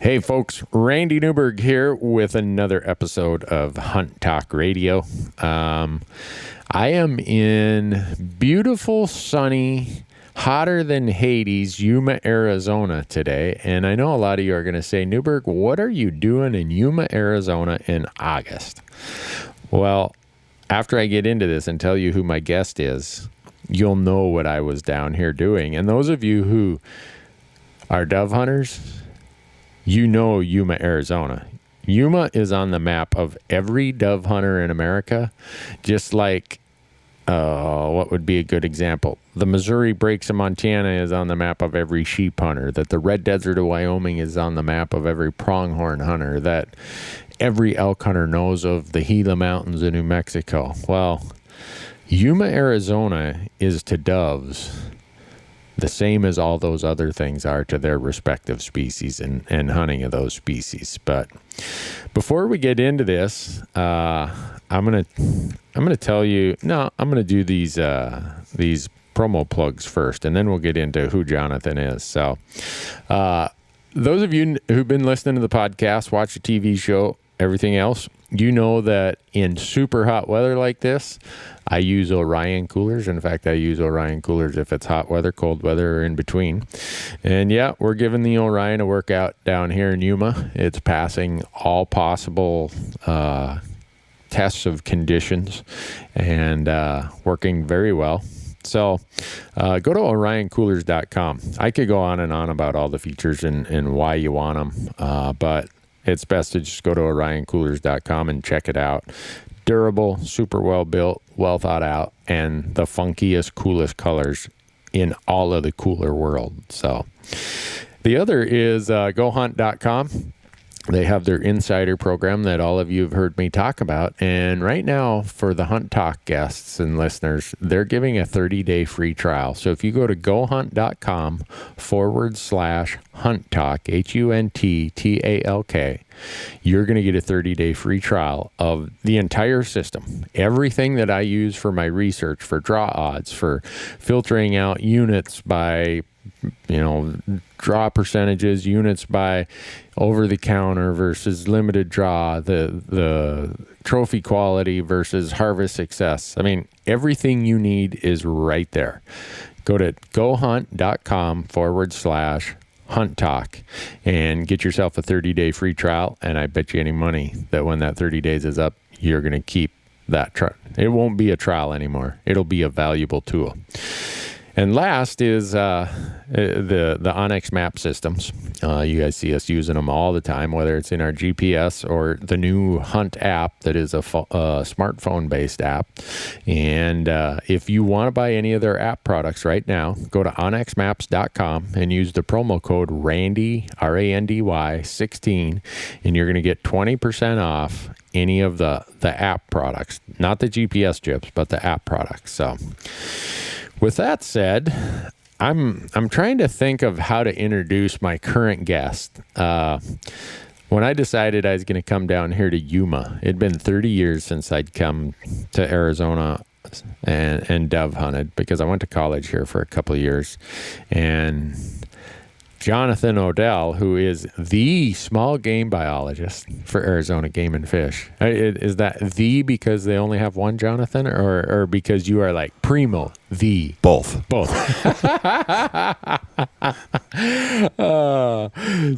Hey folks, Randy Newberg here with another episode of Hunt Talk Radio. I am in beautiful, sunny, hotter than Hades, Yuma, Arizona today. And I know a lot of you are going to say, Newberg, what are you doing in Yuma, Arizona in August? Well, after I get into this and tell you who my guest is, you'll know what I was down here doing. And those of you who are dove hunters, you know Yuma, Arizona. Yuma is on the map of every dove hunter in America, just like, what would be a good example? The Missouri Breaks in Montana is on the map of every sheep hunter, that the Red Desert of Wyoming is on the map of every pronghorn hunter, that every elk hunter knows of the Gila Mountains in New Mexico. Well, Yuma, Arizona is to doves the same as all those other things are to their respective species and hunting of those species. But before we get into this, I'm gonna tell you. No, I'm gonna do these promo plugs first, and then we'll get into who Jonathan is. So, those of you who've been listening to the podcast, watch the TV show, everything else, you know that in super hot weather like this, I use Orion coolers. In fact, I use Orion coolers if it's hot weather, cold weather, or in between. And yeah, we're giving the Orion a workout down here in Yuma. It's passing all possible tests of conditions and working very well. So go to orioncoolers.com. I could go on and on about all the features and why you want them, but it's best to just go to orioncoolers.com and check it out. Durable, super well built, well thought out, and the funkiest, coolest colors in all of the cooler world. So the other is gohunt.com. They have their insider program that all of you have heard me talk about. And right now, for the Hunt Talk guests and listeners, they're giving a 30-day free trial. So if you go to gohunt.com/Hunt Talk, HUNTTALK, you're going to get a 30-day free trial of the entire system. Everything that I use for my research, for draw odds, for filtering out units by draw percentages, units by over the counter versus limited draw, the trophy quality versus harvest success. I mean, everything you need is right there. Go to gohunt.com/Hunt Talk and get yourself a 30-day free trial. And I bet you any money that when that 30 days is up, you're going to keep that trial. It won't be a trial anymore. It'll be a valuable tool. And last is the Onyx map systems. You guys see us using them all the time, whether it's in our GPS or the new Hunt app that is a smartphone-based app. And if you want to buy any of their app products right now, go to onyxmaps.com and use the promo code RANDY, RANDY 16, and you're going to get 20% off any of the app products. Not the GPS chips, but the app products. So with that said, I'm trying to think of how to introduce my current guest. When I decided I was going to come down here to Yuma, it'd been 30 years since I'd come to Arizona and dove hunted, because I went to college here for a couple of years. And Jonathan Odell, who is the small game biologist for Arizona Game and Fish. Is that the because they only have one Jonathan, or because you are like primo, the? Both.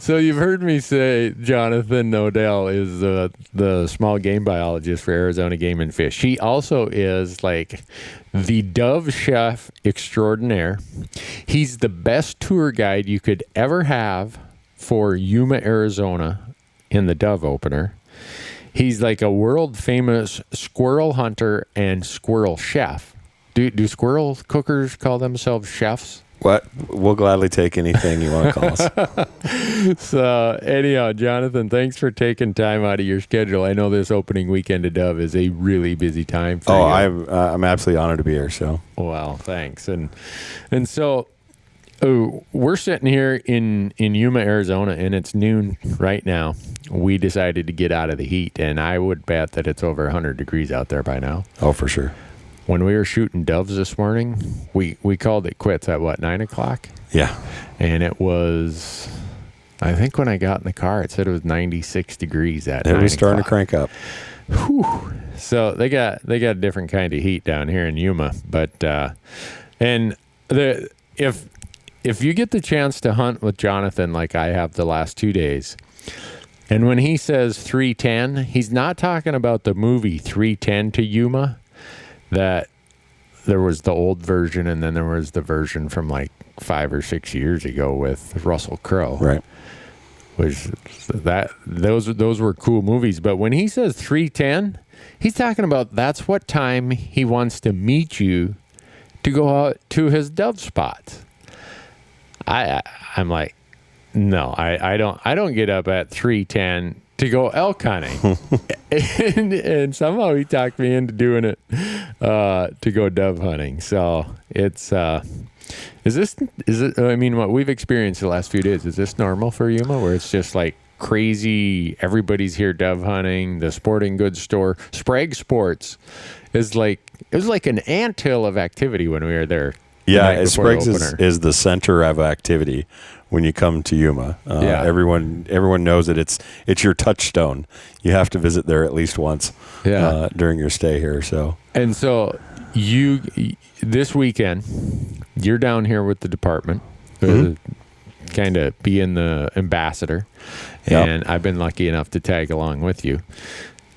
So you've heard me say Jonathan Odell is the small game biologist for Arizona Game and Fish. He also is like the dove chef extraordinaire. He's the best tour guide you could ever have for Yuma, Arizona in the dove opener. He's like a world famous squirrel hunter and squirrel chef. Do squirrel cookers call themselves chefs? What? We'll gladly take anything you want to call us. So anyhow, Jonathan, thanks for taking time out of your schedule. I know this opening weekend of dove is a really busy time for you. I'm absolutely honored to be here. So, well, thanks. And so we're sitting here in Yuma, Arizona, and it's noon right now. We decided to get out of the heat, and I would bet that it's over 100 degrees out there by now. Oh, for sure. When we were shooting doves this morning, we called it quits at 9 o'clock? Yeah. And it was I think when I got in the car, it said it was 96 degrees at It 9 was starting to o'clock. crank up. Whew. So they got a different kind of heat down here in Yuma, but and if you get the chance to hunt with Jonathan like I have the last 2 days, and when he says 310, he's not talking about the movie 310 to Yuma. That there was the old version, and then there was the version from like 5 or 6 years ago with Russell Crowe. Right. Which those were cool movies. But when he says 310, he's talking about that's what time he wants to meet you to go out to his dove spots. I'm like, no, I don't get up at 310 to go elk hunting. and somehow he talked me into doing it to go dove hunting. So it's is it I mean, what we've experienced the last few days, is this normal for Yuma, where it's just like crazy, everybody's here dove hunting, the sporting goods store, Sprague Sports is like, it was like an anthill of activity when we were there. Yeah, Sprague's is the center of activity when you come to Yuma. Everyone knows that it's your touchstone. You have to visit there at least once during your stay here. So you this weekend, you're down here with the department, kind of being the ambassador, and I've been lucky enough to tag along with you.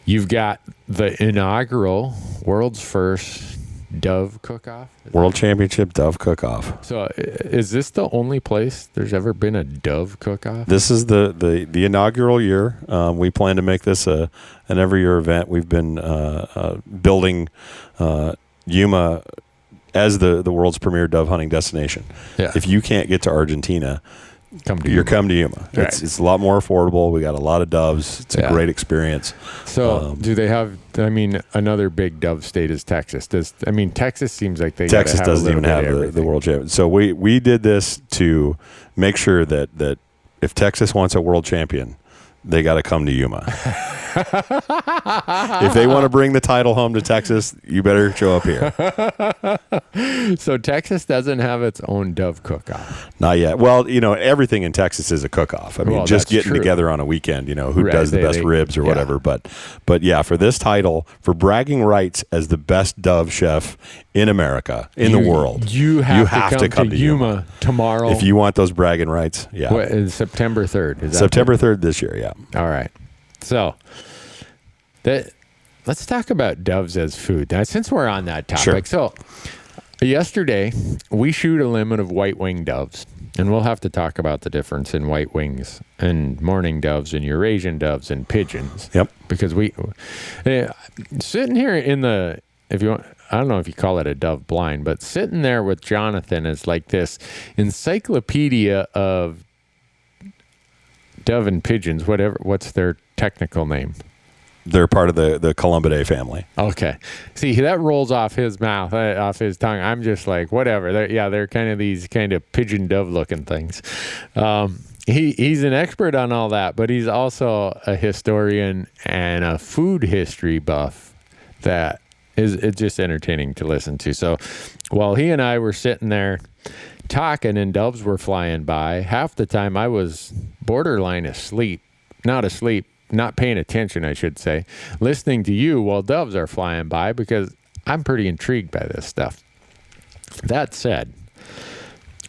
You've got the inaugural world's first dove cook-off? World Championship Dove Cook-Off. So is this the only place there's ever been a dove cook-off? This is the inaugural year. We plan to make this an every year event. We've been building Yuma as the world's premier dove hunting destination. Yeah. If you can't get to Argentina, come to Yuma. Right. It's a lot more affordable. We got a lot of doves. It's a great experience. So do they have, another big dove state is Texas. Texas seems like Texas doesn't even have the world champion. So we did this to make sure that if Texas wants a world champion, they got to come to Yuma. If they want to bring the title home to Texas, you better show up here. So Texas doesn't have its own dove cook-off. Not yet. Well, everything in Texas is a cook-off. I mean, just getting together on a weekend, who does the best ribs or whatever. But yeah, for this title, for bragging rights as the best dove chef in America, in the world, you have to come to Yuma tomorrow. If you want those bragging rights, yeah. What, is September 3rd? Is that September 3rd this year, yeah. All right. So let's talk about doves as food. Now, since we're on that topic. Sure. So yesterday, we shoot a limit of white-winged doves. And we'll have to talk about the difference in white wings and mourning doves and Eurasian doves and pigeons. Yep. Because we sitting here if you want, I don't know if you call it a dove blind, but sitting there with Jonathan is like this encyclopedia of dove and pigeons, what's their technical name? They're part of the Columbidae family. Okay. See, that rolls off his mouth, off his tongue. I'm just like, whatever. They're kind of these kind of pigeon dove looking things. He's an expert on all that, but he's also a historian and a food history buff that it's just entertaining to listen to. So while he and I were sitting there talking and doves were flying by, half the time I was borderline not paying attention, I should say, listening to you while doves are flying by, because I'm pretty intrigued by this stuff. That said,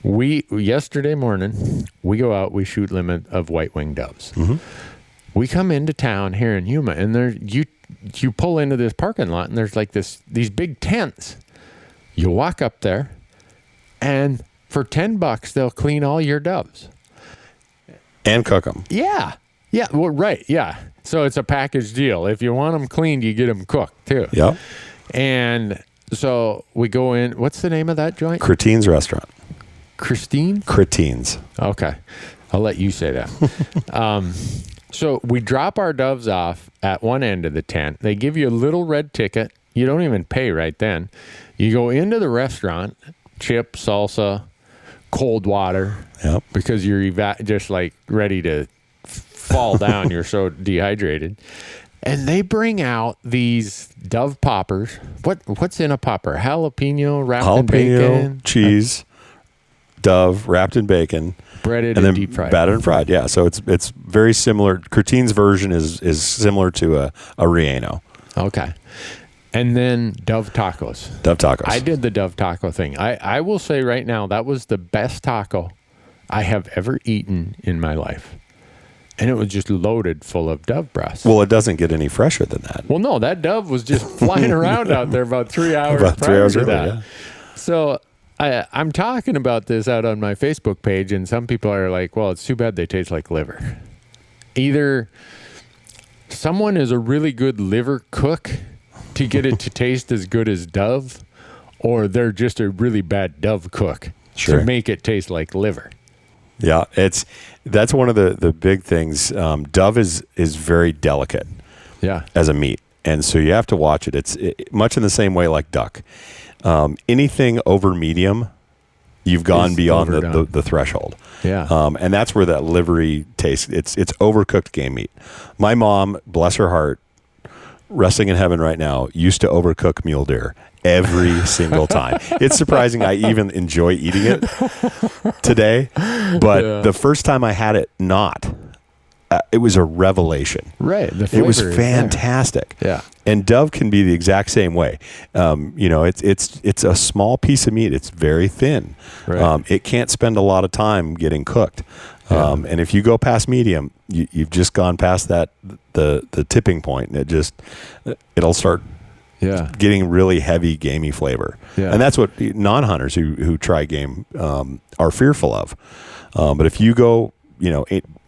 yesterday morning, we go out, we shoot limit of white-winged doves. Mm-hmm. We come into town here in Yuma, and you pull into this parking lot, and there's like these big tents. You walk up there, and for $10, they'll clean all your doves. And cook them. Yeah. Yeah, well, right, yeah. So it's a package deal. If you want them cleaned, you get them cooked, too. Yeah. And so we go in. What's the name of that joint? Cretine's Restaurant. Christine? Cretine's. Okay. I'll let you say that. So we drop our doves off at one end of the tent. They give you a little red ticket. You don't even pay right then. You go into the restaurant, chips, salsa, cold water. Yep. Because you're just like ready to fall down. You're so dehydrated. And they bring out these dove poppers. What's in a popper? Jalapeno wrapped in bacon? Cheese, dove wrapped in bacon. breaded and deep fried, battered and fried. Yeah, so it's very similar. Curtine's version is similar to a Relleno. Okay. And then Dove tacos. Dove tacos. I did the Dove taco thing. I will say right now, that was the best taco I have ever eaten in my life. And it was just loaded full of dove breasts. Well, it doesn't get any fresher than that. Well, no, that dove was just flying around out there about 3 hours early, yeah. So I'm talking about this out on my Facebook page, and some people are like, well, it's too bad they taste like liver. Either someone is a really good liver cook to get it to taste as good as dove, or they're just a really bad dove cook to make it taste like liver. Yeah, that's one of the big things. Dove is very delicate, as a meat, and so you have to watch it. It's much in the same way like duck. Anything over medium, you've gone beyond the threshold. Yeah, and that's where that livery taste. It's overcooked game meat. My mom, bless her heart, resting in heaven right now, used to overcook mule deer every single time. It's surprising I even enjoy eating it today, but the first time I had it it was a revelation. Right. The flavor, it was fantastic. Yeah. And dove can be the exact same way. It's a small piece of meat. It's very thin. Right. It can't spend a lot of time getting cooked. And if you go past medium, you've just gone past the tipping point, and it'll start getting really heavy, gamey flavor. Yeah. And that's what non-hunters who try game are fearful of. But if you go,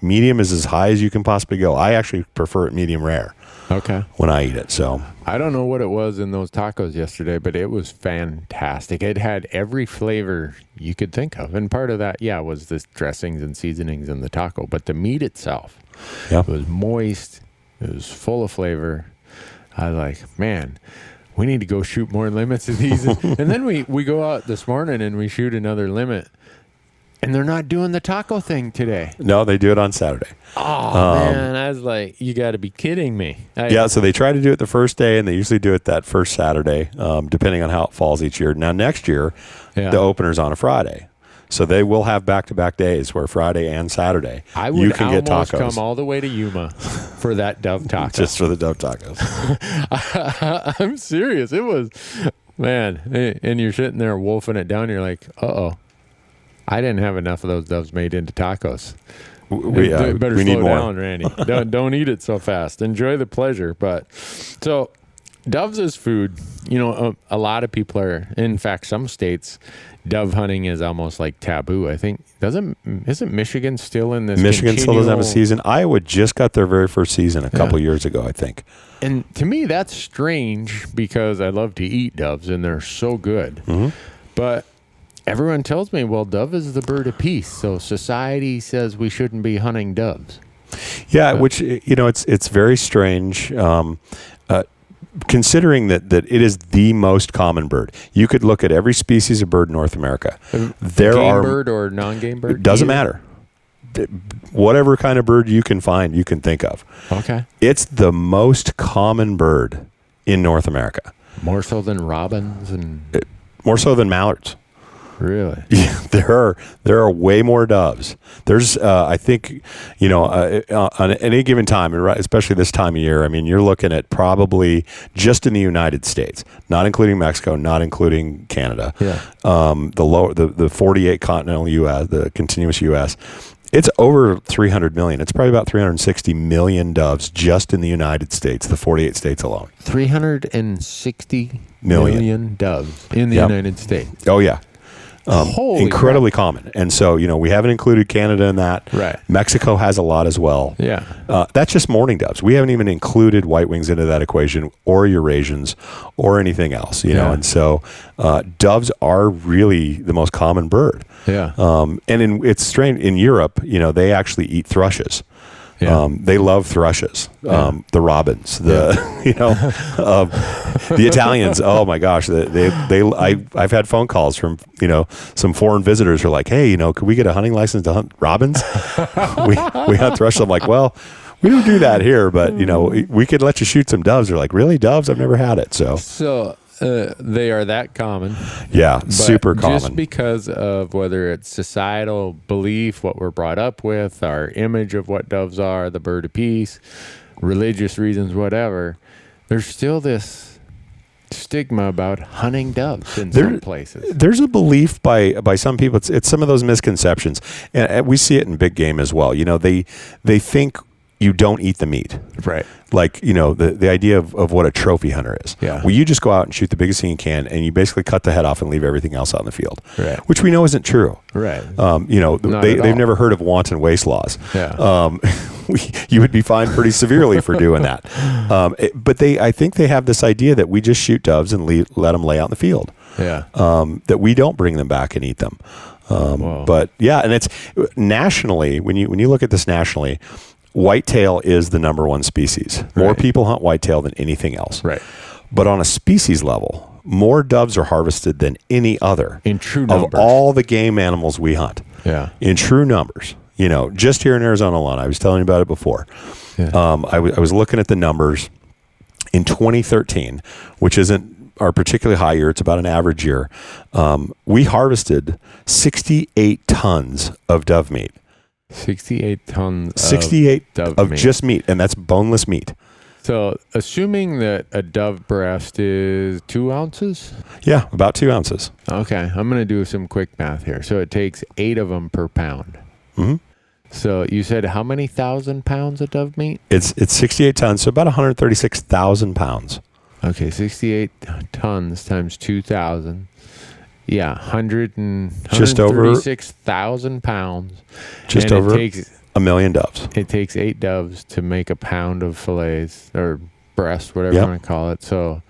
medium is as high as you can possibly go. I actually prefer it medium rare. Okay. When I eat it. So I don't know what it was in those tacos yesterday, but it was fantastic. It had every flavor you could think of. And part of that, was the dressings and seasonings in the taco. But the meat itself, it was moist. It was full of flavor. I was like, man, we need to go shoot more limits of these. And then we go out this morning and we shoot another limit. And they're not doing the taco thing today. No, they do it on Saturday. Oh, man. I was like, you got to be kidding me. So they try to do it the first day, and they usually do it that first Saturday, depending on how it falls each year. Now, next year, the opener's on a Friday. So they will have back-to-back days where Friday and Saturday you can get tacos. Come all the way to Yuma for that dove taco. Just for the dove tacos. I'm serious. It was, man, and you're sitting there wolfing it down. You're like, uh-oh. I didn't have enough of those doves made into tacos. We better need slow more. down, Randy. Don't eat it so fast. Enjoy the pleasure. But so doves as food, a lot of people are, in fact, some states, dove hunting is almost like taboo. I think isn't Michigan still in this? Michigan still doesn't have a season. Iowa just got their very first season a couple years ago, I think. And to me, that's strange because I love to eat doves and they're so good. Mm-hmm. But everyone tells me, well, dove is the bird of peace, so society says we shouldn't be hunting doves. Yeah, which, it's very strange, considering that it is the most common bird. You could look at every species of bird in North America. Game bird or non-game bird? It doesn't matter. Whatever kind of bird you can find, you can think of. Okay. It's the most common bird in North America. More so than robins more so than mallards. Really? Yeah, there are way more doves. There's, I think, on any given time, especially this time of year, I mean, you're looking at probably just in the United States, not including Mexico, not including Canada, the 48 continental U.S., the continuous U.S., it's over 300 million. It's probably about 360 million doves just in the United States, the 48 states alone. 360 million doves in the United States. Oh, yeah. Incredibly crap. Common. And so, we haven't included Canada in that. Right. Mexico has a lot as well. Yeah. That's just mourning doves. We haven't even included white wings into that equation or Eurasians or anything else, know. And so doves are really the most common bird. Yeah. And it's strange. In Europe, they actually eat thrushes. Yeah. They love thrushes, the robins, the Italians. Oh my gosh, I've had phone calls from some foreign visitors who are like, hey, could we get a hunting license to hunt robins? we hunt thrushes. I'm like, well, we don't do that here, but we could let you shoot some doves. They're like, really, doves? I've never had it. So They are that common. Yeah, super common. Just because of whether it's societal belief, what we're brought up with, our image of what doves are, the bird of peace, religious reasons, whatever, there's still this stigma about hunting doves in some places. There's a belief by some people. It's some of those misconceptions, and we see it in big game as well. You know, they think you don't eat the meat. Right. Like, you know, the idea of what a trophy hunter is. Yeah. Well, you just go out and shoot the biggest thing you can, and you basically cut the head off and leave everything else out in the field. Right. Which we know isn't true. Right. You know, they've never heard of wanton waste laws. Yeah. You would be fined pretty severely for doing that. But I think they have this idea that we just shoot doves and let them lay out in the field. Yeah. That we don't bring them back and eat them. But yeah, and it's nationally, when you look at this nationally, whitetail is the number one species. More people hunt whitetail than anything else. Right. But on a species level, more doves are harvested than any other in true numbers of all the game animals we hunt. Yeah. In true numbers. You know, just here in Arizona alone, I was telling you about it before. Yeah. I was looking at the numbers in 2013, which isn't our particularly high year. It's about an average year. We harvested 68 tons of dove meat. 68 tons 68 of meat. Just meat, and that's boneless meat. So, assuming that a dove breast is 2 ounces? Yeah, about 2 ounces. Okay, I'm going to do some quick math here. So, it takes 8 of them per pound. Mm-hmm. So, you said how many thousand pounds of dove meat? It's 68 tons, so about 136,000 pounds. Okay, 68 tons times 2,000. Yeah, 136,000 pounds. Just and over it takes a million doves. It takes 8 doves to make a pound of fillets or breast, whatever you want to call it. So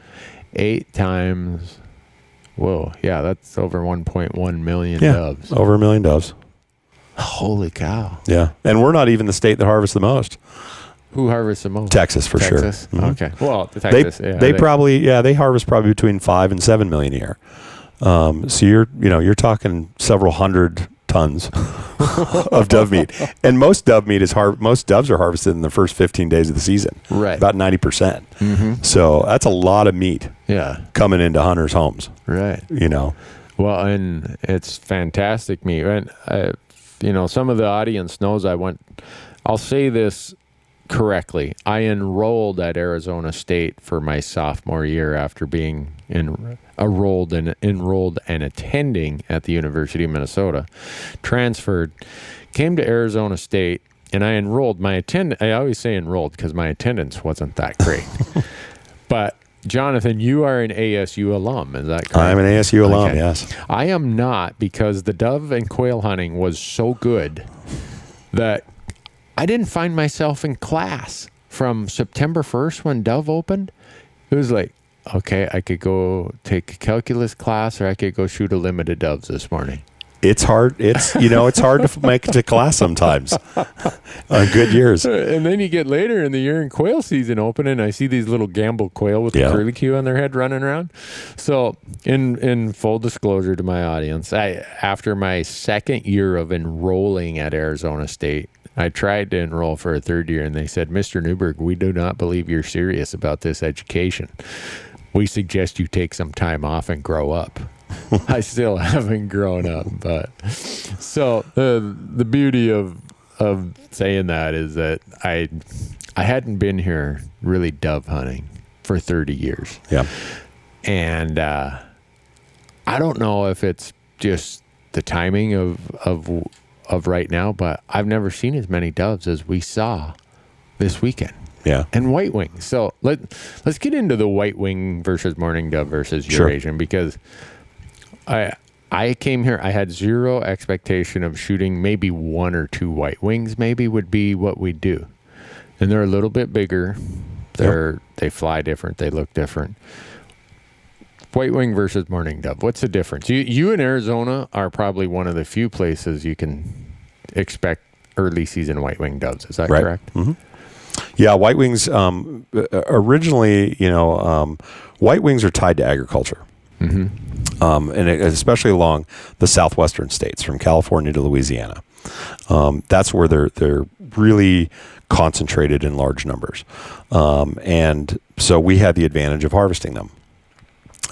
8 times, whoa, yeah, that's over 1.1 million doves. Over a million doves. Holy cow. Yeah, and we're not even the state that harvests the most. Who harvests the most? Texas, for sure. Mm-hmm. Okay. Well, Texas, they harvest probably between 5 and 7 million a year. So you're talking several hundred tons of dove meat, and most dove meat most doves are harvested in the first 15 days of the season. Right, about 90%. Mm-hmm. So that's a lot of meat. Yeah, coming into hunters' homes. Right. You know. Well, and it's fantastic meat, and some of the audience knows I'll say this correctly. I enrolled at Arizona State for my sophomore year after being enrolled and attending at the University of Minnesota. Transferred, came to Arizona State, and I enrolled. I always say enrolled because my attendance wasn't that great. But Jonathan, you are an ASU alum, is that correct? I'm an ASU alum, yes. I am not, because the dove and quail hunting was so good that I didn't find myself in class from September 1st when dove opened. It was like, okay, I could go take a calculus class, or I could go shoot a limit of doves this morning. It's hard. It's hard to make it to class sometimes on good years. And then you get later in the year and quail season open, and I see these little gamble quail with the curlicue on their head running around. So in full disclosure to my audience, after my second year of enrolling at Arizona State, I tried to enroll for a third year, and they said, Mr. Newberg, we do not believe you're serious about this education. We suggest you take some time off and grow up. I still haven't grown up, but so the beauty of saying that is that I hadn't been here really dove hunting for 30 years. Yeah. And I don't know if it's just the timing of right now, but I've never seen as many doves as we saw this weekend. Yeah. And white wing. So let's get into the white wing versus mourning dove versus Eurasian, because I came here, I had zero expectation of shooting maybe 1 or 2 white wings maybe would be what we do. And they're a little bit bigger. They fly different. They look different. White wing versus mourning dove. What's the difference? You in Arizona are probably one of the few places you can expect early season white wing doves. Is that correct? Mm-hmm. Yeah, white wings, originally, white wings are tied to agriculture. Mm-hmm. And especially along the southwestern states, from California to Louisiana. That's where they're really concentrated in large numbers. And so we had the advantage of harvesting them.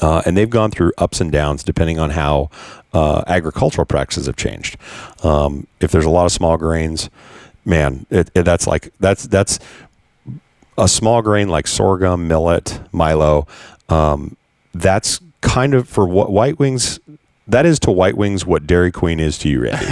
And they've gone through ups and downs depending on how agricultural practices have changed. If there's a lot of small grains, man, that's a small grain like sorghum, millet, milo. That's kind of for what White Wings. That is to White Wings what Dairy Queen is to you, Randy.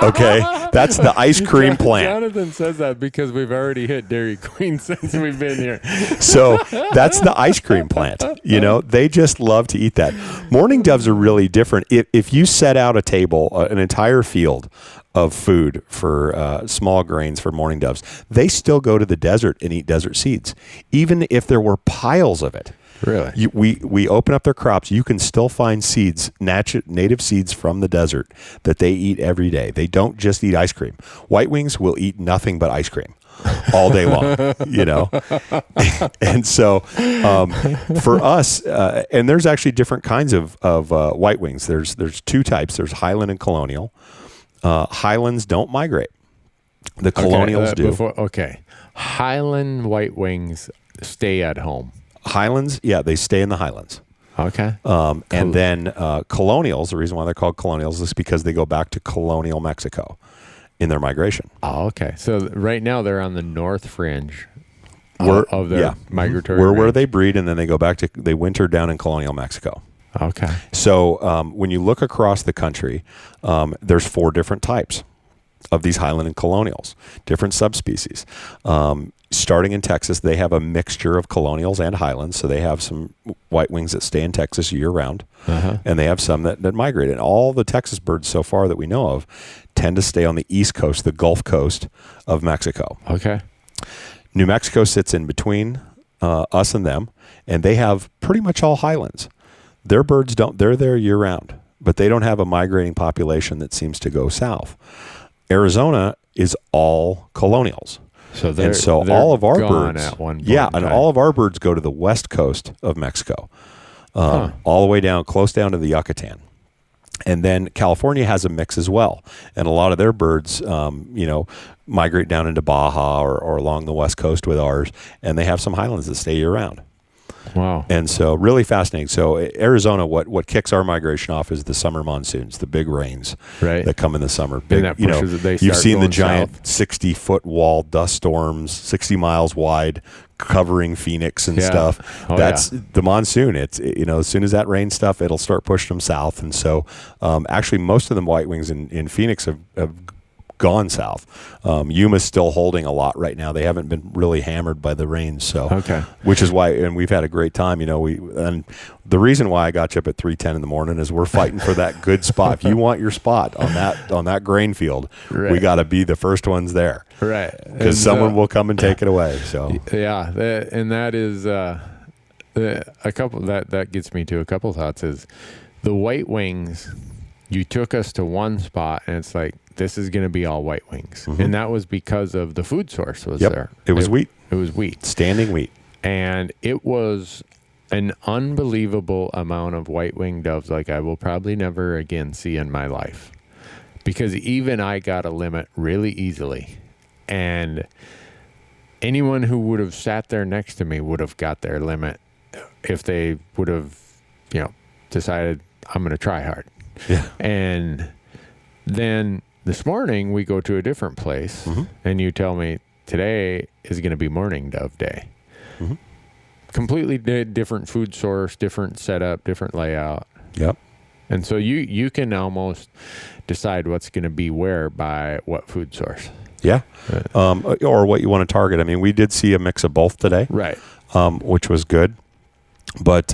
Okay? That's the ice cream plant. Jonathan says that because we've already hit Dairy Queen since we've been here. So that's the ice cream plant. They just love to eat that. Mourning doves are really different. If you set out a table, an entire field of food for small grains for mourning doves, they still go to the desert and eat desert seeds, even if there were piles of it. Really? We open up their crops. You can still find seeds, native seeds from the desert that they eat every day. They don't just eat ice cream. White Wings will eat nothing but ice cream all day long, And so for us, and there's actually different kinds of White Wings. There's two types. There's Highland and Colonial. Highlands don't migrate. The Colonials do. Highland White Wings stay at home. Highlands, yeah, they stay in the Highlands. Okay. And then Colonials, the reason why they're called Colonials is because they go back to colonial Mexico in their migration. Oh, okay. So right now they're on the north fringe of their migratory range. Where they breed, and then they go back to, they winter down in colonial Mexico. Okay. So when you look across the country, there's 4 different types of these Highland and Colonials, different subspecies. Starting in Texas, they have a mixture of Colonials and Highlands. So they have some White Wings that stay in Texas year round, and they have some that migrate. And all the Texas birds so far that we know of tend to stay on the East Coast, the Gulf Coast of Mexico. Okay. New Mexico sits in between us and them, and they have pretty much all Highlands. Their birds they're there year round, but they don't have a migrating population that seems to go south. Arizona is all Colonials. So all of our birds, at one point and all of our birds go to the west coast of Mexico, all the way down, close down to the Yucatan. And then California has a mix as well. And a lot of their birds, migrate down into Baja or along the west coast with ours. And they have some highlands that stay year round. Wow. And so really fascinating. So Arizona, what kicks our migration off is the summer monsoons, the big rains that come in the summer. Big, you've seen the giant 60-foot wall dust storms, 60 miles wide, covering Phoenix and stuff. That's the monsoon. It's, as soon as that rain stuff, it'll start pushing them south. And so actually most of the White Wings in Phoenix have gone south. Yuma's still holding a lot right now. They haven't been really hammered by the rains, which is why, and we've had a great time. And the reason why I got you up at 3:10 in the morning is we're fighting for that good spot. If you want your spot on that grain field, we got to be the first ones there, right? Because someone will come and take it away. So and that is a couple that gets me to a couple thoughts. Is the White Wings? You took us to one spot, and it's like, this is going to be all White Wings. And that was because of the food source there. It was wheat. It was wheat. Standing wheat. And it was an unbelievable amount of White Wing doves like I will probably never again see in my life. Because even I got a limit really easily. And anyone who would have sat there next to me would have got their limit if they would have, decided, I'm going to try hard. Yeah. And then this morning we go to a different place and you tell me today is going to be mourning dove day. Completely different food source, different setup, different layout. Yep. And so you can almost decide what's going to be where by what food source. Yeah. Or what you want to target. I mean, we did see a mix of both today. Right. Which was good. But,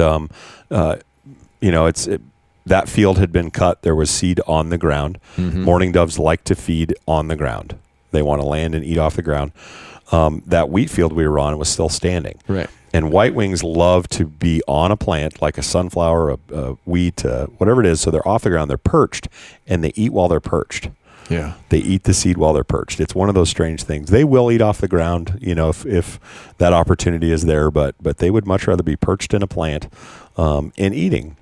that field had been cut. There was seed on the ground. Mourning doves like to feed on the ground. They want to land and eat off the ground. That wheat field we were on was still standing. Right. And White Wings love to be on a plant like a sunflower, a wheat, whatever it is. So they're off the ground. They're perched, and they eat while they're perched. Yeah. They eat the seed while they're perched. It's one of those strange things. They will eat off the ground, if that opportunity is there, but they would much rather be perched in a plant and eating.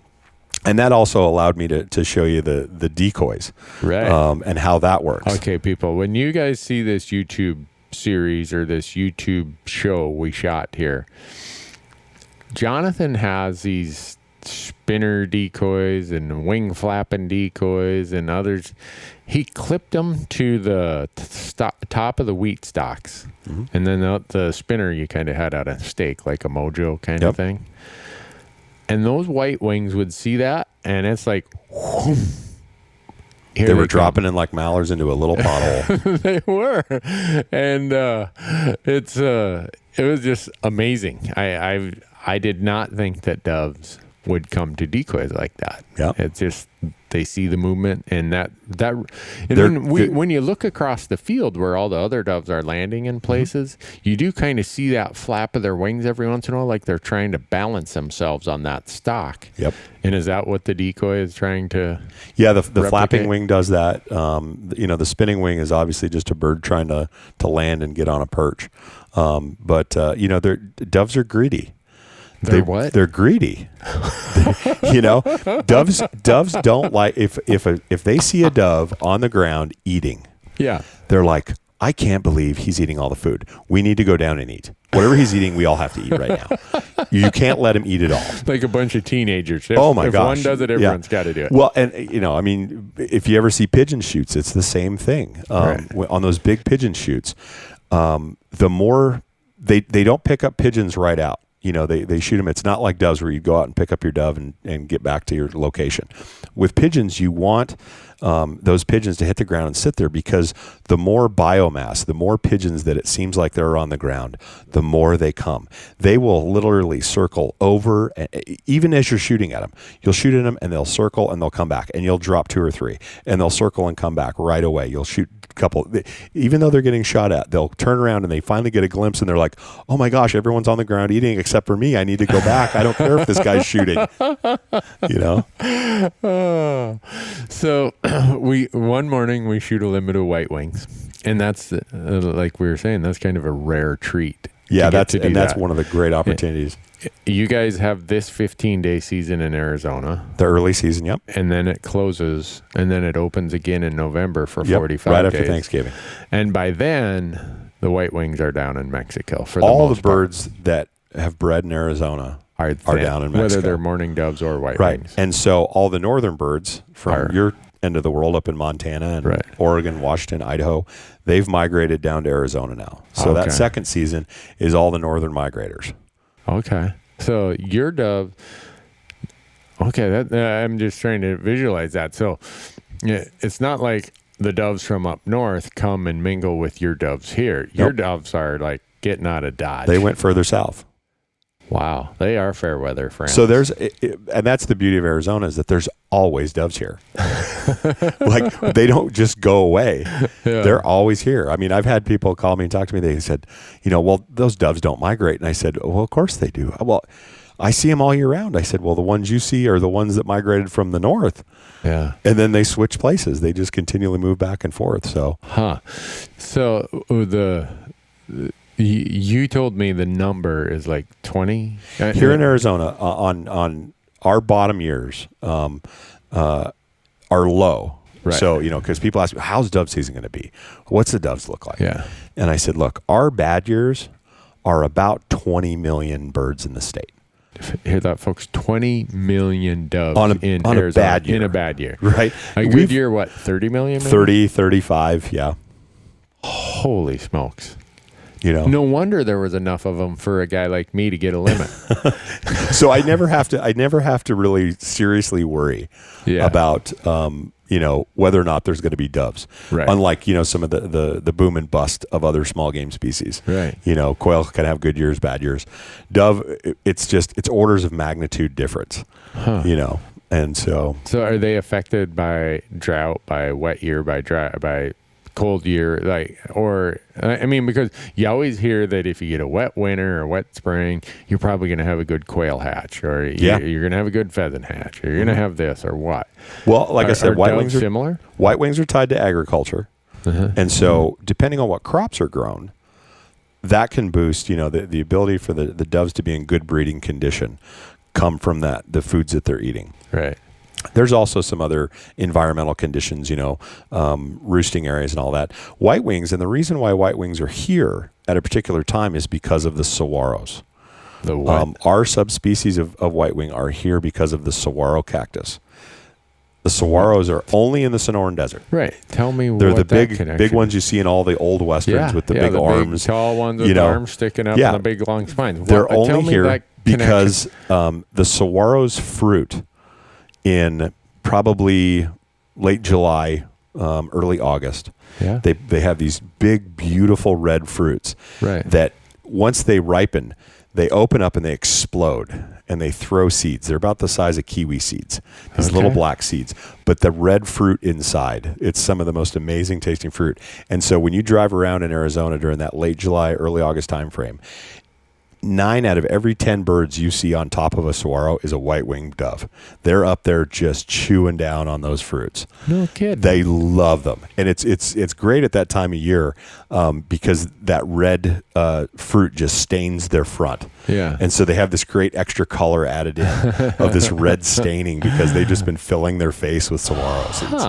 And that also allowed me to show you the decoys, right? And how that works. Okay, people, when you guys see this YouTube series or this YouTube show we shot here, Jonathan has these spinner decoys and wing flapping decoys and others. He clipped them to the top of the wheat stalks. Mm-hmm. And then the spinner you kind of had at a stake, like a mojo kind of thing. And those white wings would see that, and it's like, whoom, they were dropping in like mallards into a little pothole. They were. And it was just amazing. I did not think that doves would come to decoys like that. Yeah. It's just, they see the movement, and when you look across the field where all the other doves are landing in places, you do kind of see that flap of their wings every once in a while, like they're trying to balance themselves on that stalk. Yep. And is that what the decoy is trying to? Yeah, the flapping wing does that. The spinning wing is obviously just a bird trying to land and get on a perch. But doves are greedy. They're what? They're greedy. Doves don't like if they see a dove on the ground eating. Yeah. They're like, I can't believe he's eating all the food. We need to go down and eat. Whatever he's eating, we all have to eat right now. You can't let him eat it all. Like a bunch of teenagers. If gosh. one does it, everyone's got to do it. Well, and if you ever see pigeon shoots, it's the same thing. Right. On those big pigeon shoots, the more they don't pick up pigeons right out. They shoot them. It's not like doves where you go out and pick up your dove and get back to your location. With pigeons, you want those pigeons to hit the ground and sit there, because the more biomass, the more pigeons that it seems like they're on the ground, the more they come. They will literally circle over, even as you're shooting at them. You'll shoot at them and they'll circle and they'll come back, and you'll drop 2 or 3 and they'll circle and come back right away. You'll shoot a couple, even though they're getting shot at, they'll turn around and they finally get a glimpse and they're like, oh my gosh, everyone's on the ground eating except for me. I need to go back. I don't care if this guy's shooting, So one morning we shoot a limit of white wings, and that's like we were saying, that's kind of a rare treat. Yeah, that's one of the great opportunities. You guys have this 15-day season in Arizona. The early season, yep. And then it closes, and then it opens again in November for 45 days. Right after Thanksgiving. And by then, the white wings are down in Mexico. For all the birds that have bred in Arizona are down in Mexico. Whether they're mourning doves or white wings. And so all the northern birds from your end of the world up in Montana and Oregon, Washington, Idaho, they've migrated down to Arizona now. So that second season is all the northern migrators. Okay. So your dove, I'm just trying to visualize that. So it's not like the doves from up north come and mingle with your doves here. Your doves are like getting out of Dodge. They went further south. Wow, they are fair weather friends. So and that's the beauty of Arizona, is that there's always doves here. Like, they don't just go away. Yeah. They're always here. I mean, I've had people call me and talk to me. They said, well, those doves don't migrate. And I said, well, of course they do. Well, I see them all year round. I said, well, the ones you see are the ones that migrated from the north. Yeah. And then they switch places. They just continually move back and forth. So, So you told me the number is like 20 here in Arizona. On our bottom years are low. Right. So because people ask me, how's dove season going to be? What's the doves look like? Yeah. And I said, look, our bad years are about 20 million birds in the state. Hear that, folks? 20 million doves in Arizona, a bad year. In a bad year, right? A good year, what? 30 million? Maybe? 30, 35, yeah. Holy smokes! No wonder there was enough of them for a guy like me to get a limit. So I never have to really seriously worry about whether or not there's going to be doves. Right. Unlike some of the boom and bust of other small game species. Right. Quail can have good years, bad years. Dove, it's orders of magnitude difference. And so are they affected by drought, by wet year, by dry, by cold year, because you always hear that if you get a wet winter or wet spring, you're probably going to have a good quail hatch, or you're going to have a good pheasant hatch, or you're going to have this or what. Well, like I said, white wings are similar. White wings are tied to agriculture, and so depending on what crops are grown, that can boost the ability for the doves to be in good breeding condition, come from the foods that they're eating. Right. There's also some other environmental conditions, roosting areas and all that. White wings, and the reason why white wings are here at a particular time is because of the saguaros. The what? Our subspecies of white-wing are here because of the saguaro cactus. The saguaros are only in the Sonoran Desert. Right. Tell me They're what the big ones you see in all the old westerns with the big arms. Big, tall ones with arms sticking up and the big long spines. They're only here because the saguaro's fruit in probably late July, early August. Yeah. They have these big, beautiful red fruits that once they ripen, they open up and they explode and they throw seeds. They're about the size of kiwi seeds, these little black seeds. But the red fruit inside, it's some of the most amazing tasting fruit. And so when you drive around in Arizona during that late July, early August time frame, 9 out of every 10 birds you see on top of a saguaro is a white-winged dove. They're up there just chewing down on those fruits. No kidding. They love them, and it's great at that time of year because that red fruit just stains their front. Yeah, and so they have this great extra color added in of this red staining because they've just been filling their face with saguaro seeds.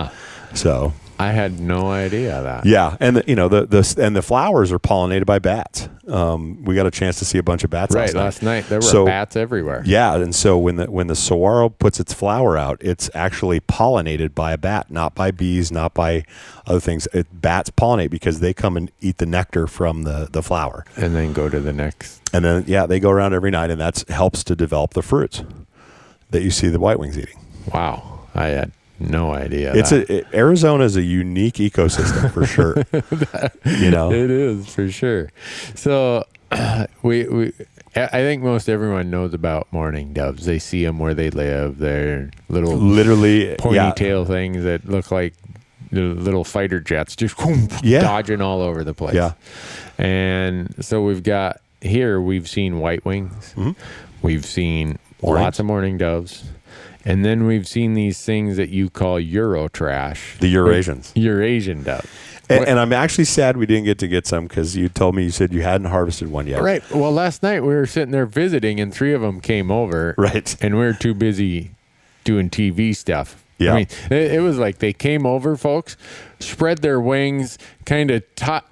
So. I had no idea that. Yeah, and the flowers are pollinated by bats. We got a chance to see a bunch of bats last night. There were bats everywhere. Yeah, and so when the saguaro puts its flower out, it's actually pollinated by a bat, not by bees, not by other things. Bats pollinate because they come and eat the nectar from the flower, and then go to the next. And then they go around every night, and that helps to develop the fruits that you see the white-wings eating. Wow, I had no idea. Arizona is a unique ecosystem for sure. It is for sure. So I think most everyone knows about mourning doves. They see them where they live. They're literally ponytail things that look like little fighter jets, just dodging all over the place. Yeah, and so we've seen white wings. Mm-hmm. We've seen lots of mourning doves. And then we've seen these things that you call Eurotrash. The Eurasians. Eurasian dove. And I'm actually sad we didn't get to get some because you said you hadn't harvested one yet. Right. Well, last night we were sitting there visiting and 3 of them came over. Right. And we were too busy doing TV stuff. Yeah. I mean, it was like they came over, folks, spread their wings, kind of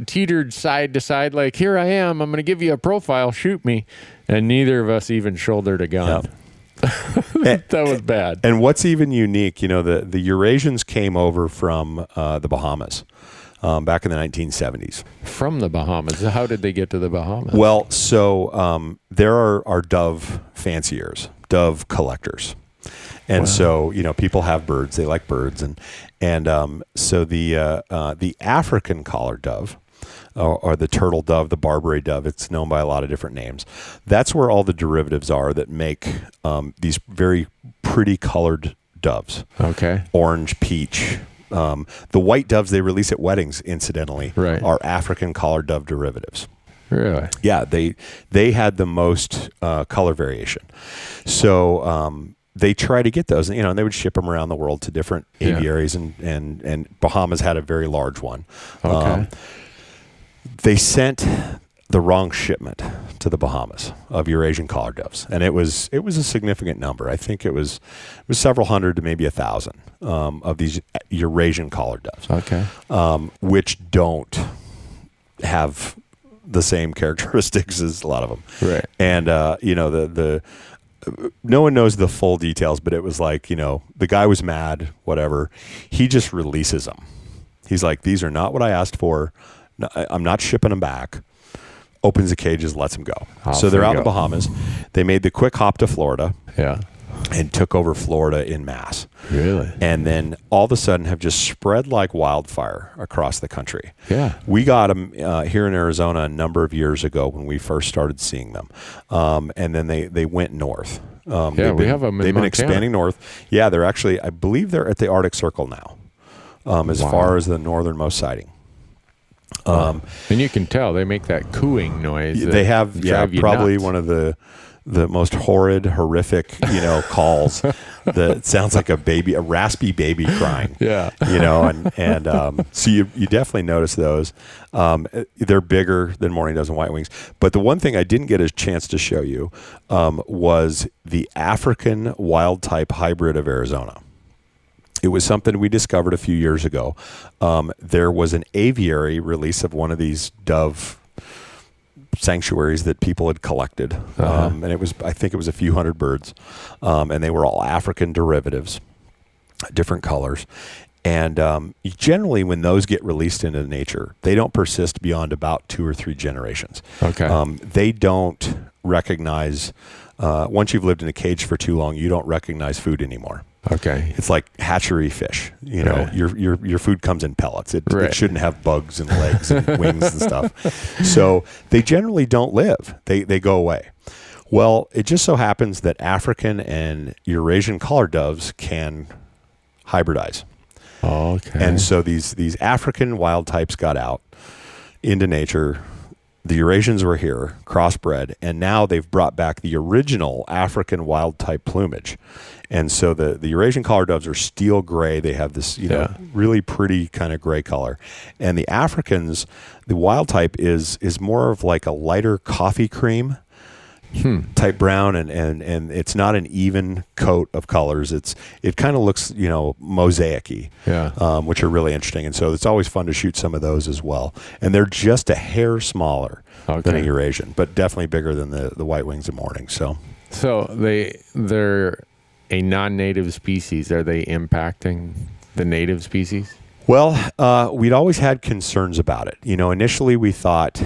teetered side to side, like, here I am. I'm going to give you a profile. Shoot me. And neither of us even shouldered a gun. Yep. That was bad. And what's even unique, the Eurasians came over from the Bahamas back in the 1970s. From the Bahamas? How did they get to the Bahamas? Well, so there are dove fanciers, dove collectors. And so, people have birds. They like birds. And so the African collared dove, or the turtle dove, the Barbary dove, it's known by a lot of different names. That's where all the derivatives are that make these very pretty colored doves. Okay. Orange, peach. The white doves they release at weddings, incidentally, are African collared dove derivatives. Really? Yeah, they had the most color variation. So they try to get those, and they would ship them around the world to different aviaries, and Bahamas had a very large one. Okay. They sent the wrong shipment to the Bahamas of Eurasian collared doves, and it was a significant number. I think it was several hundred to maybe 1,000 of these Eurasian collared doves. Okay. Which don't have the same characteristics as a lot of them. Right. And the no one knows the full details, but it was like, the guy was mad, whatever. He just releases them. He's like, these are not what I asked for. No, I'm not shipping them back. Opens the cages, lets them go. So they're out in the Bahamas. They made the quick hop to Florida. Yeah. And took over Florida in mass. Really? And then all of a sudden have just spread like wildfire across the country. Yeah. We got them here in Arizona a number of years ago when we first started seeing them. And then they went north. We have them in Montana. They've been expanding north. Yeah, they're actually, I believe they're at the Arctic Circle now, as far as the northernmost sighting. And you can tell they make that cooing noise. They have, probably nuts. One of the most horrific, calls that sounds like a raspy baby crying. Yeah. And so you definitely notice those. They're bigger than mourning doves and white wings. But the one thing I didn't get a chance to show you was the African wild type hybrid of Arizona. It was something we discovered a few years ago. There was an aviary release of one of these dove sanctuaries that people had collected. And I think it was a few hundred birds. And they were all African derivatives, different colors. And generally, when those get released into nature, they don't persist beyond about 2 or 3 generations. Okay. They don't recognize, once you've lived in a cage for too long, you don't recognize food anymore. Okay. It's like hatchery fish. You know, your food comes in pellets. It shouldn't have bugs and legs and wings and stuff. So they generally don't live. They go away. Well, it just so happens that African and Eurasian collared doves can hybridize. Okay. And so these African wild types got out into nature. The Eurasians were here, crossbred, and now they've brought back the original African wild type plumage. And so the Eurasian collared doves are steel gray. They have this, really pretty kind of gray color. And the Africans, the wild type is more of like a lighter coffee cream type brown, and it's not an even coat of colors. It kind of looks, mosaic-y, which are really interesting. And so it's always fun to shoot some of those as well. And they're just a hair smaller than a Eurasian, but definitely bigger than the white wings of morning. So they're a non-native species. Are they impacting the native species? Well, we'd always had concerns about it. Initially we thought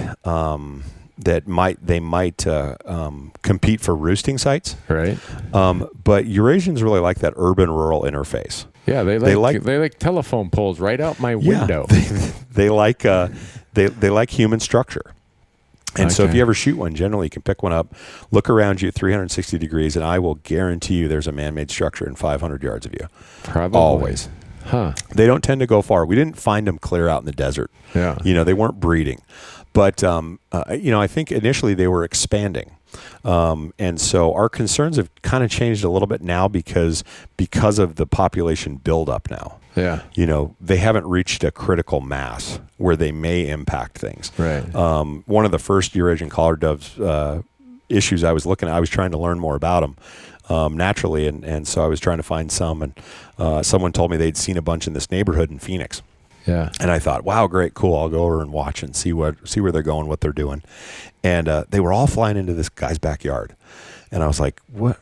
that they might compete for roosting sites, right? But Eurasians really like that urban-rural interface. Yeah, they like telephone poles right out my window. They like human structure. And so if you ever shoot one, generally you can pick one up, look around you at 360 degrees, and I will guarantee you there's a man-made structure in 500 yards of you. Probably. Always. Huh. They don't tend to go far. We didn't find them clear out in the desert. Yeah. They weren't breeding. But, I think initially they were expanding. And so our concerns have kind of changed a little bit now because of the population buildup now. Yeah. They haven't reached a critical mass where they may impact things. Right. One of the first Eurasian collared doves issues I was looking at, I was trying to learn more about them naturally. And so I was trying to find some. And someone told me they'd seen a bunch in this neighborhood in Phoenix. Yeah. And I thought, wow, great, cool. I'll go over and watch and see where they're going, what they're doing. And they were all flying into this guy's backyard. And I was like, what?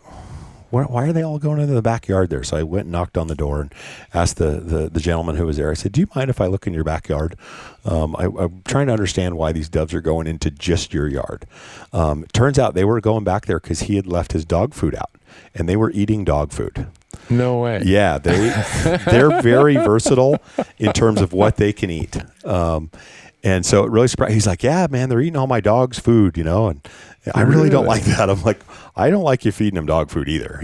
Why are they all going into the backyard there? So I went and knocked on the door and asked the gentleman who was there. I said, do you mind if I look in your backyard? I'm trying to understand why these doves are going into just your yard. It turns out they were going back there because he had left his dog food out, and they were eating dog food. No way. Yeah, they're very versatile in terms of what they can eat. And so it really surprised. He's like, yeah, man, they're eating all my dog's food, and I really don't like that. I'm like, I don't like you feeding them dog food either.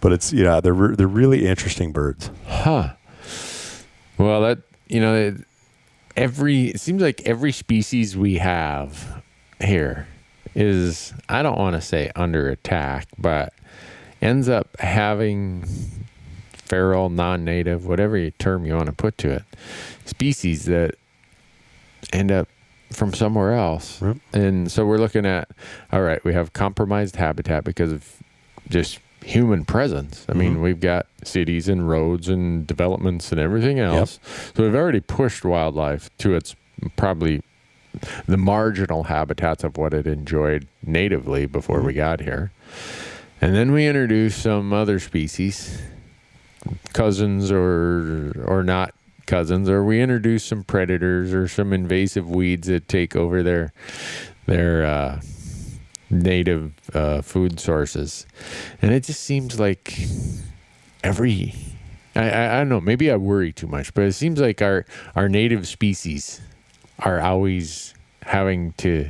But it's, they're really interesting birds. Huh. Well, that, it seems like every species we have here is, I don't want to say under attack, but ends up having feral, non-native, whatever term you want to put to it, species that end up from somewhere else. Yep. And so we're looking at, all right, we have compromised habitat because of just human presence. I mean, we've got cities and roads and developments and everything else. Yep. So we've already pushed wildlife to its probably the marginal habitats of what it enjoyed natively before we got here. And then we introduce some other species, cousins or not cousins, or we introduce some predators or some invasive weeds that take over their native food sources. And it just seems like I don't know, maybe I worry too much, but it seems like our native species are always having to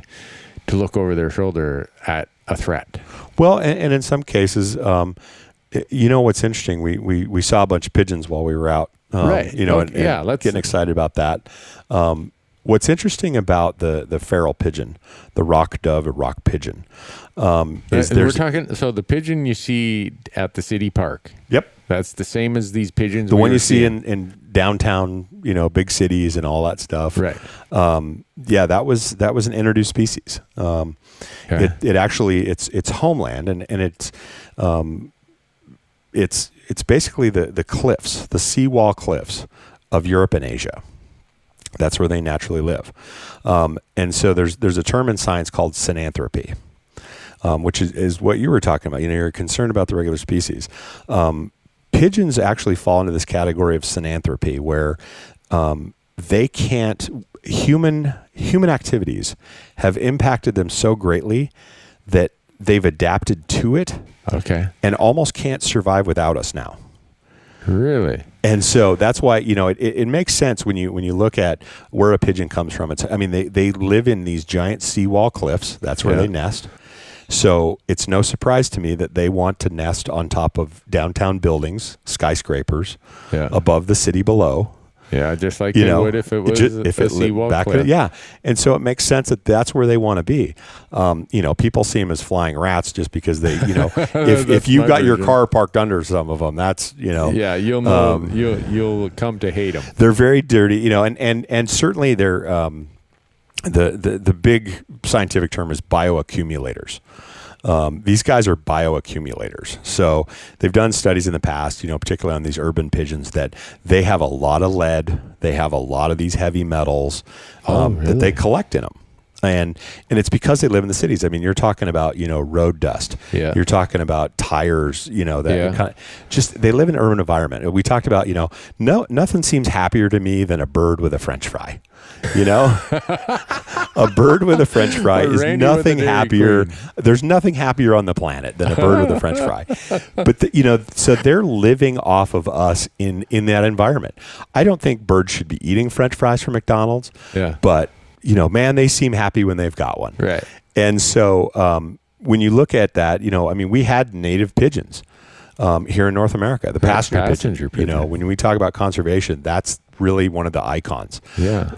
look over their shoulder at a threat. Well, and in some cases, what's interesting, we saw a bunch of pigeons while we were out, right. Getting excited about that. What's interesting about the feral pigeon, the rock dove or rock pigeon, is we're talking, so the pigeon you see at the city park. Yep. That's the same as these pigeons. The one you see in downtown, big cities and all that stuff. Right. That was an introduced species. It actually, it's homeland, and it's basically the cliffs, the seawall cliffs of Europe and Asia. That's where they naturally live. And so there's a term in science called synanthropy, which is what you were talking about. You're concerned about the regular species. Pigeons actually fall into this category of synanthropy, where they can't, human activities have impacted them so greatly that they've adapted to it. Okay. And almost can't survive without us now. Really? And so that's why, it makes sense when you look at where a pigeon comes from. They live in these giant seawall cliffs. That's where they nest. So it's no surprise to me that they want to nest on top of downtown buildings, skyscrapers, above the city below. Yeah, just like they would if it was a seawall cliff. Yeah, and so it makes sense that that's where they want to be. People see them as flying rats just because they, if you've got your car parked under some of them, that's, Yeah, you'll know, you'll come to hate them. They're very dirty, and certainly they're, the big scientific term is bioaccumulators. These guys are bioaccumulators. So they've done studies in the past, particularly on these urban pigeons, that they have a lot of lead. They have a lot of these heavy metals really? that they collect in them. And it's because they live in the cities. I mean, you're talking about, road dust. Yeah. You're talking about tires, they live in an urban environment. We talked about, nothing seems happier to me than a bird with a French fry. A bird with a French fry is nothing happier. There's nothing happier on the planet than a bird with a French fry. But so they're living off of us in that environment. I don't think birds should be eating French fries from McDonald's. Yeah. But man, they seem happy when they've got one. Right. And so when you look at that, we had native pigeons here in North America. The passenger pigeon. When we talk about conservation, that's really one of the icons. Yeah.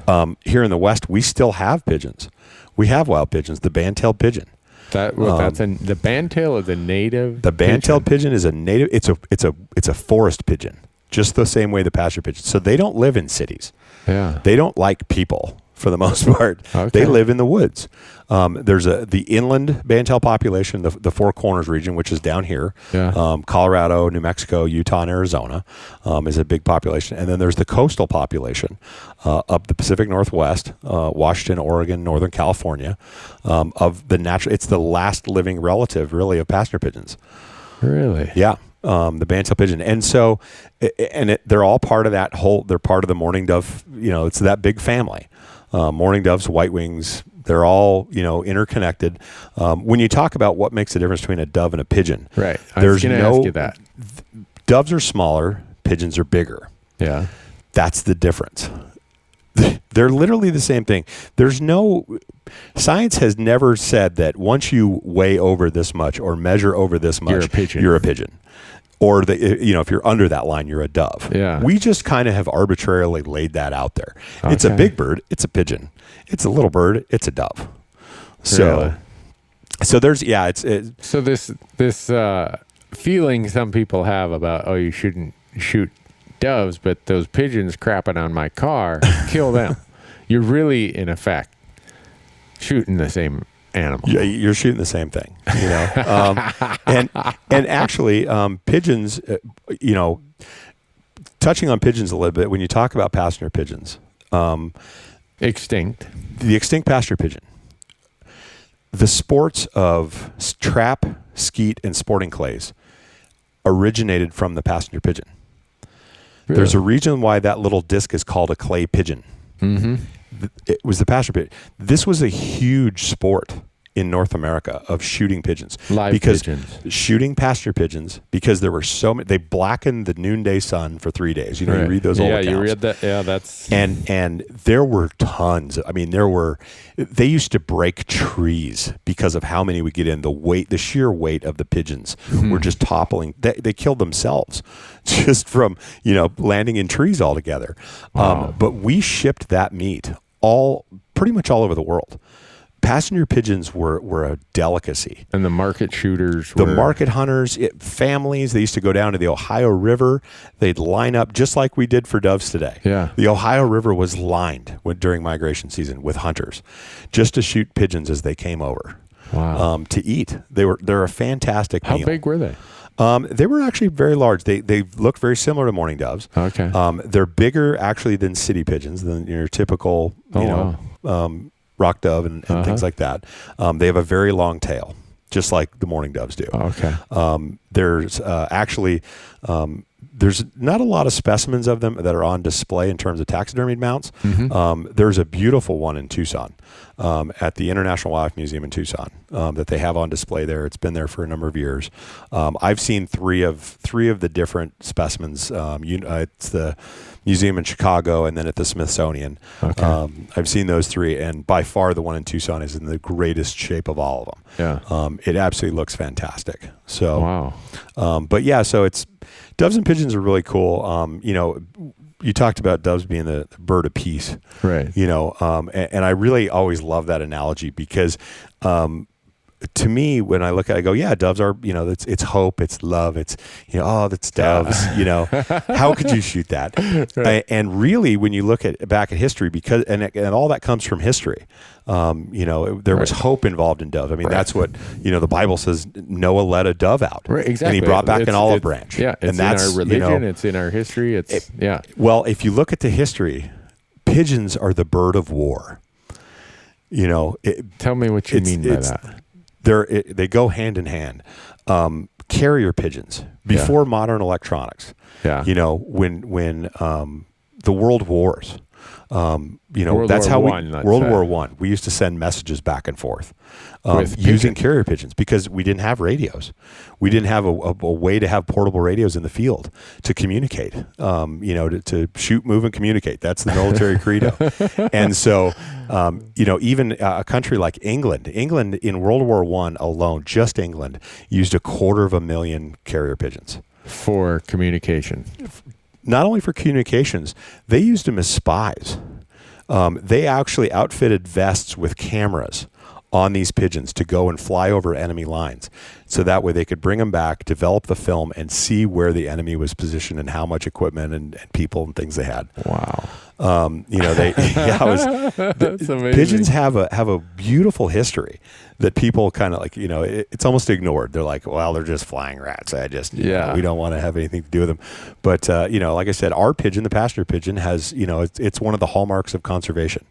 Here in the West, we still have pigeons. We have wild pigeons. The band-tailed pigeon. The bandtail is a native. The band-tailed pigeon is a native. It's a forest pigeon, just the same way the pasture pigeon. So they don't live in cities. Yeah. They don't like people for the most part. Okay. They live in the woods. There's the inland band-tail population, the Four Corners region, which is down here. Yeah. Colorado, New Mexico, Utah, and Arizona is a big population. And then there's the coastal population up the Pacific Northwest, Washington, Oregon, Northern California, of the natural. It's the last living relative, really, of passenger pigeons. Really? Yeah. The band-tail pigeon. And so, they're all part of that whole, they're part of the mourning dove, it's that big family. Mourning doves, white wings, they're all, interconnected. When you talk about what makes the difference between a dove and a pigeon, right? I was going to ask you that. Doves are smaller, pigeons are bigger. Yeah. That's the difference. They're literally the same thing. Science has never said that once you weigh over this much or measure over this much, you're a pigeon. Or if you're under that line, you're a dove. Yeah. We just kind of have arbitrarily laid that out there. Okay. It's a big bird. It's a pigeon. It's a little bird. It's a dove. So, so there's so this feeling some people have about you shouldn't shoot doves, but those pigeons crapping on my car, kill them. You're really in effect shooting the same animal. Yeah, you're shooting the same thing, and actually, pigeons, touching on pigeons a little bit, when you talk about passenger pigeons, the extinct passenger pigeon, the sports of trap, skeet, and sporting clays originated from the passenger pigeon. Really? There's a reason why that little disc is called a clay pigeon. Mm-hmm. It was the passenger pigeon. This was a huge sport in North America of shooting pigeons. Pigeons. Shooting passenger pigeons, because there were so many. They blackened the noonday sun for 3 days. You right. You read those old accounts. Yeah, you read that. Yeah, that's... And there were tons. They used to break trees because of how many would get in. The sheer weight of the pigeons were just toppling. They killed themselves just from, landing in trees altogether. Wow. But we shipped that meat pretty much all over the world. Passenger pigeons were a delicacy. And the market shooters The market hunters, families, they used to go down to the Ohio River. They'd line up just like we did for doves today. Yeah. The Ohio River was lined during migration season with hunters just to shoot pigeons as they came over. Wow. To eat. They're a fantastic meal. How big were they? They were actually very large. They look very similar to mourning doves. Okay. They're bigger actually than city pigeons, than your typical, rock dove and things like that. They have a very long tail, just like the mourning doves do. Okay. There's actually there's not a lot of specimens of them that are on display in terms of taxidermied mounts. There's a beautiful one in Tucson at the International Wildlife Museum in Tucson that they have on display there. It's been there for a number of years. I've seen three of the different specimens. It's the museum in Chicago and then at the Smithsonian. Okay. I've seen those three, and by far the one in Tucson is in the greatest shape of all of them. Yeah. It absolutely looks fantastic. So, wow. But yeah, so it's doves and pigeons are really cool. You talked about doves being the bird of peace, right? And I really always love that analogy because, to me, when I look at it, I go, yeah, doves are, it's hope, it's love, it's, that's doves, how could you shoot that? Right. And really, when you look back at history, because, and all that comes from history, there was hope involved in doves. I mean, that's what, the Bible says Noah let a dove out. Right, exactly. And he brought back an olive branch. Yeah, it's and that's, in our religion, it's in our history. Well, if you look at the history, pigeons are the bird of war. Tell me what you mean by that. They go hand in hand. Carrier pigeons before modern electronics. Yeah. When the world wars. World that's War how World War I. We used to send messages back and forth using carrier pigeons because we didn't have radios. We didn't have a way to have portable radios in the field to communicate. To shoot, move, and communicate. That's the military credo. And so, even a country like England in World War I alone, just England used 250,000 carrier pigeons for communication. Not only for communications, they used them as spies. They actually outfitted vests with cameras on these pigeons to go and fly over enemy lines. So that way they could bring them back, develop the film, and see where the enemy was positioned and how much equipment and people and things they had. Wow. That's amazing. Pigeons have a beautiful history that people kind of like, it's almost ignored. They're like, well, they're just flying rats. We don't want to have anything to do with them. But, like I said, our pigeon, the passenger pigeon, has, it's one of the hallmarks of conservation.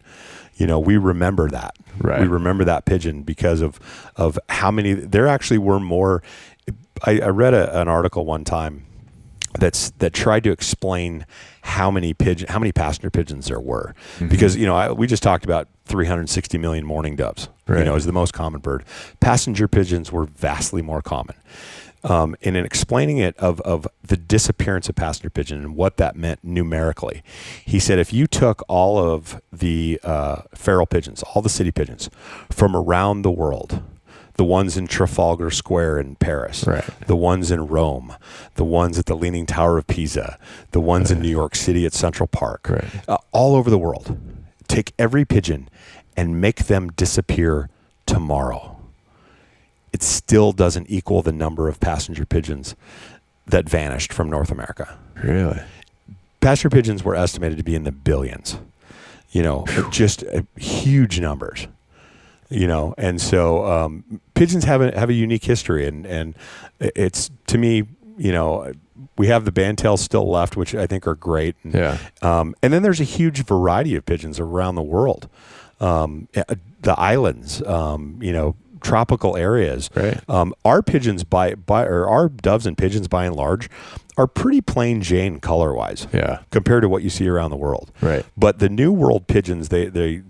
We remember that. Right. We remember that pigeon because of how many, there actually were more. I read an article one time that tried to explain how many passenger pigeons there were. Mm-hmm. Because, we just talked about 360 million mourning doves, right. Is the most common bird. Passenger pigeons were vastly more common. And in explaining it of the disappearance of passenger pigeon and what that meant numerically, he said if you took all of the feral pigeons, all the city pigeons from around the world, the ones in Trafalgar Square in Paris, right. the ones in Rome, the ones at the Leaning Tower of Pisa, the ones in New York City at Central Park, right. All over the world, take every pigeon and make them disappear tomorrow. It still doesn't equal the number of passenger pigeons that vanished from North America. Really? Passenger pigeons were estimated to be in the billions, just huge numbers, and so pigeons have a unique history, and it's, to me, we have the bandtails still left, which I think are great. And then there's a huge variety of pigeons around the world, the islands, tropical areas. Right. Our pigeons or our doves and pigeons by and large are pretty plain Jane color wise. Yeah. Compared to what you see around the world. Right. But the New World pigeons, they've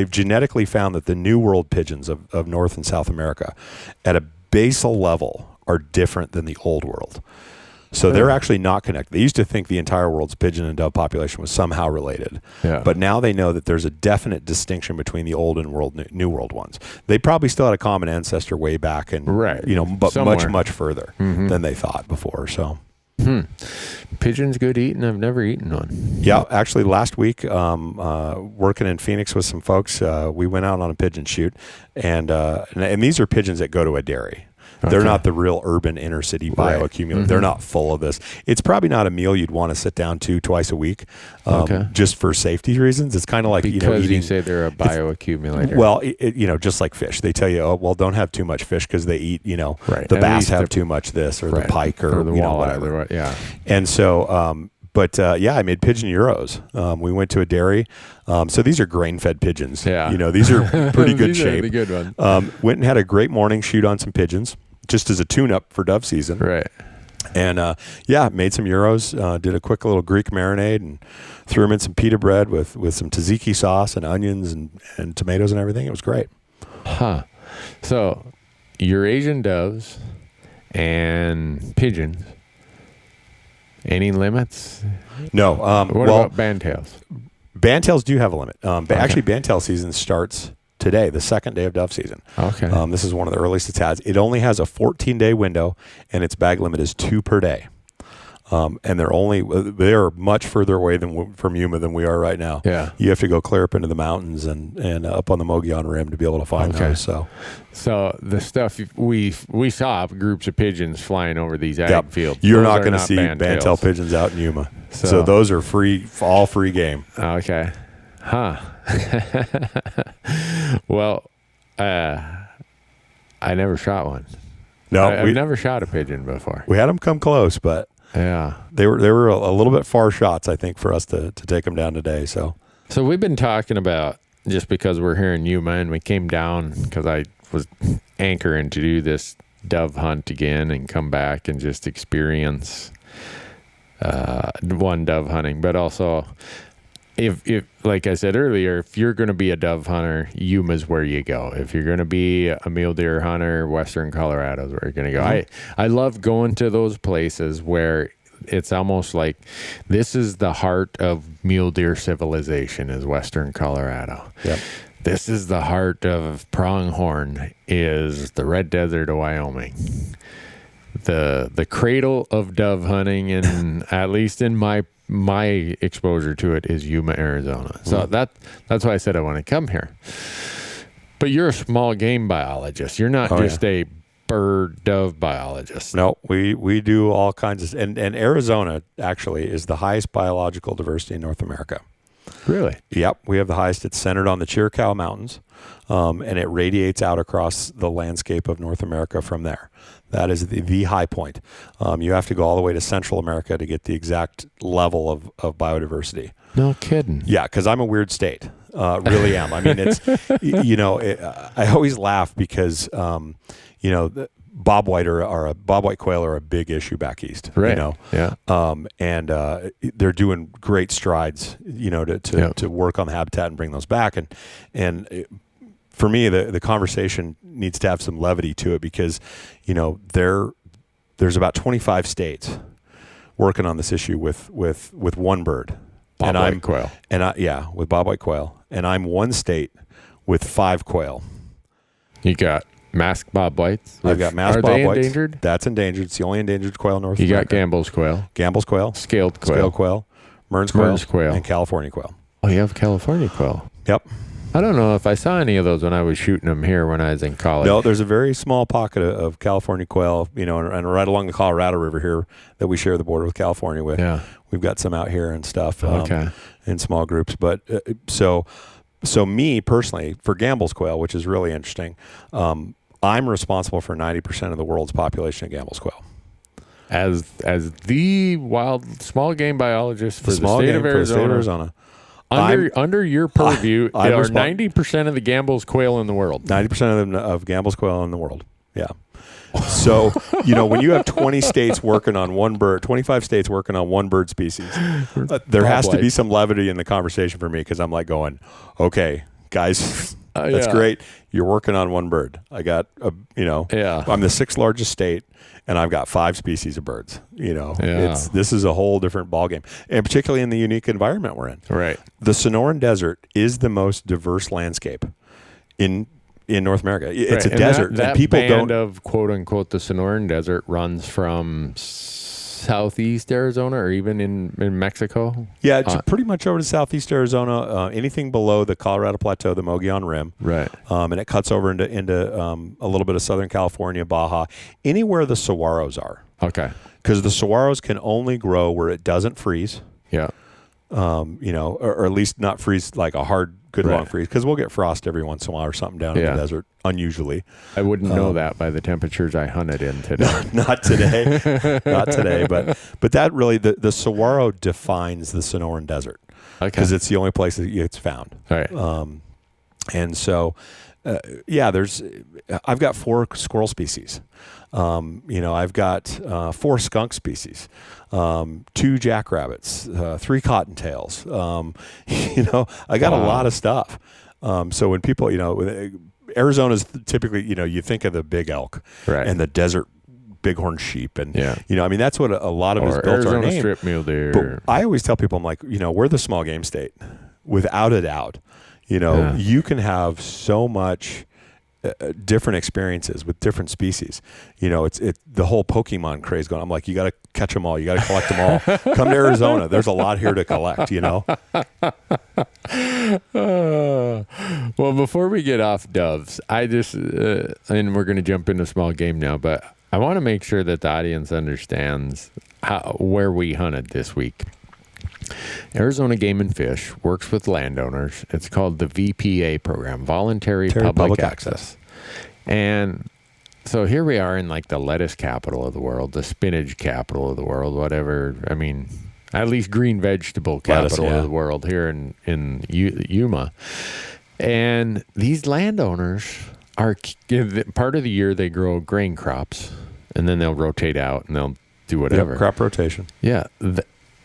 genetically found that the New World pigeons of North and South America at a basal level are different than the Old World. So they're actually not connected. They used to think the entire world's pigeon and dove population was somehow related. Yeah. But now they know that there's a definite distinction between the old and New World ones. They probably still had a common ancestor way back and, but somewhere. much further than they thought before. So. Pigeon's good eating. I've never eaten one. Yeah, actually last week, working in Phoenix with some folks, we went out on a pigeon shoot, and these are pigeons that go to a dairy. They're not the real urban inner city bioaccumulators. Mm-hmm. They're not full of this. It's probably not a meal you'd want to sit down to twice a week, just for safety reasons. It's kind of like, because eating, you say they're a bioaccumulator. Well, just like fish, they tell you, don't have too much fish because they eat, the bass have too much this, or the pike, or the walleye, whatever. Yeah. And so, I made pigeon gyros. We went to a dairy. So these are grain-fed pigeons. Yeah. These are pretty good these shape. Are the good ones. Went and had a great morning shoot on some pigeons, just as a tune-up for dove season. Right. And made some gyros. Did a quick little Greek marinade and threw them in some pita bread with some tzatziki sauce and onions and tomatoes and everything. It was great. Huh. So, Eurasian doves and pigeons. Any limits? No. What about bandtails? Bandtails do have a limit. Actually, bandtail season starts today, the second day of dove season. Okay. This is one of the earliest it's had. It only has a 14-day window, and its bag limit is 2 per day. And they're much further away from Yuma than we are right now. Yeah. You have to go clear up into the mountains and up on the Mogollon Rim to be able to find those. So the stuff we saw groups of pigeons flying over these ag fields. You're not going to see bandtail pigeons out in Yuma. So those are all free game. Okay. Huh. Well, I never shot one. No, I've never shot a pigeon before. We had them come close, but yeah, they were a little bit far shots, I think, for us to take them down today. So we've been talking about, just because we're here in Yuma and we came down because I was anchoring to do this dove hunt again and come back and just experience one dove hunting, but also if like I said earlier, if you're going to be a dove hunter, Yuma's where you go. If you're going to be a mule deer hunter, Western Colorado's where you're going to go. Mm-hmm. I love going to those places where it's almost like this is the heart of mule deer civilization, is Western Colorado. Yep. This is the heart of pronghorn, is the Red Desert of Wyoming. The cradle of dove hunting, and at least in my exposure to it, is Yuma, Arizona. So that's why I said I want to come here. But you're a small game biologist. You're not just a bird dove biologist. No, we do all kinds of, and Arizona actually is the highest biological diversity in North America. Really? Yep, we have the highest. It's centered on the Chiricahua Mountains, and it radiates out across the landscape of North America from there. That is the high point. You have to go all the way to Central America to get the exact level of biodiversity. No kidding. Yeah, because I'm a weird state. Really am. I mean, it's, I always laugh because, bobwhite quail are a big issue back east. Right. Yeah. And they're doing great strides, to work on the habitat and bring those back. For me, the conversation needs to have some levity to it because, there's about 25 states working on this issue with one bird. Bobwhite quail. With bobwhite quail. And I'm one state with 5 quail. You got masked bobwhites. I've got masked bobwhites. Are they endangered? That's endangered. It's the only endangered quail in North America. You America. got Gambel's quail. Gambel's quail. Scaled quail. Scaled quail. Mearns quail. And California quail. Oh, you have California quail. Yep. I don't know if I saw any of those when I was shooting them here when I was in college. No, there's a very small pocket of California quail, and right along the Colorado River here that we share the border with California with. Yeah. We've got some out here and stuff in small groups. But so me personally, for Gambel's quail, which is really interesting, I'm responsible for 90% of the world's population of Gambel's quail. As the wild small game biologist for the state of Arizona. Under your purview, are 90% of the Gambel's quail in the world. 90% of Gambel's quail in the world. Yeah. So, when you have 20 states working on one bird, 25 states working on one bird species, there has to be some levity in the conversation for me because I'm like going, okay, guys, that's great. You're working on one bird. I got, I'm the 6th largest state. And I've got 5 species of birds. This is a whole different ballgame, and particularly in the unique environment we're in. Right. The Sonoran Desert is the most diverse landscape in North America. It's a desert, that and people band of quote unquote the Sonoran Desert runs from southeast Arizona or even in Mexico? Yeah, it's pretty much over to southeast Arizona. Anything below the Colorado Plateau, the Mogollon Rim, right? And it cuts over into a little bit of Southern California, Baja, anywhere the saguaros are. Okay. Because the saguaros can only grow where it doesn't freeze. Yeah. Or at least not freeze like a hard, good long freeze. Because we'll get frost every once in a while or something down in the desert, unusually. I wouldn't know that by the temperatures I hunted in today. Not today. Not today. But that really, the saguaro defines the Sonoran Desert. Okay. Because it's the only place that it's found. All right. And so, I've got 4 squirrel species. I've got 4 skunk species, 2 jackrabbits, 3 cottontails. I got a lot of stuff. So when people, Arizona's typically, you think of the big elk and the desert bighorn sheep, and that's what a lot of it is built Arizona our name. Strip mule deer. But I always tell people, I'm like, we're the small game state, without a doubt. You can have so much different experiences with different species. It's the whole Pokemon craze going. I'm like, you got to catch them all. You got to collect them all. Come to Arizona. There's a lot here to collect. Well, before we get off doves, I just and we're going to jump into small game now, but I want to make sure that the audience understands where we hunted this week. Arizona Game and Fish works with landowners. It's called the VPA program, Voluntary Public Access. And so here we are in like the lettuce capital of the world, the spinach capital of the world, whatever. I mean, at least green vegetable capital of the world here in Yuma. And these landowners are part of the year they grow grain crops, and then they'll rotate out and they'll do whatever. Yep, crop rotation. Yeah.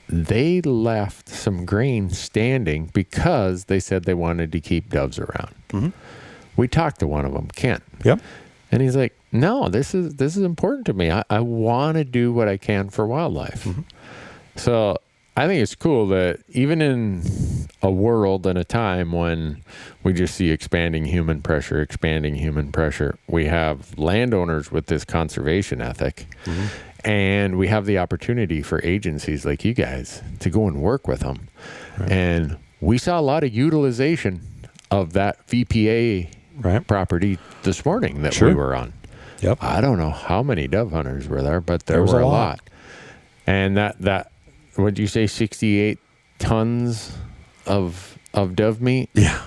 They left some grain standing because they said they wanted to keep doves around. Mm-hmm. We talked to one of them, Kent. Yep. And he's like, no, this is important to me. I want to do what I can for wildlife. Mm-hmm. So I think it's cool that even in a world and a time when we just see expanding human pressure, we have landowners with this conservation ethic. Mm-hmm. And we have the opportunity for agencies like you guys to go and work with them. Right. And we saw a lot of utilization of that VPA property this morning that we were on. Yep. I don't know how many dove hunters were there, but there were a lot. And that what'd you say, 68 tons of dove meat? Yeah.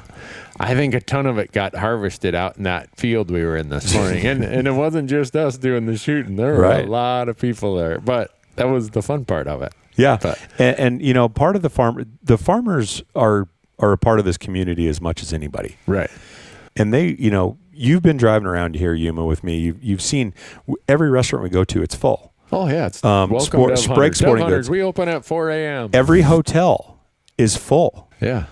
I think a ton of it got harvested out in that field we were in this morning. and it wasn't just us doing the shooting. There were a lot of people there. But that was the fun part of it. Yeah. And part of the farmers are a part of this community as much as anybody. Right. And they, you've been driving around here, Yuma, with me. You've seen every restaurant we go to, it's full. Oh, yeah. It's welcome Sprague Sporting Goods. We open at 4 a.m. Every hotel is full. Yeah.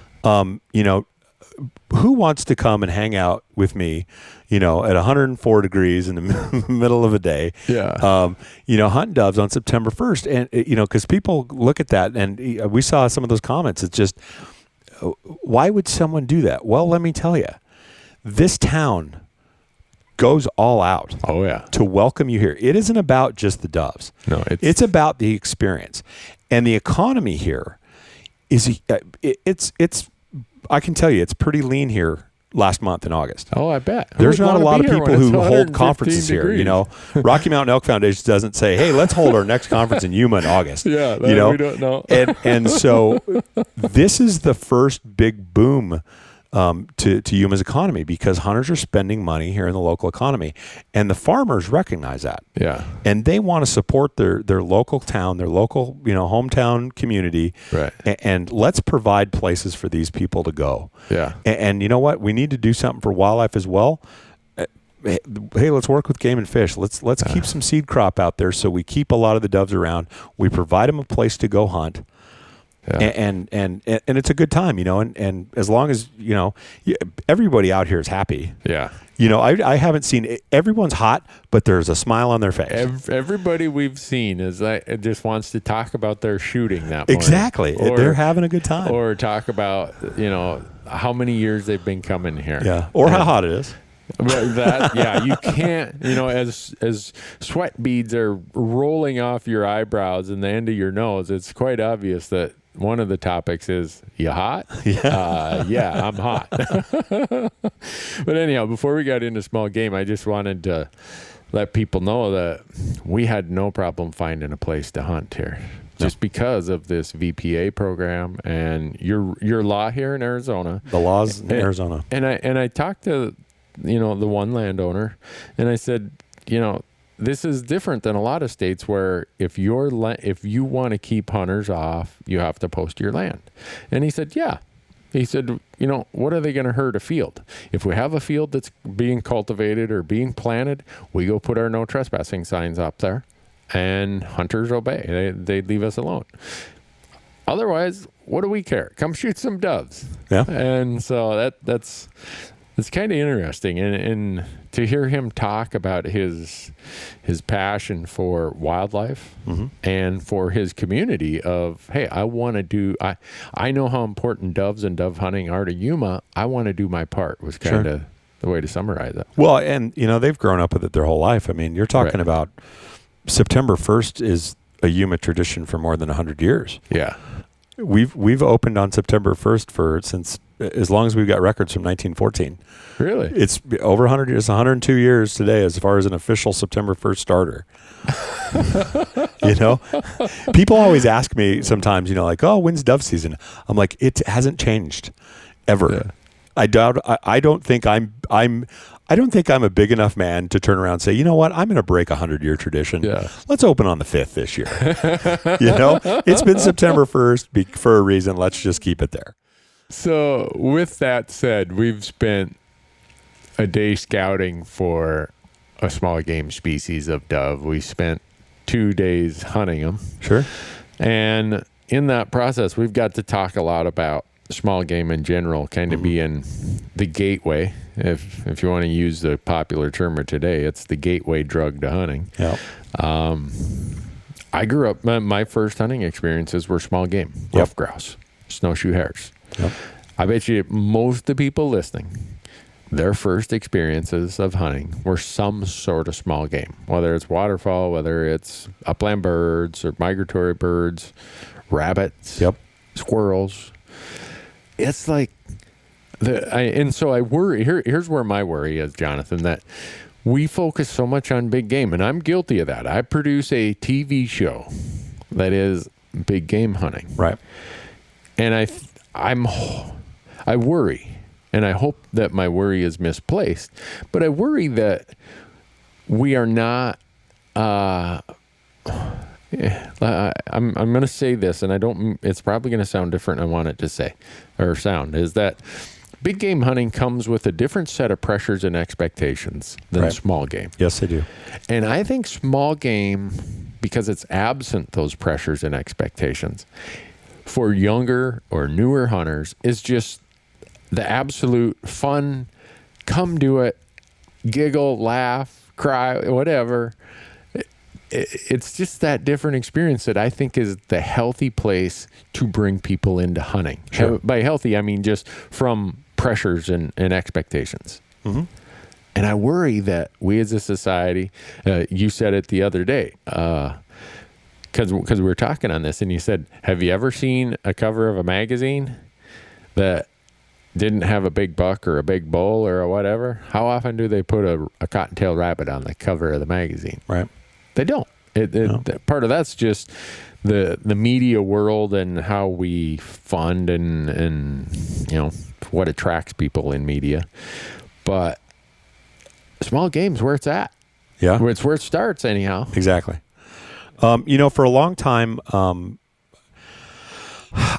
Who wants to come and hang out with me, at 104 degrees in the middle of a day? Yeah. Hunting doves on September 1st. And, because people look at that, and we saw some of those comments. It's just, why would someone do that? Well, let me tell you, this town goes all out to welcome you here. It isn't about just the doves. No, it's about the experience. And the economy here is, it's I can tell you, it's pretty lean here last month in August. Oh, I bet. There's not a lot of people who hold conferences here. Rocky Mountain Elk Foundation doesn't say, "Hey, let's hold our next conference in Yuma in August." Yeah, we don't know. and so this is the first big boom to Yuma's economy, because hunters are spending money here in the local economy, and the farmers recognize that. Yeah, and they want to support their local town, their local hometown community. Right. And let's provide places for these people to go. Yeah. And you know what? We need to do something for wildlife as well. Hey, let's work with Game and Fish. Let's keep some seed crop out there, so we keep a lot of the doves around. We provide them a place to go hunt. Yeah. And it's a good time, and as long as, everybody out here is happy. Yeah. I haven't seen, everyone's hot, but there's a smile on their face. Everybody we've seen just wants to talk about their shooting that morning. Exactly. They're having a good time. Or talk about, how many years they've been coming here. Yeah. Or how hot it is. But you can't, as sweat beads are rolling off your eyebrows and the end of your nose, it's quite obvious that one of the topics is, you hot? Yeah, I'm hot. But anyhow, before we got into small game, I just wanted to let people know that we had no problem finding a place to hunt here. Just because of this VPA program and your law here in Arizona. The laws in Arizona. And I talked to the one landowner, and I said, this is different than a lot of states where if you want to keep hunters off, you have to post your land. And he said, yeah. He said, what are they going to hurt a field? If we have a field that's being cultivated or being planted, we go put our no trespassing signs up there, and hunters obey. They leave us alone. Otherwise, what do we care? Come shoot some doves. Yeah. And so that's kind of interesting, and to hear him talk about his passion for wildlife and for his community of, hey, I know how important doves and dove hunting are to Yuma. I want to do my part, was kind of the way to summarize it. Well, and they've grown up with it their whole life. I mean, you're talking about September 1st is a Yuma tradition for more than 100 years. Yeah. We've opened on September 1st since as long as we've got records from 1914. Really? It's over 100 years, 102 years today as far as an official September 1st starter. People always ask me sometimes, like, oh, when's dove season? I'm like, it hasn't changed ever. Yeah. I don't think I'm a big enough man to turn around and say, you know what, I'm going to break a 100-year tradition. Yeah. Let's open on the 5th this year. It's been September 1st for a reason. Let's just keep it there. So with that said, we've spent a day scouting for a small game species of dove. We spent 2 days hunting them. Sure. And in that process, we've got to talk a lot about small game in general, kind of being the gateway. If you want to use the popular term of today, it's the gateway drug to hunting. Yep. I grew up, my first hunting experiences were small game, ruffed grouse, snowshoe hares. Yep. I bet you most of the people listening, their first experiences of hunting were some sort of small game, whether it's waterfowl, whether it's upland birds or migratory birds, rabbits, squirrels. It's like, so I worry, here's where my worry is, Jonathan, that we focus so much on big game, and I'm guilty of that. I produce a TV show that is big game hunting. Right. And I worry, and I hope that my worry is misplaced, but I worry that we are not, I'm going to say this, and it's probably going to sound different than I want it to say, or sound, is that big game hunting comes with a different set of pressures and expectations than small game. Yes, they do. And I think small game, because it's absent those pressures and expectations, for younger or newer hunters, is just the absolute fun, come do it, giggle, laugh, cry, whatever. It's just that different experience that I think is the healthy place to bring people into hunting. Sure. By healthy, I memean just from pressures and expectations. Mm-hmm. And I worry that we as a society, you said it the other day, because we were talking on this, and you said, have you ever seen a cover of a magazine that didn't have a big buck or a big bull or whatever? How often do they put a cottontail rabbit on the cover of the magazine? Right. They don't. No. Part of that's just the media world and how we fund and what attracts people in media. But small game's where it's at. Yeah. It's where it starts anyhow. Exactly. For a long time,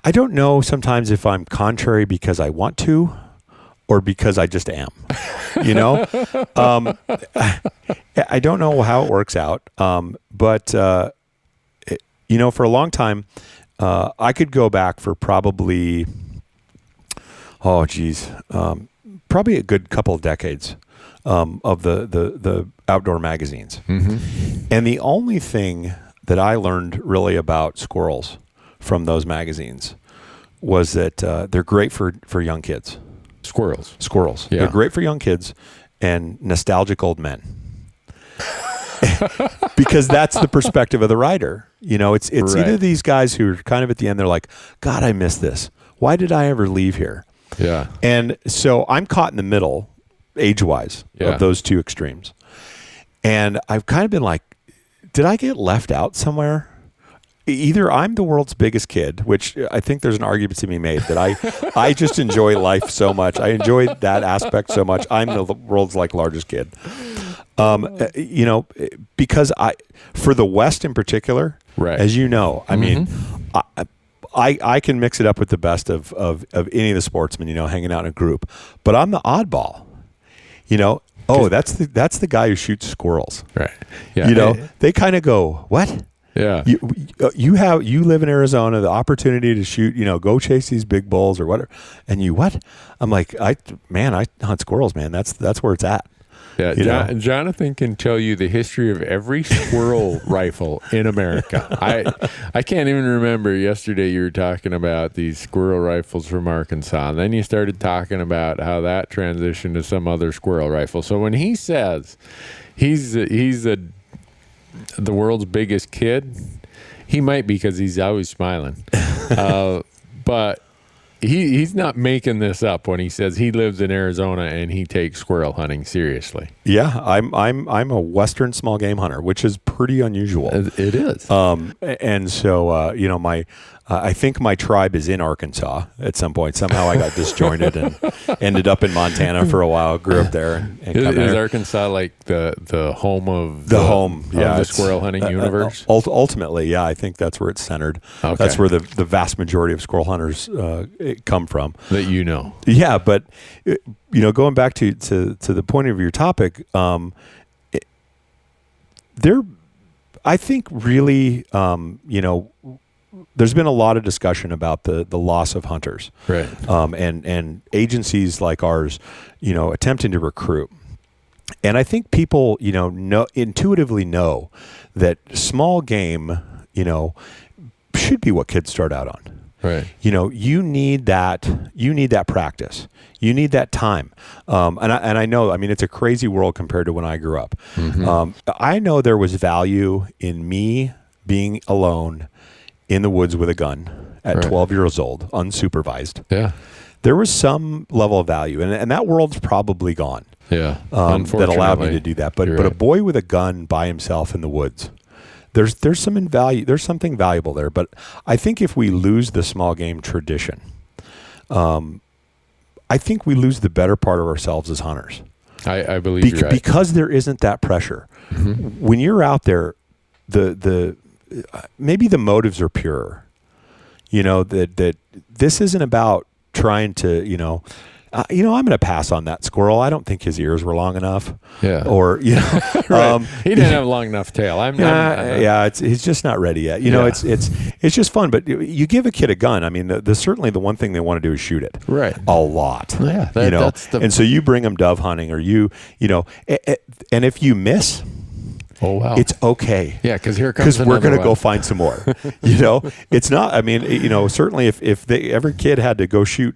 I don't know sometimes if I'm contrary because I want to or because I just am. I don't know how it works out. But for a long time, I could go back for probably, probably a good couple of decades of the outdoor magazines. Mm-hmm. And the only thing that I learned really about squirrels from those magazines was that they're great for young kids. Squirrels. Yeah. They're great for young kids. and nostalgic old men. Because that's the perspective of the writer. It's right. Either these guys who are kind of at the end, they're like, God, I miss this. Why did I ever leave here? Yeah. And so I'm caught in the middle, age-wise, of those two extremes. And I've kind of been like, did I get left out somewhere? Either I'm the world's biggest kid, which I think there's an argument to be made that I just enjoy life so much. I enjoy that aspect so much. I'm the world's largest kid. Because for the West in particular, right. as you know, I mean, I can mix it up with the best of any of the sportsmen, hanging out in a group, but I'm the oddball, that's the guy who shoots squirrels. Right. Yeah. They kind of go, what? Yeah. You live in Arizona, the opportunity to shoot, go chase these big bulls or whatever. And you what? I'm like, I hunt squirrels, man. That's where it's at. Yeah, Jonathan can tell you the history of every squirrel rifle in America. I can't even remember. Yesterday you were talking about these squirrel rifles from Arkansas, and then you started talking about how that transitioned to some other squirrel rifle. So when he says he's the world's biggest kid, he might be because he's always smiling, but. He's not making this up when he says he lives in Arizona and he takes squirrel hunting seriously. Yeah, I'm a Western small game hunter, which is pretty unusual. It is. And so I think my tribe is in Arkansas at some point. Somehow I got disjointed and ended up in Montana for a while. Grew up there. Is Arkansas like the home of the squirrel hunting universe? Ultimately, yeah, I think that's where it's centered. Okay. That's where the vast majority of squirrel hunters come from. That you know. Yeah, but going back to the point of your topic, I think really, there's been a lot of discussion about the loss of hunters, right? And agencies like ours, attempting to recruit. And I think people, intuitively know that small game, should be what kids start out on. Right. You need that practice. You need that time. And I know, I mean, it's a crazy world compared to when I grew up. Mm-hmm. I know there was value in me being alone in the woods with a gun at 12 years old, unsupervised. Yeah. There was some level of value, and that world's probably gone. Yeah. That allowed me to do that. But a boy with a gun by himself in the woods, there's something valuable there. But I think if we lose the small game tradition, I think we lose the better part of ourselves as hunters. I believe you're right. Because there isn't that pressure. Mm-hmm. When you're out there, the maybe the motives are purer. That this isn't about trying to, I'm going to pass on that squirrel. I don't think his ears were long enough. Yeah. Or, right. He didn't have a long enough tail. He's just not ready yet. It's just fun. But you give a kid a gun. I mean, certainly the one thing they want to do is shoot it. Right. A lot. Yeah. And so you bring them dove hunting, or and if you miss. Oh, wow. It's okay. Yeah, because we're going to go find some more. It's not. I mean, certainly if every kid had to go shoot,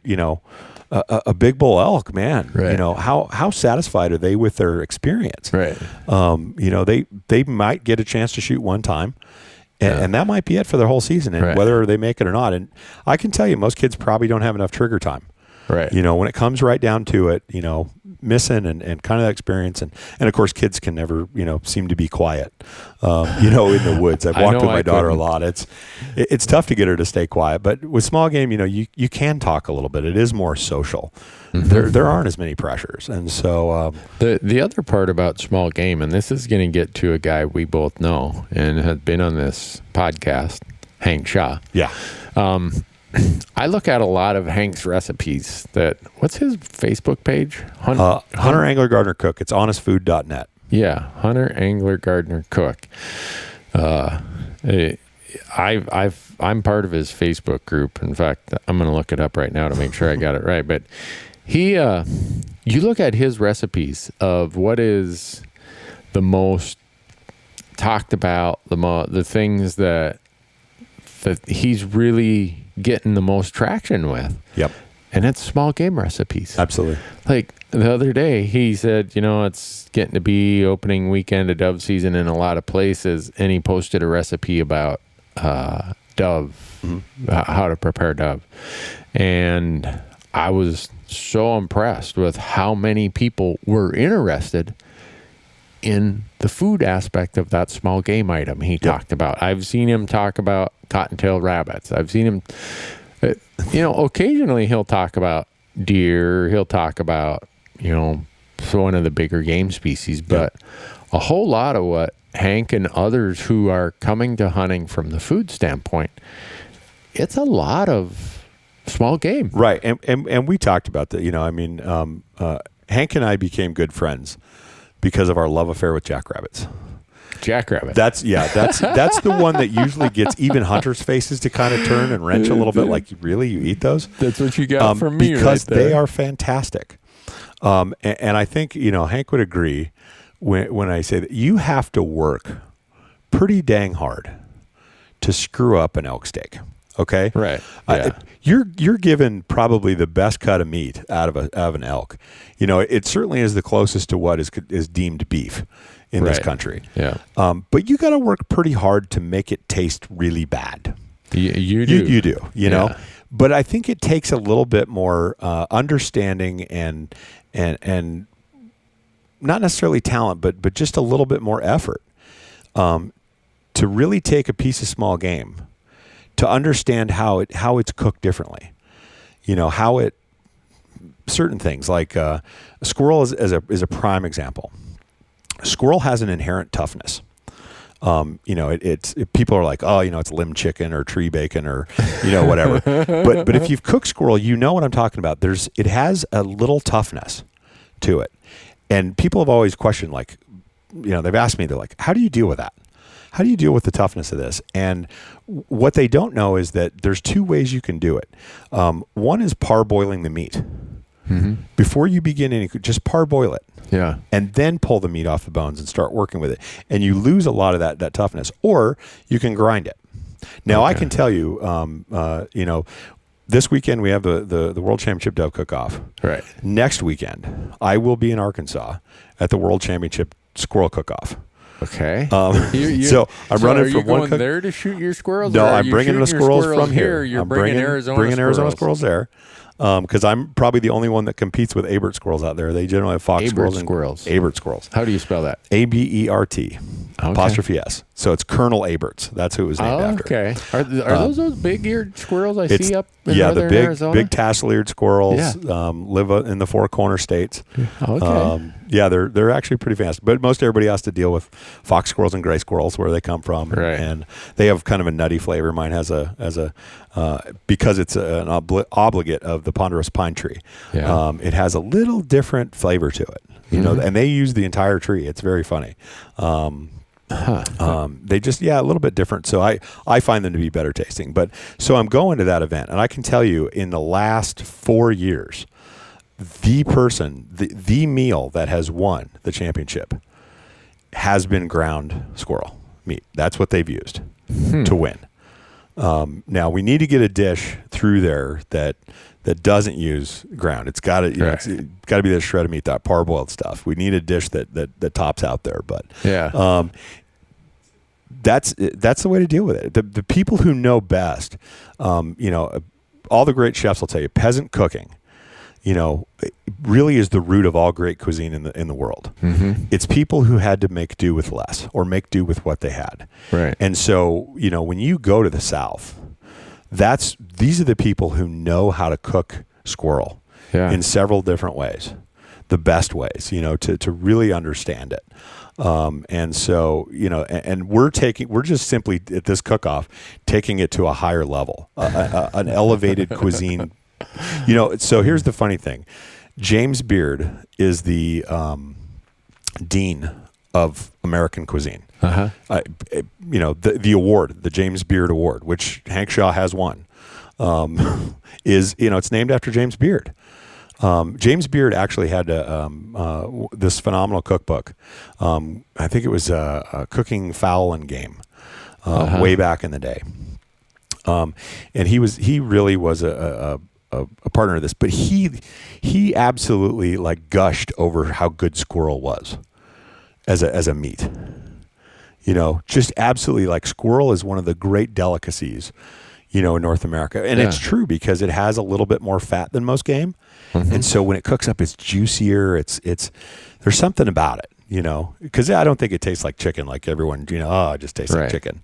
a big bull elk, man. Right. How satisfied are they with their experience? Right. They might get a chance to shoot one time, and that might be it for their whole season, and whether they make it or not. And I can tell you, most kids probably don't have enough trigger time. Right. When it comes right down to it, missing and kind of that experience. And of course, kids can never, seem to be quiet, in the woods. I've walked with my daughter a lot. It's tough to get her to stay quiet. But with small game, you can talk a little bit. It is more social. Mm-hmm. There aren't as many pressures. And so the other part about small game, and this is going to get to a guy we both know and has been on this podcast, Hank Shaw. Yeah. I look at a lot of Hank's recipes. What's his Facebook page? Hunter Angler Gardener Cook. It's honestfood.net. Yeah, Hunter Angler Gardener Cook. I'm part of his Facebook group. In fact, I'm going to look it up right now to make sure I got it right. But you look at his recipes of what is the most talked about, the things that he's really getting the most traction with. Yep. and it's small game recipes. Absolutely. Like the other day, he said, it's getting to be opening weekend of dove season in a lot of places, and he posted a recipe about dove, how to prepare dove. And I was so impressed with how many people were interested in the food aspect of that small game item he talked about. I've seen him talk about cottontail rabbits. I've seen him, occasionally he'll talk about deer. He'll talk about, one of the bigger game species. But a whole lot of what Hank and others who are coming to hunting from the food standpoint, it's a lot of small game. Right. And we talked about that. Hank and I became good friends because of our love affair with jackrabbits. Jackrabbit. That's the one that usually gets even hunters' faces to kind of turn and wrench a little bit. Like, really, you eat those? That's what you got from me, because right there. they are fantastic. And I think Hank would agree when I say that you have to work pretty dang hard to screw up an elk steak. Okay, right. Yeah. You're given probably the best cut of meat out of an elk. It certainly is the closest to what is deemed beef in this country. Yeah. But you got to work pretty hard to make it taste really bad. You do. You do. Know. But I think it takes a little bit more understanding and not necessarily talent, but just a little bit more effort to really take a piece of small game, to understand how it's cooked differently. Certain things like a squirrel is a prime example. Squirrel has an inherent toughness. People are like, it's limb chicken or tree bacon or, whatever. but if you've cooked squirrel, you know what I'm talking about. It has a little toughness to it. And people have always questioned, they've asked me, they're like, how do you deal with that? How do you deal with the toughness of this? And what they don't know is that there's two ways you can do it. One is parboiling the meat. Mm-hmm. Before you begin just parboil it. Yeah. And then pull the meat off the bones and start working with it. And you lose a lot of that toughness. Or you can grind it. Now, I can tell you, this weekend we have the World Championship Dove Cook-Off. Right. Next weekend, I will be in Arkansas at the World Championship Squirrel Cook-Off. Okay. So I'm running from one cook. There to shoot your squirrels? No, I'm bringing the squirrels from here. You're bringing Arizona squirrels there. Because I'm probably the only one that competes with Abert squirrels out there. They generally have fox squirrels. Abert squirrels. How do you spell that? ABERT. Apostrophe S. So it's Colonel Abert's. That's who it was named after. Okay. Are those big-eared squirrels I see up in northern Arizona? Big tassel-eared squirrels live in the Four Corner states. Okay. They're actually pretty fast. But most everybody has to deal with fox squirrels and gray squirrels where they come from. Right. And they have kind of a nutty flavor. Mine has because it's an obligate of the ponderous pine tree. Yeah. It has a little different flavor to it. And they use the entire tree. It's very funny. They just, a little bit different. So I find them to be better tasting. But so I'm going to that event, and I can tell you in the last 4 years, the meal that has won the championship has been ground squirrel meat. That's what they've used to win. Now we need to get a dish through there that doesn't use ground. It's got to it's got to be the shredded meat, that parboiled stuff. We need a dish that tops out there. But that's the way to deal with it. The people who know best, all the great chefs will tell you, peasant cooking, really is the root of all great cuisine in the world. Mm-hmm. It's people who had to make do with less or make do with what they had. Right. And so, when you go to the South, these are the people who know how to cook squirrel in several different ways, the best ways, to really understand it. And so, and we're just simply at this cook-off, taking it to a higher level, an elevated cuisine. So here's the funny thing. James Beard is the dean of American cuisine. Uh-huh. The award, the James Beard Award, which Hank Shaw has won, it's named after James Beard. James Beard actually had this phenomenal cookbook. I think it was Cooking Fowl and Game way back in the day. And he really was a a partner of this, but he absolutely like gushed over how good squirrel was as a meat. You know, just absolutely, like, squirrel is one of the great delicacies, you know, in North America. And it's true because it has a little bit more fat than most game. Mm-hmm. And so when it cooks up, it's juicier. It's there's something about it, you know, because I don't think it tastes like chicken, like everyone, you know, it just tastes like chicken.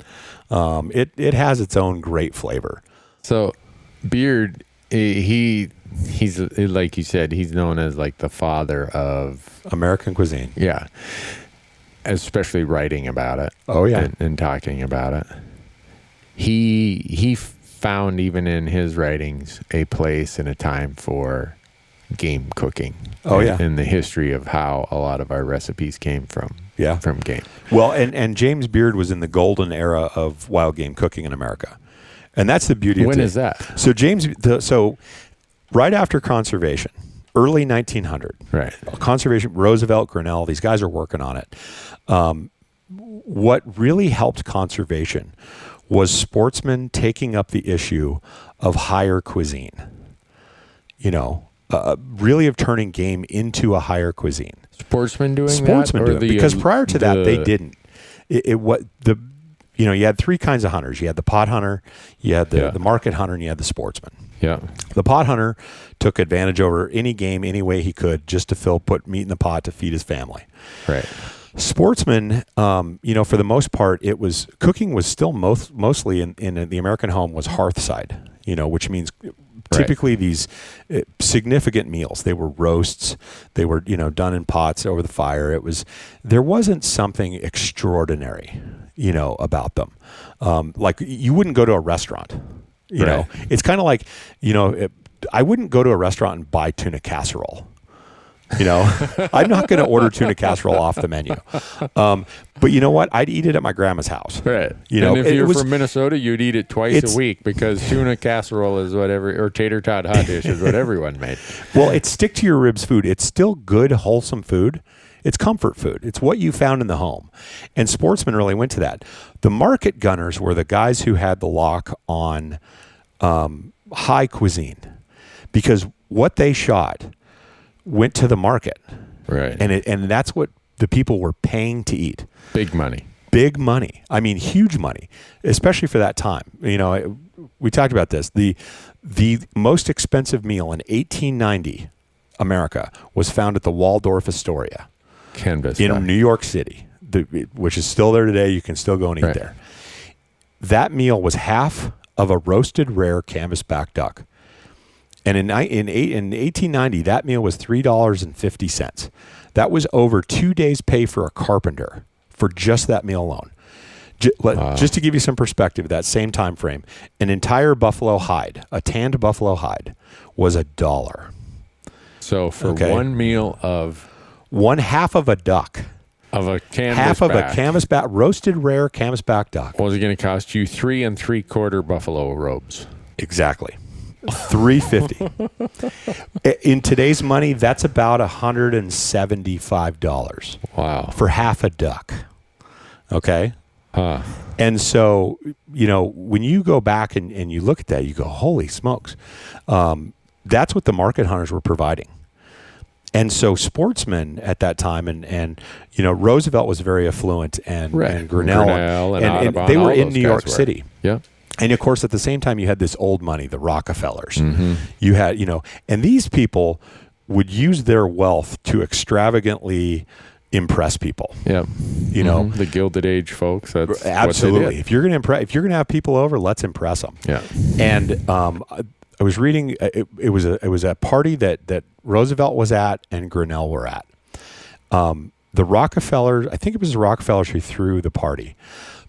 It has its own great flavor. So Beard, he's like you said, he's known as like the father of American cuisine. Yeah. Especially writing about it. Oh yeah. And talking about it. He found, even in his writings, a place and a time for game cooking. Oh yeah. In the history of how a lot of our recipes came from. Yeah. From game. Well, and James Beard was in the golden era of wild game cooking in America. And that's the beauty of it. When is that? So right after conservation, early 1900. Right. Conservation, Roosevelt, Grinnell, these guys are working on it. What really helped conservation was sportsmen taking up the issue of higher cuisine. You know, really of turning game into a higher cuisine. Sportsmen doing that? Because prior to that, they didn't. You had three kinds of hunters. You had the pot hunter, you had the market hunter, and you had the sportsman. Yeah. The pot hunter took advantage over any game any way he could just to put meat in the pot to feed his family. Right. Sportsmen, for the most part, cooking was still mostly in the American home was hearthside, which means typically these significant meals. They were roasts. They were, done in pots over the fire. There wasn't something extraordinary, about them. Like you wouldn't go to a restaurant. You know, it's kind of like, I wouldn't go to a restaurant and buy tuna casserole. I'm not going to order tuna casserole off the menu. But you know what? I'd eat it at my grandma's house. Right. And if you're from Minnesota, you'd eat it twice a week because tuna casserole is or tater tot hot dish is what everyone made. Well, it's stick to your ribs food. It's still good, wholesome food. It's comfort food. It's what you found in the home. And sportsmen really went to that. The market gunners were the guys who had the lock on high cuisine because what they shot went to the market. Right. And that's what the people were paying to eat. Big money. Big money. I mean, huge money, especially for that time. We talked about this. The most expensive meal in 1890 America was found at the Waldorf Astoria. Canvas. In New York City, which is still there today. You can still go and eat there. That meal was half of a roasted rare canvasback duck. And in 1890, that meal was $3.50. That was over 2 days' pay for a carpenter for just that meal alone. Just to give you some perspective, that same time frame, an entire buffalo hide, a tanned buffalo hide, was $1. So for one meal of one half of a duck, of a canvasback, half of a canvasback, roasted rare canvasback duck, was it going to cost you 3 3/4 buffalo robes? Exactly. $3.50. In today's money, that's about $175. Wow. For half a duck. Okay? Huh. And so, when you go back and you look at that, you go, holy smokes. That's what the market hunters were providing. And so sportsmen at that time, and Roosevelt was very affluent, and Grinnell and they were in New York City. Yeah. And of course, at the same time, you had this old money, the Rockefellers. Mm-hmm. You had, and these people would use their wealth to extravagantly impress people. Yeah. Mm-hmm. The Gilded Age folks. That's absolutely. What they did. If you're going to have people over, let's impress them. Yeah. And I was reading. It was a party that Roosevelt was at and Grinnell were at. The Rockefellers. I think it was the Rockefellers who threw the party.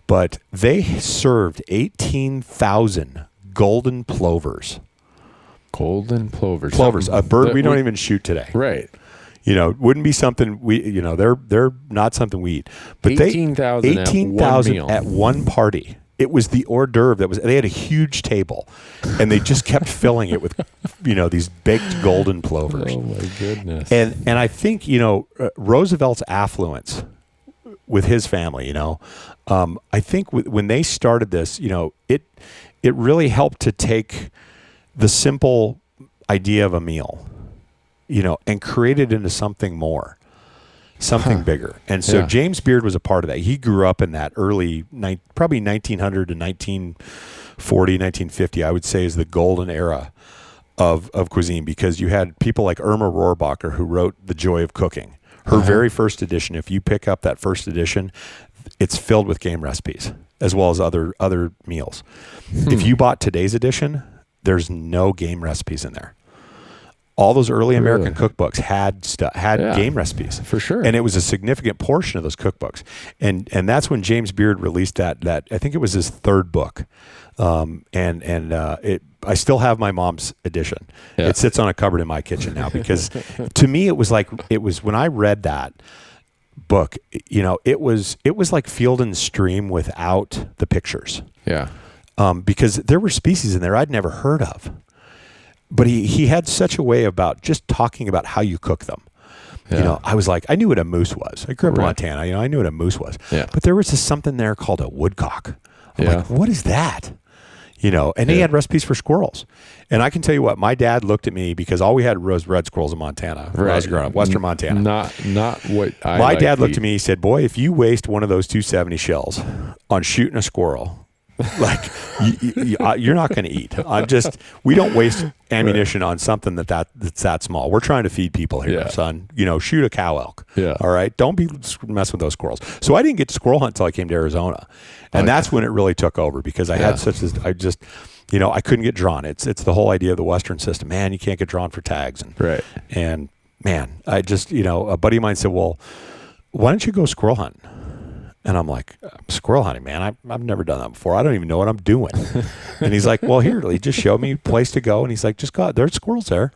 But they served 18,000 golden plovers. Golden plovers. Plovers, a bird we don't even shoot today. Right. Wouldn't be something they're not something we eat. But 18,000 at one party. It was the hors d'oeuvre they had a huge table, and they just kept filling it with, these baked golden plovers. Oh my goodness. And I think, Roosevelt's affluence with his family, I think when they started this, it really helped to take the simple idea of a meal, and create it into something more, something bigger. And so James Beard was a part of that. He grew up in that early, probably 1900 to 1940, 1950, I would say, is the golden era of cuisine, because you had people like Irma Rohrbacher, who wrote The Joy of Cooking. Her very first edition, if you pick up that first edition, it's filled with game recipes as well as other meals. If you bought today's edition, there's no game recipes in there. All those early American cookbooks had game recipes for sure, and it was a significant portion of those cookbooks. And that's when James Beard released that I think it was his third book. I still have my mom's edition. Yeah. It sits on a cupboard in my kitchen now, because to me it was when I read that book, it was like Field and Stream without the pictures. Yeah. Because there were species in there I'd never heard of. But he had such a way about just talking about how you cook them. Yeah. I was like, I knew what a moose was. I grew up in Montana. I knew what a moose was. Yeah. But there was something there called a woodcock. I'm like, what is that? And he had recipes for squirrels. And I can tell you what, my dad looked at me, because all we had was red squirrels in Montana when I was growing up, Western Montana. Not what I My dad looked at me, he said, boy, if you waste one of those 270 shells on shooting a squirrel, like you're not going to eat. We don't waste ammunition on something that's that small. We're trying to feed people here, son. Shoot a cow elk. Yeah. All right. Don't be messing with those squirrels. So I didn't get to squirrel hunt until I came to Arizona, and that's when it really took over, because I had I couldn't get drawn. It's the whole idea of the Western system. Man, you can't get drawn for tags, and man, I just a buddy of mine said, well, why don't you go squirrel hunting? And I'm like, squirrel hunting, man. I've never done that before. I don't even know what I'm doing. And he's like, well, here, he just showed me a place to go. And he's like, just go out. There's squirrels there.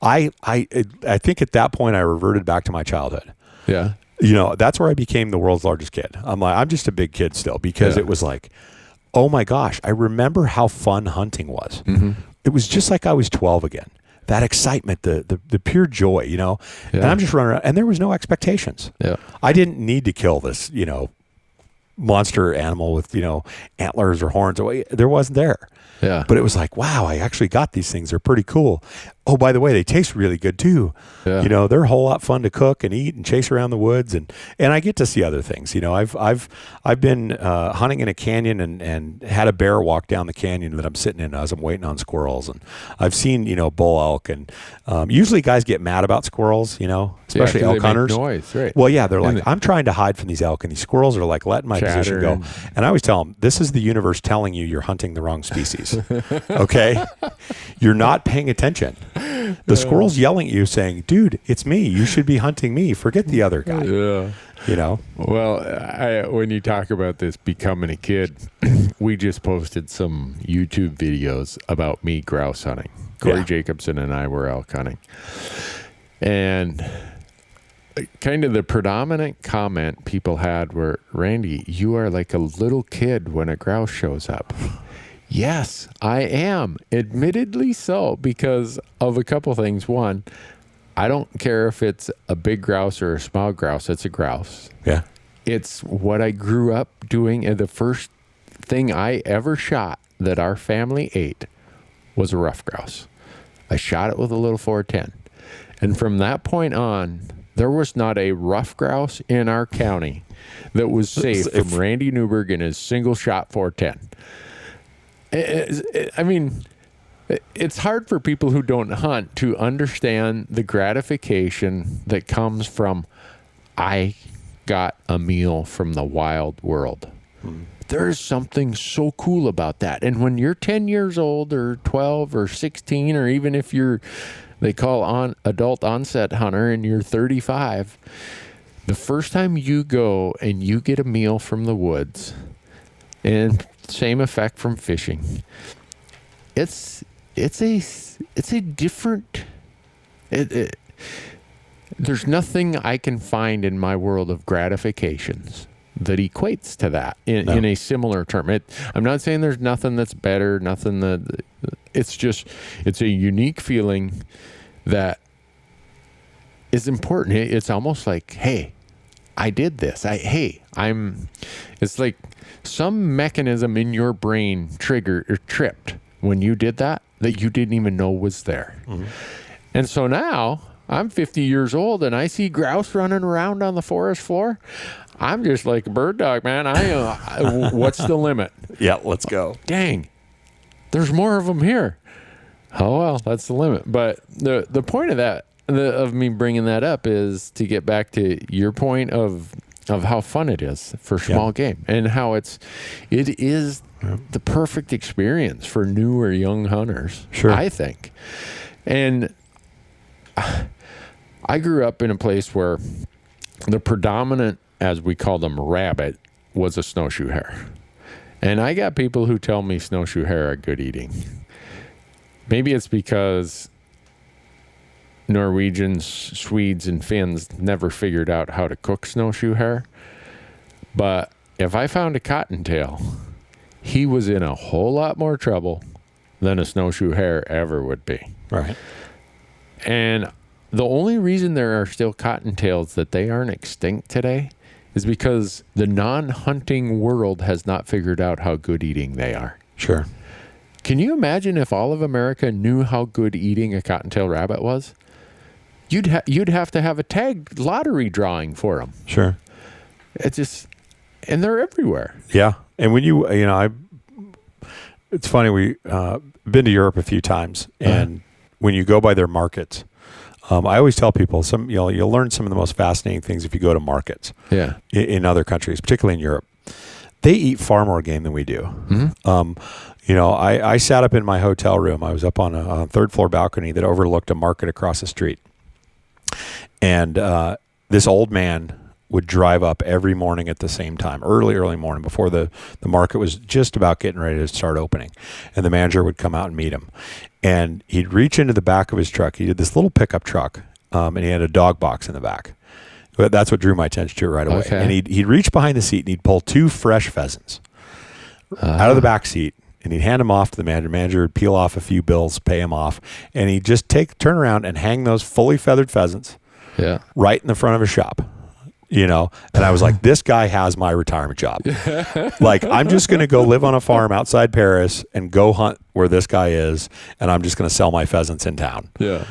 I think at that point I reverted back to my childhood. Yeah. That's where I became the world's largest kid. I'm just a big kid still, because it was like, oh my gosh, I remember how fun hunting was. Mm-hmm. It was just like I was 12 again. That excitement, the pure joy, and I'm just running around, and there was no expectations. Yeah. I didn't need to kill this, monster animal with, antlers or horns. There wasn't there. Yeah. But it was like, wow, I actually got these things. They're pretty cool. Oh, by the way, they taste really good too. Yeah. They're a whole lot fun to cook and eat and chase around the woods, and I get to see other things. I've been hunting in a canyon and had a bear walk down the canyon that I'm sitting in as I'm waiting on squirrels, and I've seen bull elk, and usually guys get mad about squirrels, especially elk hunters. Noise, right? Well, yeah, they're like, I'm trying to hide from these elk, and these squirrels are like letting my position go. And I always tell them, this is the universe telling you you're hunting the wrong species. Okay, you're not paying attention. The squirrel's yelling at you saying, dude, it's me. You should be hunting me. Forget the other guy. Yeah. Well, when you talk about this becoming a kid, we just posted some YouTube videos about me grouse hunting. Corey Jacobson and I were elk hunting. And kind of the predominant comment people had were, Randy, you are like a little kid when a grouse shows up. Yes, I am. Admittedly so, because of a couple things. One, I don't care if it's a big grouse or a small grouse. It's a grouse. Yeah. It's what I grew up doing. And the first thing I ever shot that our family ate was a rough grouse. I shot it with a little 410. And from that point on, there was not a rough grouse in our county that was safe from Randy Newberg and his single shot 410. I mean, it's hard for people who don't hunt to understand the gratification that comes from, I got a meal from the wild world. There's something so cool about that. And when you're 10 years old or 12 or 16, or even if they call adult onset hunter and you're 35, the first time you go and you get a meal from the woods, and same effect from fishing, it's a different, there's nothing I can find in my world of gratifications that equates to that in a similar term. I'm not saying there's nothing that's better, it's a unique feeling that is important. It's almost like, hey, I did this. It's like some mechanism in your brain triggered or tripped when you did that, that you didn't even know was there. Mm-hmm. And so now I'm 50 years old and I see grouse running around on the forest floor. I'm just like a bird dog, man. What's the limit? Yeah, let's go. Dang, there's more of them here. Oh, well, that's the limit. But the point of that, of me bringing that up, is to get back to your point of how fun it is for small game, and how it is the perfect experience for new or young hunters, I think. And I grew up in a place where the predominant, as we call them, rabbit, was a snowshoe hare. And I got people who tell me snowshoe hare are good eating. Maybe it's because Norwegians, Swedes, and Finns never figured out how to cook snowshoe hare. But if I found a cottontail, he was in a whole lot more trouble than a snowshoe hare ever would be. Right. And the only reason there are still cottontails that they aren't extinct today is because the non-hunting world has not figured out how good eating they are. Sure. Can you imagine if all of America knew how good eating a cottontail rabbit was? You'd have to have a tag lottery drawing for them. Sure. And they're everywhere. Yeah. And when it's funny, we been to Europe a few times, and when you go by their markets, I always tell people you'll learn some of the most fascinating things if you go to markets. Yeah. In other countries, particularly in Europe. They eat far more game than we do. Mm-hmm. I sat up in my hotel room. I was up on a third floor balcony that overlooked a market across the street. And this old man would drive up every morning at the same time, early morning, before the market was just about getting ready to start opening. And the manager would come out and meet him. And he'd reach into the back of his truck. He did this little pickup truck, and he had a dog box in the back. But that's what drew my attention to it right away. Okay. And he'd reach behind the seat and he'd pull 2 fresh pheasants out of the back seat, and he'd hand them off to the manager. Manager would peel off a few bills, pay him off, and he'd just turn around and hang those fully feathered pheasants right in the front of his shop. And I was like, this guy has my retirement job. Like, I'm just going to go live on a farm outside Paris and go hunt where this guy is, and I'm just going to sell my pheasants in town. Yeah.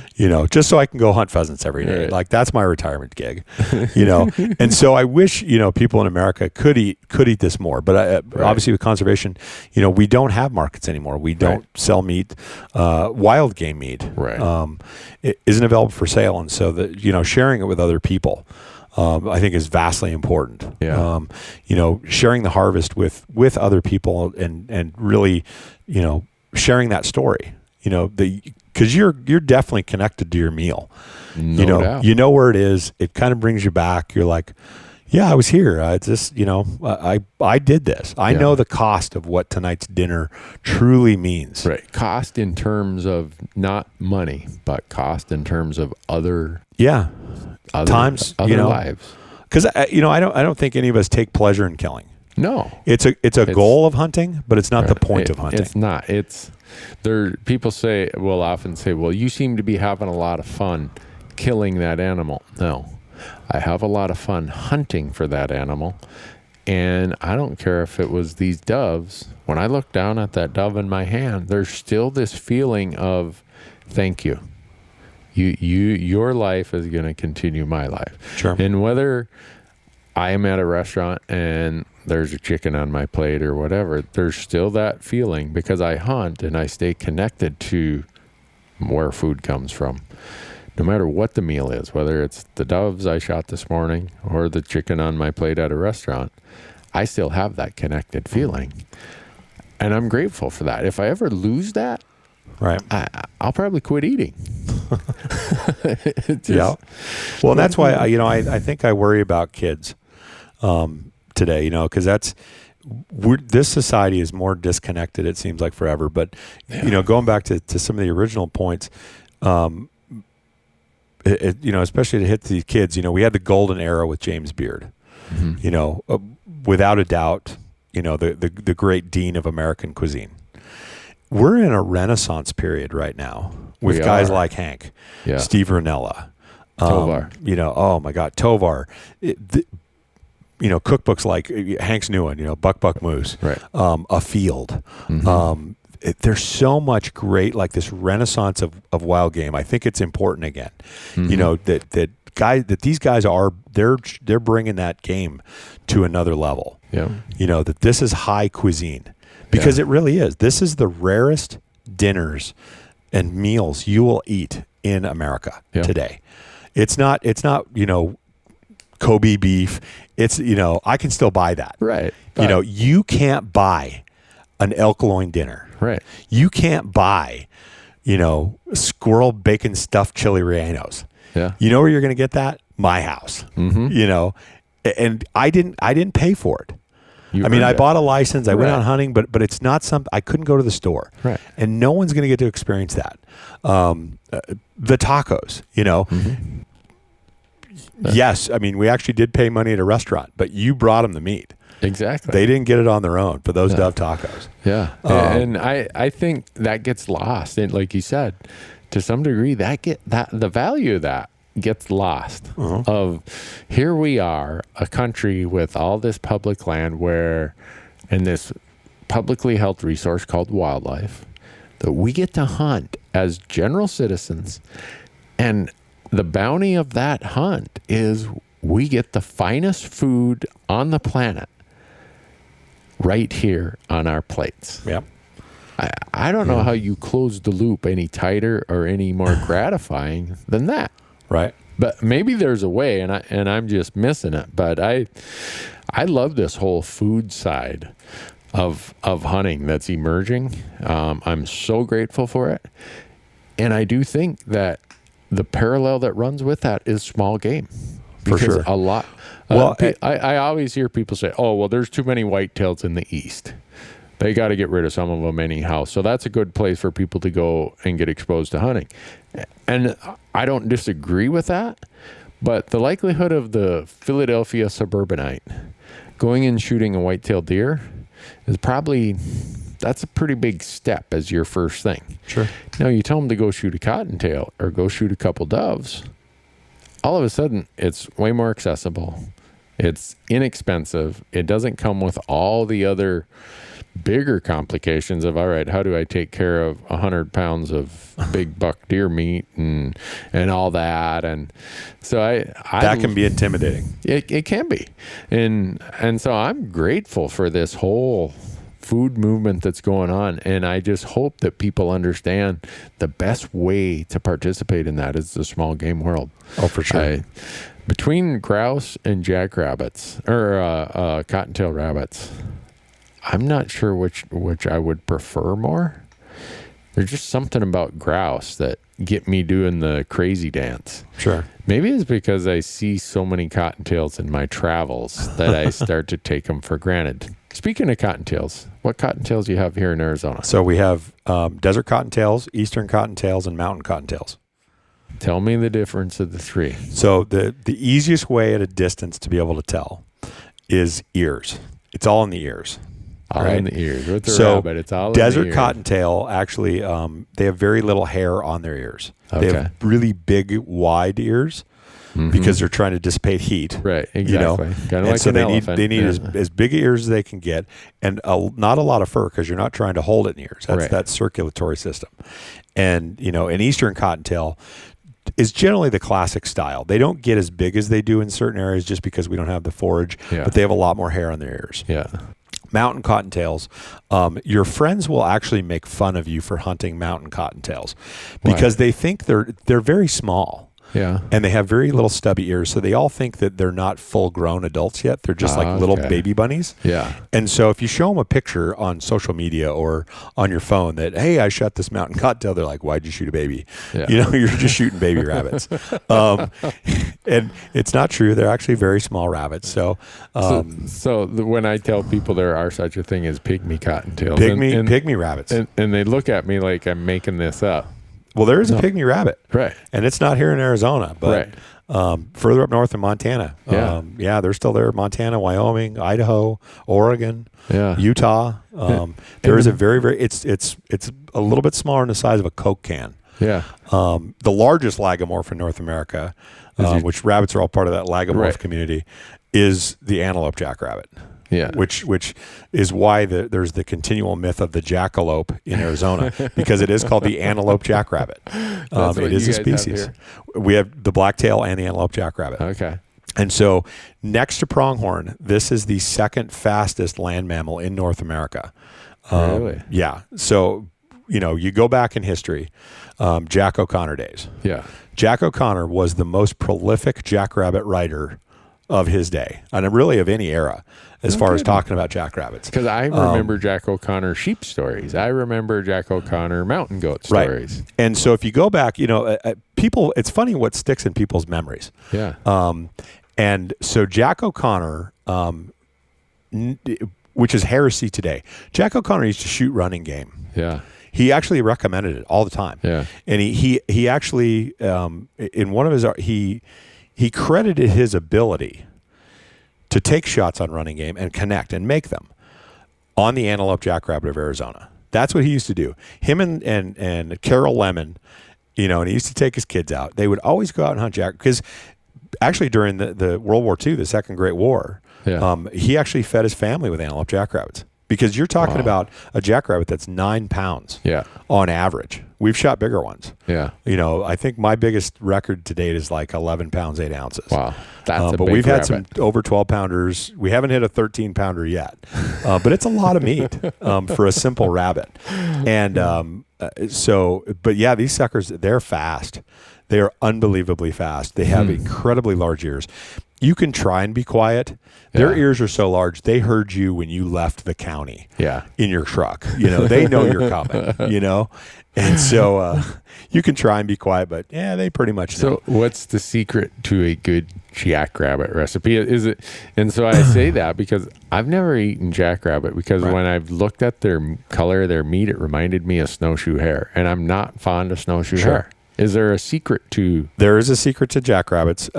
Just so I can go hunt pheasants every day. Right. Like, that's my retirement gig. And so I wish, people in America could eat this more. But obviously with conservation, we don't have markets anymore. We don't sell meat, wild game meat. Right. It isn't available for sale, and so sharing it with other people, I think is vastly important. Yeah. Sharing the harvest with other people and really, sharing that story, because you're definitely connected to your meal. No doubt. You know where it is. It kind of brings you back. You're like, yeah, I was here. I did this. I know the cost of what tonight's dinner truly means. Right. Cost in terms of not money, but cost in terms of other times, lives. Because I don't think any of us take pleasure in killing. No, it's a goal of hunting, but it's not the point of hunting. It's not. People will often say, well, you seem to be having a lot of fun killing that animal. No, I have a lot of fun hunting for that animal. And I don't care if it was these doves. When I look down at that dove in my hand, there's still this feeling of thank you. Your life is going to continue my life. Sure. And whether I am at a restaurant and there's a chicken on my plate or whatever, there's still that feeling because I hunt and I stay connected to where food comes from. No matter what the meal is, whether it's the doves I shot this morning or the chicken on my plate at a restaurant, I still have that connected feeling. And I'm grateful for that. If I ever lose that, right, I'll probably quit eating. Yeah. Well, and that's why I think I worry about kids today, because this society is more disconnected, it seems like, forever. But going back to some of the original points, especially to hit the kids, we had the golden era with James Beard. Mm-hmm. Without a doubt, the great dean of American cuisine. We're in a renaissance period right now with guys like Hank, Steve Ranella, Tovar. Oh my God, Tovar. Cookbooks like Hank's new one, Buck Moose, right. A Field. Mm-hmm. there's so much great, like this renaissance of wild game. I think it's important again, that these guys they're bringing that game to another level. Yeah. That this is high cuisine, because it really is. This is the rarest dinners and meals you will eat in America today. It's not Kobe beef. It's, I can still buy that. Right. You can't buy an elk loin dinner. Right. You can't buy, squirrel bacon stuffed chili rellenos. Yeah. You know where you're going to get that? My house. Mm-hmm. And I didn't pay for it. I bought a license. I went out hunting, but it's not something I couldn't go to the store. Right. And no one's going to get to experience that. The tacos, Mm-hmm. Yes, we actually did pay money at a restaurant, but you brought them the meat. Exactly. They didn't get it on their own for those Dove tacos. Yeah. And I think that gets lost. And like you said, to some degree, the value of that gets lost. Of here we are, a country with all this public land and this publicly held resource called wildlife, that we get to hunt as general citizens. And the bounty of that hunt is we get the finest food on the planet right here on our plates. Yep. I don't know how you close the loop any tighter or any more gratifying than that. Right. But maybe there's a way, and I'm just missing it. But I love this whole food side of hunting that's emerging. I'm so grateful for it. And I do think that the parallel that runs with that is small game. For sure. A lot. I always hear people say, oh, well, there's too many whitetails in the East. They got to get rid of some of them anyhow. So that's a good place for people to go and get exposed to hunting. And I don't disagree with that. But the likelihood of the Philadelphia suburbanite going and shooting a whitetail deer is that's a pretty big step as your first thing. Sure. Now, you tell them to go shoot a cottontail or go shoot a couple doves. All of a sudden, it's way more accessible. It's inexpensive. It doesn't come with all the other bigger complications of, all right, how do I take care of 100 pounds of big buck deer meat and all that? And so that can be intimidating. It can be. And so I'm grateful for this whole food movement that's going on. And I just hope that people understand the best way to participate in that is the small game world. Oh, for sure. Between grouse and jackrabbits or cottontail rabbits, I'm not sure which I would prefer more. There's just something about grouse that get me doing the crazy dance. Sure. Maybe it's because I see so many cottontails in my travels that I start to take them for granted. Speaking of cottontails, what cottontails do you have here in Arizona? So we have desert cottontails, eastern cottontails, and mountain cottontails. Tell me the difference of the three. So the easiest way at a distance to be able to tell is ears. It's all in the ears. All in the ears. With the rabbit, it's all in the ears. Desert cottontail, actually, they have very little hair on their ears. Okay. They have really big, wide ears because they're trying to dissipate heat. Right, exactly. Kind of like so an elephant. They need as big ears as they can get, and not a lot of fur because you're not trying to hold it in the ears. That's that circulatory system. And, an eastern cottontail is generally the classic style. They don't get as big as they do in certain areas just because we don't have the forage, but they have a lot more hair on their ears. Yeah. Mountain cottontails, your friends will actually make fun of you for hunting mountain cottontails because they think they're very small. Yeah. And they have very little stubby ears. So they all think that they're not full grown adults yet. They're just like little baby bunnies. Yeah. And so if you show them a picture on social media or on your phone that, hey, I shot this mountain cottontail, they're like, why'd you shoot a baby? Yeah. You're just shooting baby rabbits. And it's not true. They're actually very small rabbits. So when I tell people there are such a thing as pigmy cottontails. Pygmy rabbits. And they look at me like I'm making this up. Well, there is a pygmy rabbit. Right. And it's not here in Arizona, but further up north in Montana. Yeah. They're still there. Montana, Wyoming, Idaho, Oregon, Utah. There is a very, very, it's a little bit smaller in the size of a Coke can. Yeah. The largest lagomorph in North America, which rabbits are all part of that lagomorph community, is the antelope jackrabbit. Yeah. Which is why there's the continual myth of the jackalope in Arizona, because it is called the antelope jackrabbit. It is a species. We have the blacktail and the antelope jackrabbit. Okay. And so next to pronghorn, this is the second fastest land mammal in North America. Really? Yeah. So, you go back in history, Jack O'Connor days. Yeah. Jack O'Connor was the most prolific jackrabbit rider of his day, and really of any era, as far as talking about jackrabbits. Because I remember Jack O'Connor sheep stories. I remember Jack O'Connor mountain goat stories. Right. And so if you go back, people, it's funny what sticks in people's memories. Yeah. And so Jack O'Connor, which is heresy today, Jack O'Connor used to shoot running game. Yeah. He actually recommended it all the time. Yeah. And he actually, in one of his, he credited his ability to take shots on running game and connect and make them on the antelope jackrabbit of Arizona. That's what he used to do. Him and Carol Lemon, and he used to take his kids out. They would always go out and hunt jack, because actually during the World War II, the Second Great War, he actually fed his family with antelope jackrabbits. Because you're talking about a jackrabbit that's 9 pounds on average. We've shot bigger ones. Yeah. I think my biggest record to date is like 11 pounds, 8 ounces. Wow. That's a but big we've rabbit. had some over 12 pounders. We haven't hit a 13 pounder yet. But it's a lot of meat for a simple rabbit. And but yeah, these suckers, they're fast. They are unbelievably fast. They have incredibly large ears. You can try and be quiet. Their ears are so large, they heard you when you left the county in your truck. They know you're coming, And so you can try and be quiet, but they pretty much know. So what's the secret to a good jackrabbit recipe? Is it? And so I say that because I've never eaten jackrabbit, because when I've looked at their color of their meat, it reminded me of snowshoe hare, and I'm not fond of snowshoe hare. Is there a secret to? There is a secret to jackrabbits.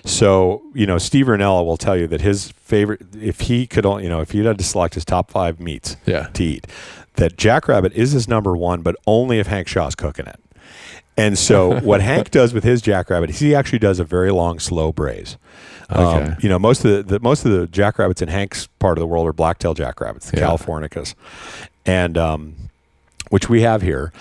So Steve Ranella will tell you that his favorite, if he could, if he had to select his top 5 meats to eat, that jackrabbit is his number 1, but only if Hank Shaw's cooking it. And so what Hank does with his jackrabbit, he actually does a very long, slow braise. Okay. Most of the jackrabbits in Hank's part of the world are blacktail jackrabbits, the Californicas, and which we have here.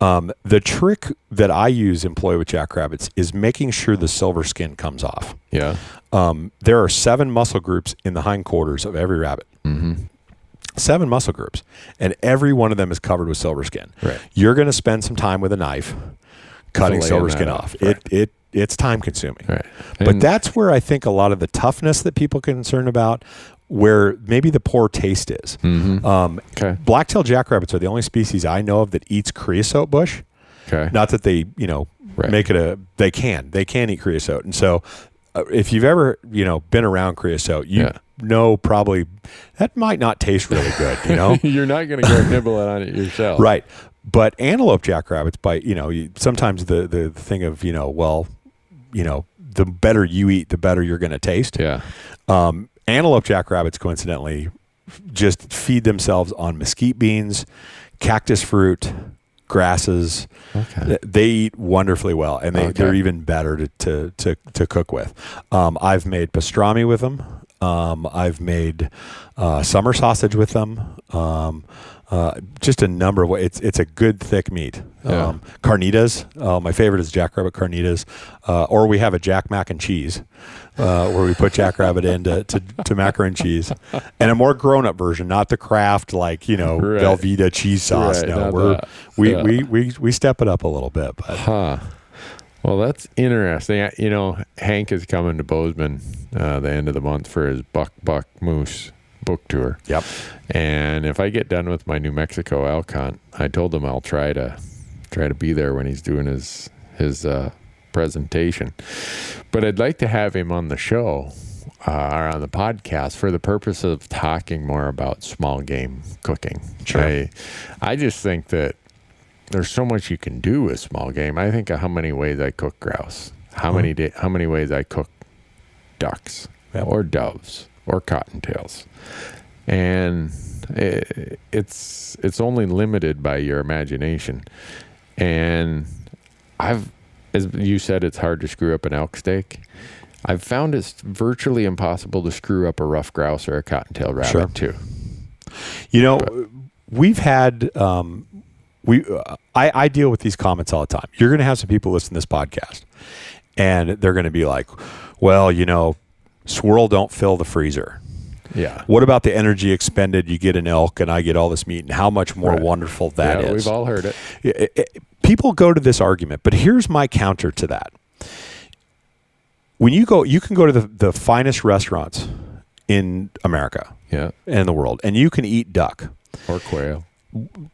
The trick that I employ with jackrabbits is making sure the silver skin comes off. Yeah. There are 7 muscle groups in the hindquarters of every rabbit. Mm-hmm. 7 muscle groups, and every one of them is covered with silver skin. Right. You're going to spend some time with a knife cutting silver skin off. Right. It's time consuming. Right. But that's where I think a lot of the toughness that people are concerned about, where maybe the poor taste is. Mm-hmm. Blacktail jackrabbits are the only species I know of that eats creosote bush. Okay. Not that they, make it they can eat creosote. And so if you've ever, been around creosote, you know probably that might not taste really good, You're not going to go nibble on it yourself. Right. But antelope jackrabbits bite, sometimes the thing of, the better you eat, the better you're going to taste. Yeah. Antelope jackrabbits, coincidentally, just feed themselves on mesquite beans, cactus fruit, grasses. Okay. They eat wonderfully well, and they're even better to cook with. I've made pastrami with them. I've made summer sausage with them. Just a number of ways. It's a good thick meat. Carnitas. My favorite is jackrabbit carnitas. Or we have a jack mac and cheese, where we put jackrabbit into to macaroni and cheese, and a more grown up version, not the Kraft Velveeta cheese sauce. Right, No, we step it up a little bit. But. Well, that's interesting. Hank is coming to Bozeman the end of the month for his Buck Moose book tour. Yep. And if I get done with my New Mexico elk hunt, I told him I'll try to be there when he's doing his presentation. But I'd like to have him on the show or on the podcast for the purpose of talking more about small game cooking. Sure. I just think that there's so much you can do with small game. I think of how many ways I cook grouse, how many ways I cook ducks or doves or cottontails, and it's only limited by your imagination. And as you said, it's hard to screw up an elk steak. I've found it's virtually impossible to screw up a rough grouse or a cottontail rabbit too. We've had I deal with these comments all the time. You're going to have some people listen to this podcast, and they're going to be like, "Well, squirrel don't fill the freezer." Yeah. What about the energy expended? You get an elk, and I get all this meat, and how much more wonderful that is. We've all heard it. People go to this argument, but here's my counter to that. When you can go to the finest restaurants in America and the world, and you can eat duck or quail.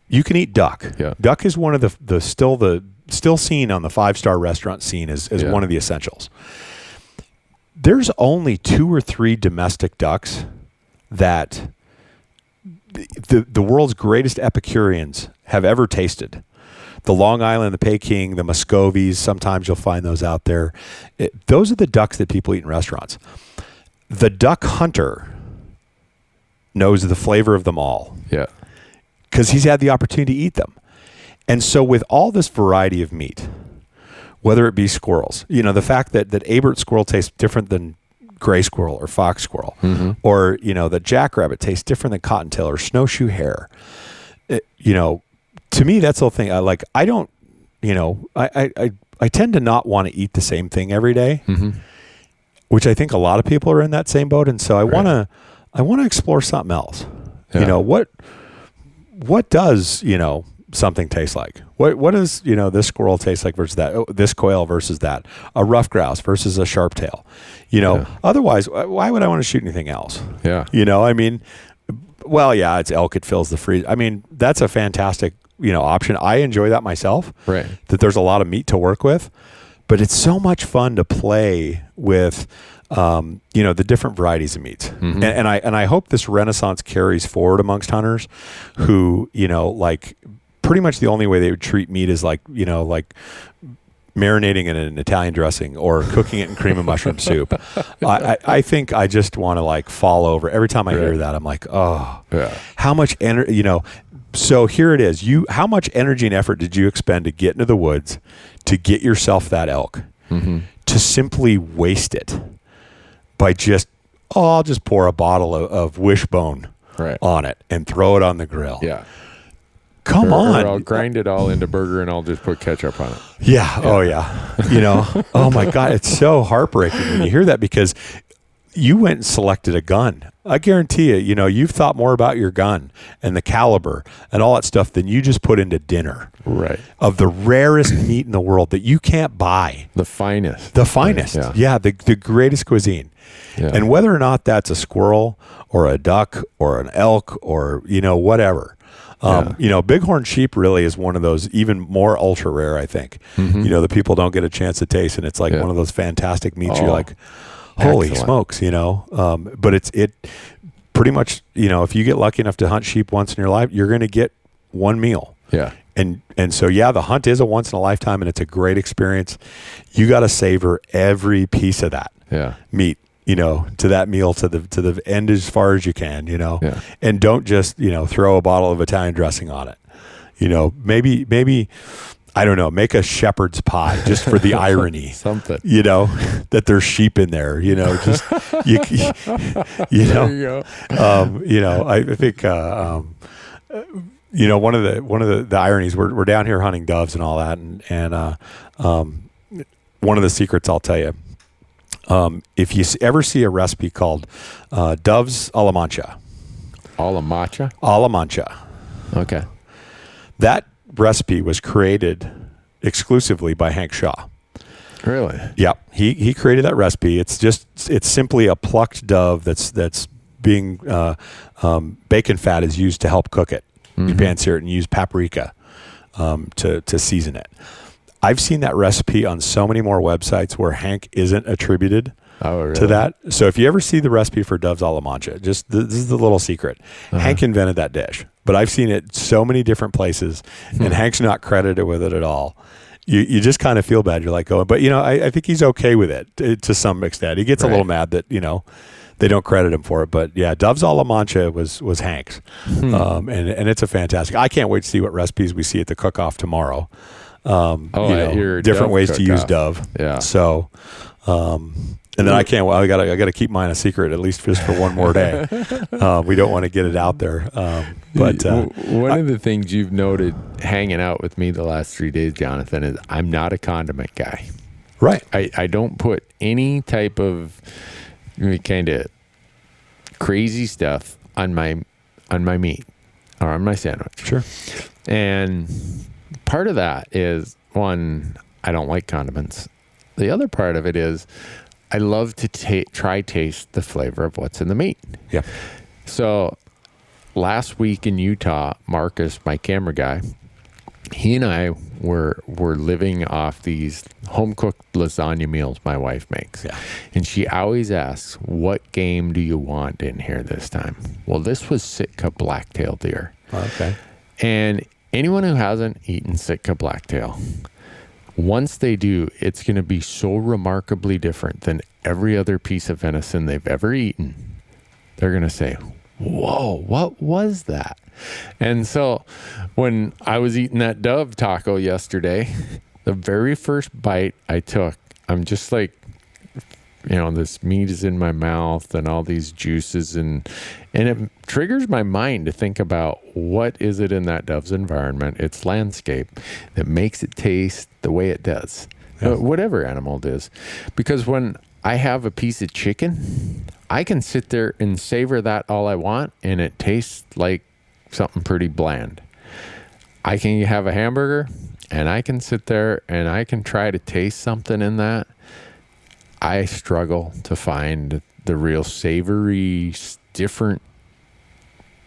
You can eat duck. Yeah. Duck is one of the still seen on the 5-star restaurant scene as one of the essentials. There's only 2 or 3 domestic ducks that the world's greatest Epicureans have ever tasted. The Long Island, the Peking, the Muscovies, sometimes you'll find those out there. Those are the ducks that people eat in restaurants. The duck hunter knows the flavor of them all. Yeah. Because he's had the opportunity to eat them. And so with all this variety of meat, whether it be squirrels, the fact that Abert squirrel tastes different than gray squirrel or fox squirrel, or, that jackrabbit tastes different than cottontail or snowshoe hare, to me, that's the whole thing. I tend to not want to eat the same thing every day, which I think a lot of people are in that same boat. And so I want to explore something else. Yeah. What does, something taste like? What does, this squirrel taste like versus that? Oh, this quail versus that? A rough grouse versus a sharp tail? Otherwise, why would I want to shoot anything else? Yeah. It's elk. It fills the freezer. I mean, that's a fantastic, option. I enjoy that myself. Right. That there's a lot of meat to work with, but it's so much fun to play with, the different varieties of meats. And I hope this renaissance carries forward amongst hunters who, pretty much the only way they would treat meat is like marinating it in an Italian dressing or cooking it in cream and mushroom soup. I think I just want to fall over. Every time I hear that, I'm like, how much energy, so here it is. How much energy and effort did you expend to get into the woods to get yourself that elk, to simply waste it by just, I'll just pour a bottle of Wishbone on it and throw it on the grill. Yeah. Come on. Or I'll grind it all into burger and I'll just put ketchup on it. Yeah. Oh, yeah. Oh, my God. It's so heartbreaking when you hear that because you went and selected a gun. I guarantee you, you've thought more about your gun and the caliber and all that stuff than you just put into dinner. Right. Of the rarest meat in the world that you can't buy. The finest. The finest. Yeah. The greatest cuisine. Yeah. And whether or not that's a squirrel or a duck or an elk or, whatever. Bighorn sheep really is one of those even more ultra rare, I think. The people don't get a chance to taste, and it's like one of those fantastic meats. You're like, holy smokes, but it pretty much, if you get lucky enough to hunt sheep once in your life, you're going to get one meal. Yeah. And so, the hunt is a once in a lifetime and it's a great experience. You got to savor every piece of that meat. To that meal, to the end as far as you can, and don't just, throw a bottle of Italian dressing on it. Maybe, I don't know, make a shepherd's pie just for the irony. Something. That there's sheep in there, just, There you go. I think, one of the ironies, we're down here hunting doves and all that. And one of the secrets I'll tell you, if you ever see a recipe called doves a la mancha. A la mancha? A la mancha. Okay. That recipe was created exclusively by Hank Shaw. Really? Yeah. He created that recipe. It's simply a plucked dove that's being, bacon fat is used to help cook it. You pan-sear it and use paprika to season it. I've seen that recipe on so many more websites where Hank isn't attributed to that. So if you ever see the recipe for doves a la mancha, this is the little secret. Hank invented that dish, but I've seen it so many different places, and Hank's not credited with it at all. You just kind of feel bad. You're like, but I think he's okay with it to some extent. He gets a little mad that they don't credit him for it, but yeah, doves a la mancha was Hank's, and it's a fantastic. I can't wait to see what recipes we see at the cook-off tomorrow. Different ways to use dove. Yeah. So, And then I can't. Well, I gotta keep mine a secret at least just for one more day. We don't want to get it out there. But one of the things you've noted hanging out with me the last 3 days, Jonathan, is I'm not a condiment guy. Right. I don't put any type of kind of crazy stuff on my meat or on my sandwich. Sure. And part of that is, one, I don't like condiments. The other part of it is I love to taste the flavor of what's in the meat. Yeah. So last week in Utah, Marcus, my camera guy, he and I were living off these home-cooked lasagna meals my wife makes. Yeah. And she always asks, what game do you want in here this time? Well, this was Sitka blacktail deer. Okay. And anyone who hasn't eaten Sitka blacktail, once they do, it's going to be so remarkably different than every other piece of venison they've ever eaten. They're going to say, whoa, what was that? And so when I was eating that dove taco yesterday, the very first bite I took, I'm just like, this meat is in my mouth and all these juices, and it triggers my mind to think about what is it in that dove's environment, its landscape, that makes it taste the way it does. Yeah. Whatever animal it is. Because when I have a piece of chicken, I can sit there and savor that all I want, and it tastes like something pretty bland. I can have a hamburger, and I can sit there and I can try to taste something in that. I struggle to find the real savory, different,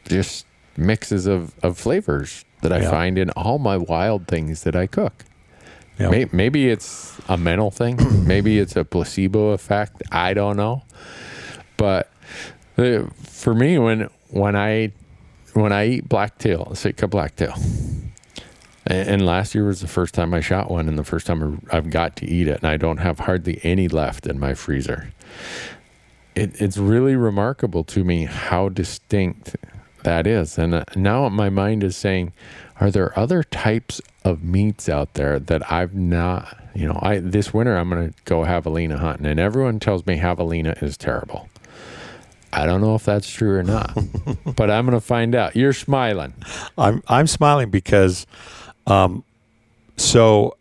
just mixes of flavors that I find in all my wild things that I cook. Yeah. Maybe it's a mental thing. Maybe it's a placebo effect. I don't know. But for me, when I eat blacktail, Sitka blacktail, and last year was the first time I shot one, and the first time I've got to eat it, and I don't have hardly any left in my freezer. It's really remarkable to me how distinct that is. And now my mind is saying, are there other types of meats out there that I've not, this winter I'm going to go javelina hunting, and everyone tells me javelina is terrible. I don't know if that's true or not, but I'm going to find out. You're smiling. I'm smiling because, so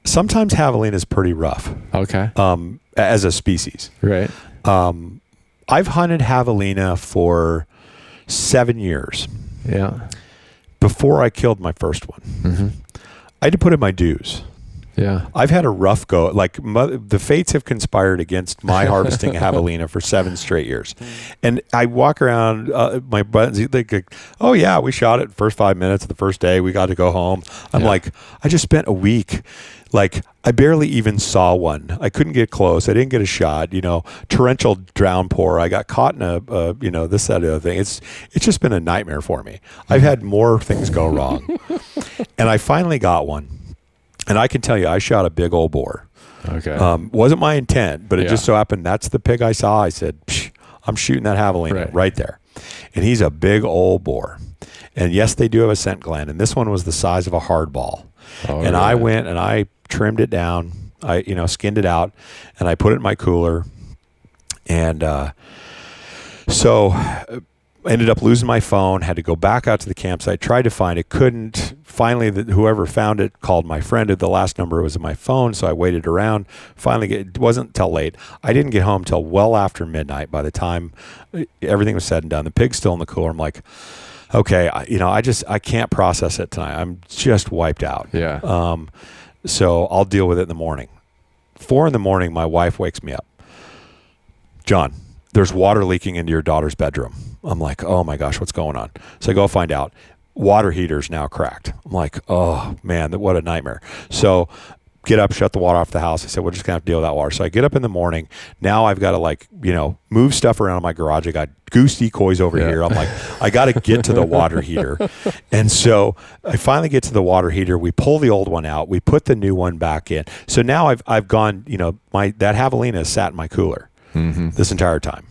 sometimes javelina is pretty rough. Okay. As a species. Right. I've hunted javelina for 7 years. Yeah. Before I killed my first one. Mm-hmm. I had to put in my dues. Yeah. I've had a rough go. Like the fates have conspired against my harvesting javelina for 7 straight years. And I walk around, my buttons, they go, oh yeah, we shot it first 5 minutes of the first day. We got to go home. I'm like, I just spent a week. Like, I barely even saw one. I couldn't get close. I didn't get a shot. Torrential downpour. I got caught in a this, that, other thing. It's just been a nightmare for me. I've had more things go wrong. And I finally got one. And I can tell you, I shot a big old boar. Okay. Wasn't my intent, but it just so happened that's the pig I saw. I said, I'm shooting that javelina right there. And he's a big old boar. And yes, they do have a scent gland. And this one was the size of a hard ball. Oh, and I went and I trimmed it down. I, skinned it out, and I put it in my cooler. And so ended up losing my phone, had to go back out to the campsite, tried to find it, couldn't. Finally, whoever found it called my friend. The last number was in my phone, so I waited around. Finally, it wasn't till late. I didn't get home till well after midnight. By the time everything was said and done, the pig's still in the cooler. I'm like, okay, I can't process it tonight. I'm just wiped out. Yeah. So I'll deal with it in the morning. 4 a.m, my wife wakes me up. John, there's water leaking into your daughter's bedroom. I'm like, oh my gosh, what's going on? So I go find out. Water heater's now cracked. I'm like, oh man, what a nightmare. So get up, shut the water off the house. I said, we're just gonna have to deal with that water. So I get up in the morning. Now I've got to move stuff around in my garage. I got goose decoys over here. I'm like, I got to get to the water heater. And so I finally get to the water heater. We pull the old one out. We put the new one back in. So now I've gone, that javelina has sat in my cooler this entire time,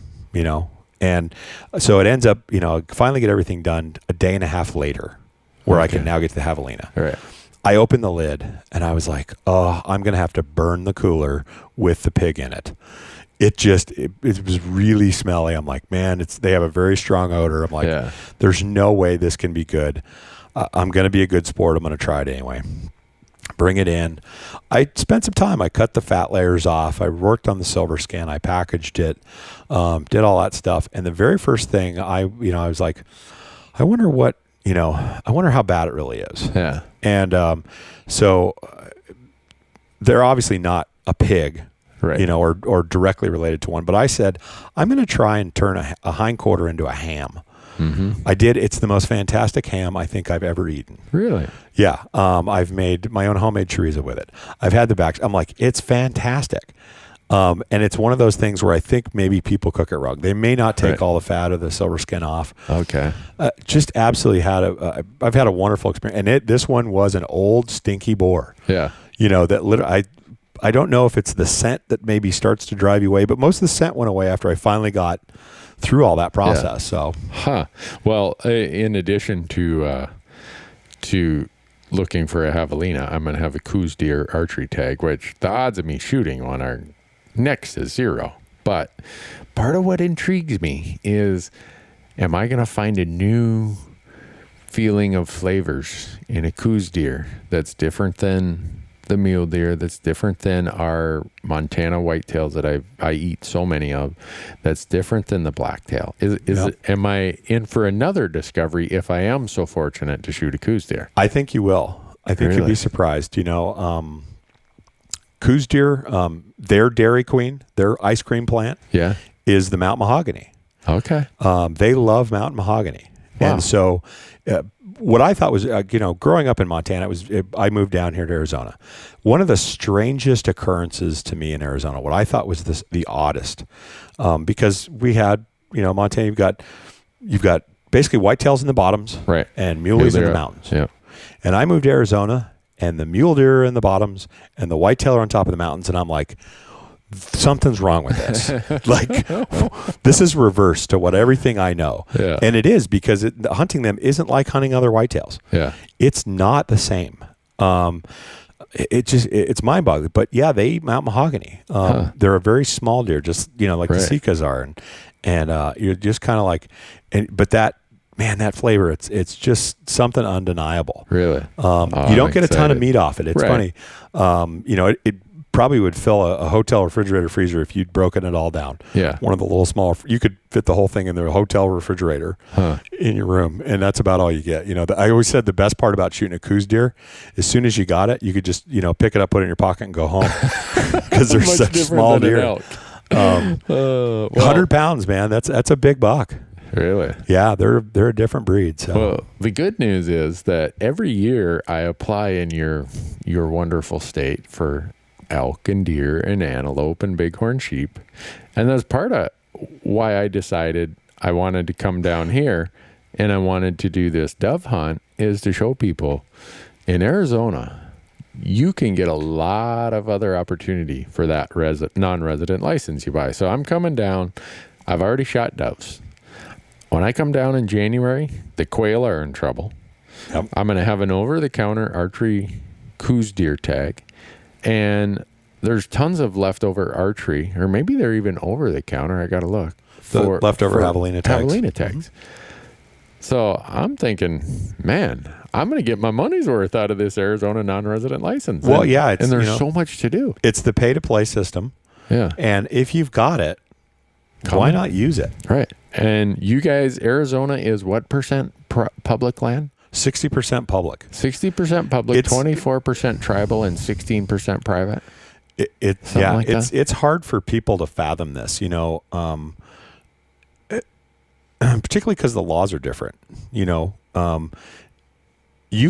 And so it ends up, finally get everything done a day and a half later where I can now get to the javelina. Right. I opened the lid and I was like, oh, I'm going to have to burn the cooler with the pig in it. it was really smelly. I'm like, man, they have a very strong odor. I'm like, there's no way this can be good. I'm going to be a good sport. I'm going to try it anyway. Bring it in. I spent some time. I cut the fat layers off. I worked on the silver skin. I packaged it, did all that stuff. And the very first thing I was like, I wonder how bad it really is. Yeah. And so they're obviously not a pig, right, or directly related to one. But I said, I'm going to try and turn a hindquarter into a ham. Mm-hmm. I did. It's the most fantastic ham I think I've ever eaten. Really? Yeah. I've made my own homemade chorizo with it. I've had the backs. I'm like, it's fantastic. And it's one of those things where I think maybe people cook it wrong. They may not take all the fat or the silver skin off. Okay. Just absolutely I've had a wonderful experience. And this one was an old stinky boar. Yeah. That literally, I don't know if it's the scent that maybe starts to drive you away, but most of the scent went away after I finally got through all that process. So, well, in addition to looking for a javelina, I'm going to have a Coos deer archery tag, which the odds of me shooting one are next to zero. But part of what intrigues me is, am I going to find a new feeling of flavors in a Coos deer that's different than the mule deer, that's different than our Montana whitetails that I eat so many of, that's different than the blacktail? Am I in for another discovery if I am so fortunate to shoot a Coos deer? I think you will. I think you'll be surprised. Coos deer, their Dairy Queen, their ice cream plant, is the mountain mahogany. Okay. They love mountain mahogany. Wow. And so what I thought was, growing up in Montana, I moved down here to Arizona. One of the strangest occurrences to me in Arizona, what I thought was the oddest, because we had, Montana, you've got basically whitetails in the bottoms, right, and muleys in the mountains. Yeah. And I moved to Arizona, and the mule deer are in the bottoms, and the whitetail are on top of the mountains, and I'm like, something's wrong with this. Like, this is reverse to what everything I know. Yeah. And it is, because hunting them isn't like hunting other whitetails. Yeah. It's not the same. It's mind-boggling. But yeah, they eat mountain mahogany. They're a very small deer, just like the Sikas are, and you're just kind of like, but that flavor, it's just something undeniable. Really? You don't get a ton of meat off it. It's funny. It probably would fill a hotel refrigerator freezer if you'd broken it all down. Yeah. One of the little small, you could fit the whole thing in the hotel refrigerator in your room. And that's about all you get. I always said the best part about shooting a Coos deer, as soon as you got it, you could just, pick it up, put it in your pocket and go home, because they're such small deer. 100 pounds, man. That's a big buck. Really? Yeah, they're a different breed. So. Well, the good news is that every year I apply in your wonderful state for elk and deer and antelope and bighorn sheep, and that's part of why I decided I wanted to come down here and I wanted to do this dove hunt, is to show people in Arizona you can get a lot of other opportunity for that non-resident license you buy. So I'm coming down. I've already shot doves. When I come down in January, the quail are in trouble. Yep. I'm going to have an over-the-counter archery Coos deer tag, and there's tons of leftover archery, or maybe they're even over-the-counter. I got to look. The leftover javelina tags. Javelina tags. So I'm thinking, man, I'm going to get my money's worth out of this Arizona non-resident license. Well, and there's so much to do. It's the pay-to-play system. Yeah. And if you've got it, why not use it? Right. And you guys, Arizona is what percent public land? 60% public. 60% public, 24% tribal, and 16% private. It's hard for people to fathom this, particularly because the laws are different. You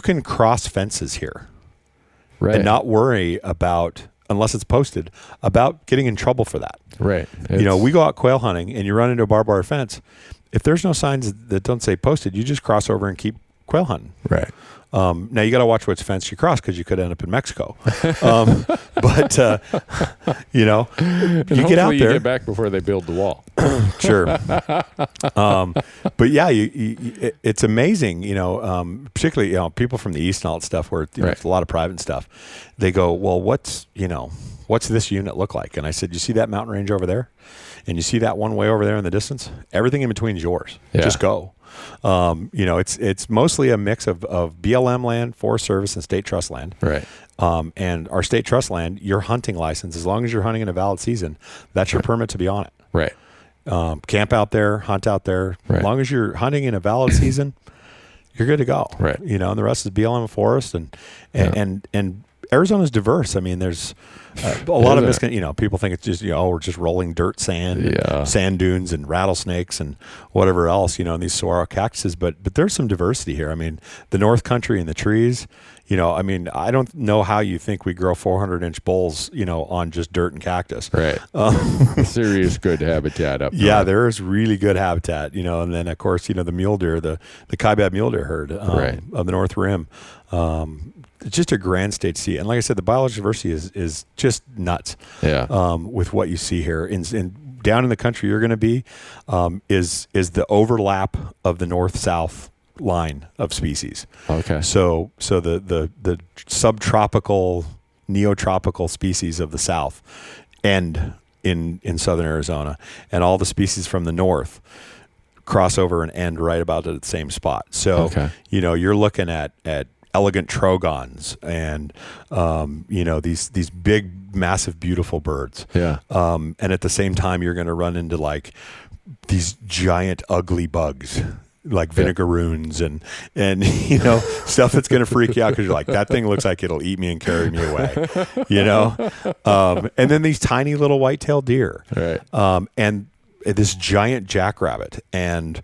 can cross fences here, right, and not worry about, unless it's posted, about getting in trouble for that. Right. We go out quail hunting and you run into a barbed wire fence. If there's no signs that don't say posted, you just cross over and keep quail hunting. Right. Now you got to watch which fence you cross because you could end up in Mexico. But you know, you get out there. You get back before they build the wall. Sure. But yeah, it's amazing. You know, particularly people from the East and all that stuff, where it's a lot of private stuff. They go, well, what's this unit look like? And I said, you see that mountain range over there, and you see that one way over there in the distance. Everything in between is yours. Yeah. Just go. It's mostly a mix of BLM land, Forest Service, and state trust land. Right. And our state trust land, your hunting license, as long as you're hunting in a valid season, that's your permit to be on it. Right. Camp out there, hunt out there. Right. As long as you're hunting in a valid season, you're good to go. Right. And the rest is BLM forest and Arizona's diverse. I mean, there's a lot of people think it's just, we're just rolling dirt, sand, sand dunes and rattlesnakes and whatever else, and these saguaro cactuses, but there's some diversity here. I mean, the North Country and the trees, I don't know how you think we grow 400-inch bowls, on just dirt and cactus. Right. Serious good habitat up there. Yeah, there is really good habitat, and then of course, the mule deer, the Kaibab mule deer herd of the North Rim. It's just a grand state to see. And like I said, the biological diversity is just nuts. Yeah. With what you see here. And down in the country you're going to be is the overlap of the north-south line of species. Okay. So the subtropical, neotropical species of the south end in southern Arizona, and all the species from the north cross over and end right about at the same spot. So you're looking at elegant trogons and these big, massive, beautiful birds. Yeah. And at the same time, you're going to run into like these giant, ugly bugs, like vinegaroons and stuff that's going to freak you out because you're like, that thing looks like it'll eat me and carry me away. And then these tiny little white-tailed deer. Right. And this giant jackrabbit and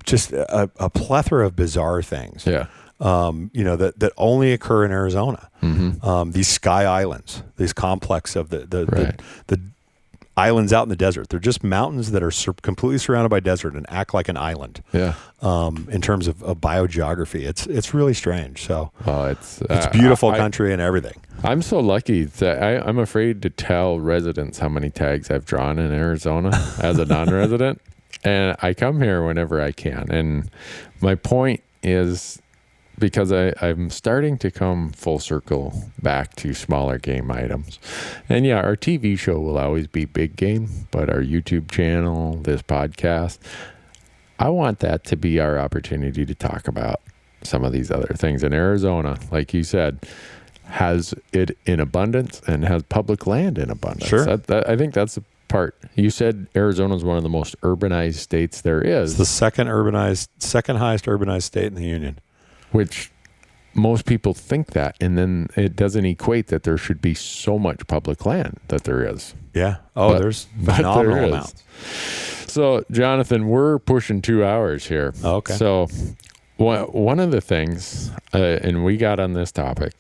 just a plethora of bizarre things. Yeah. That only occur in Arizona. Mm-hmm. These sky islands, these complex of the islands out in the desert. They're just mountains that are completely surrounded by desert and act like an island. Yeah. In terms of biogeography, it's really strange. So it's beautiful country and everything. I'm so lucky that I'm afraid to tell residents how many tags I've drawn in Arizona as a non-resident, and I come here whenever I can. And my point is, because I'm starting to come full circle back to smaller game items. And our TV show will always be big game, but our YouTube channel, this podcast, I want that to be our opportunity to talk about some of these other things. And Arizona, like you said, has it in abundance and has public land in abundance. Sure. I think that's the part. You said Arizona is one of the most urbanized states there is. It's the second highest urbanized state in the union. Which most people think that, and then it doesn't equate that there should be so much public land that there is. Yeah. There's phenomenal amounts. So, Jonathan, we're pushing 2 hours here. Okay. So, one of the things, and we got on this topic,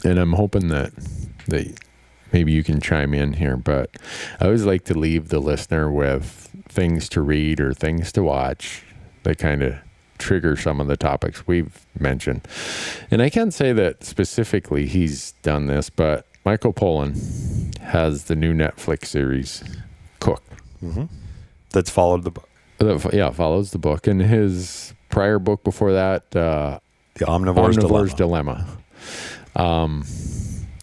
and I'm hoping that maybe you can chime in here, but I always like to leave the listener with things to read or things to watch that kind of trigger some of the topics we've mentioned. And I can't say that specifically he's done this, but Michael Pollan has the new Netflix series, Cooked. Mm-hmm. That's followed the book. Follows the book. And his prior book before that, The Omnivore's Dilemma.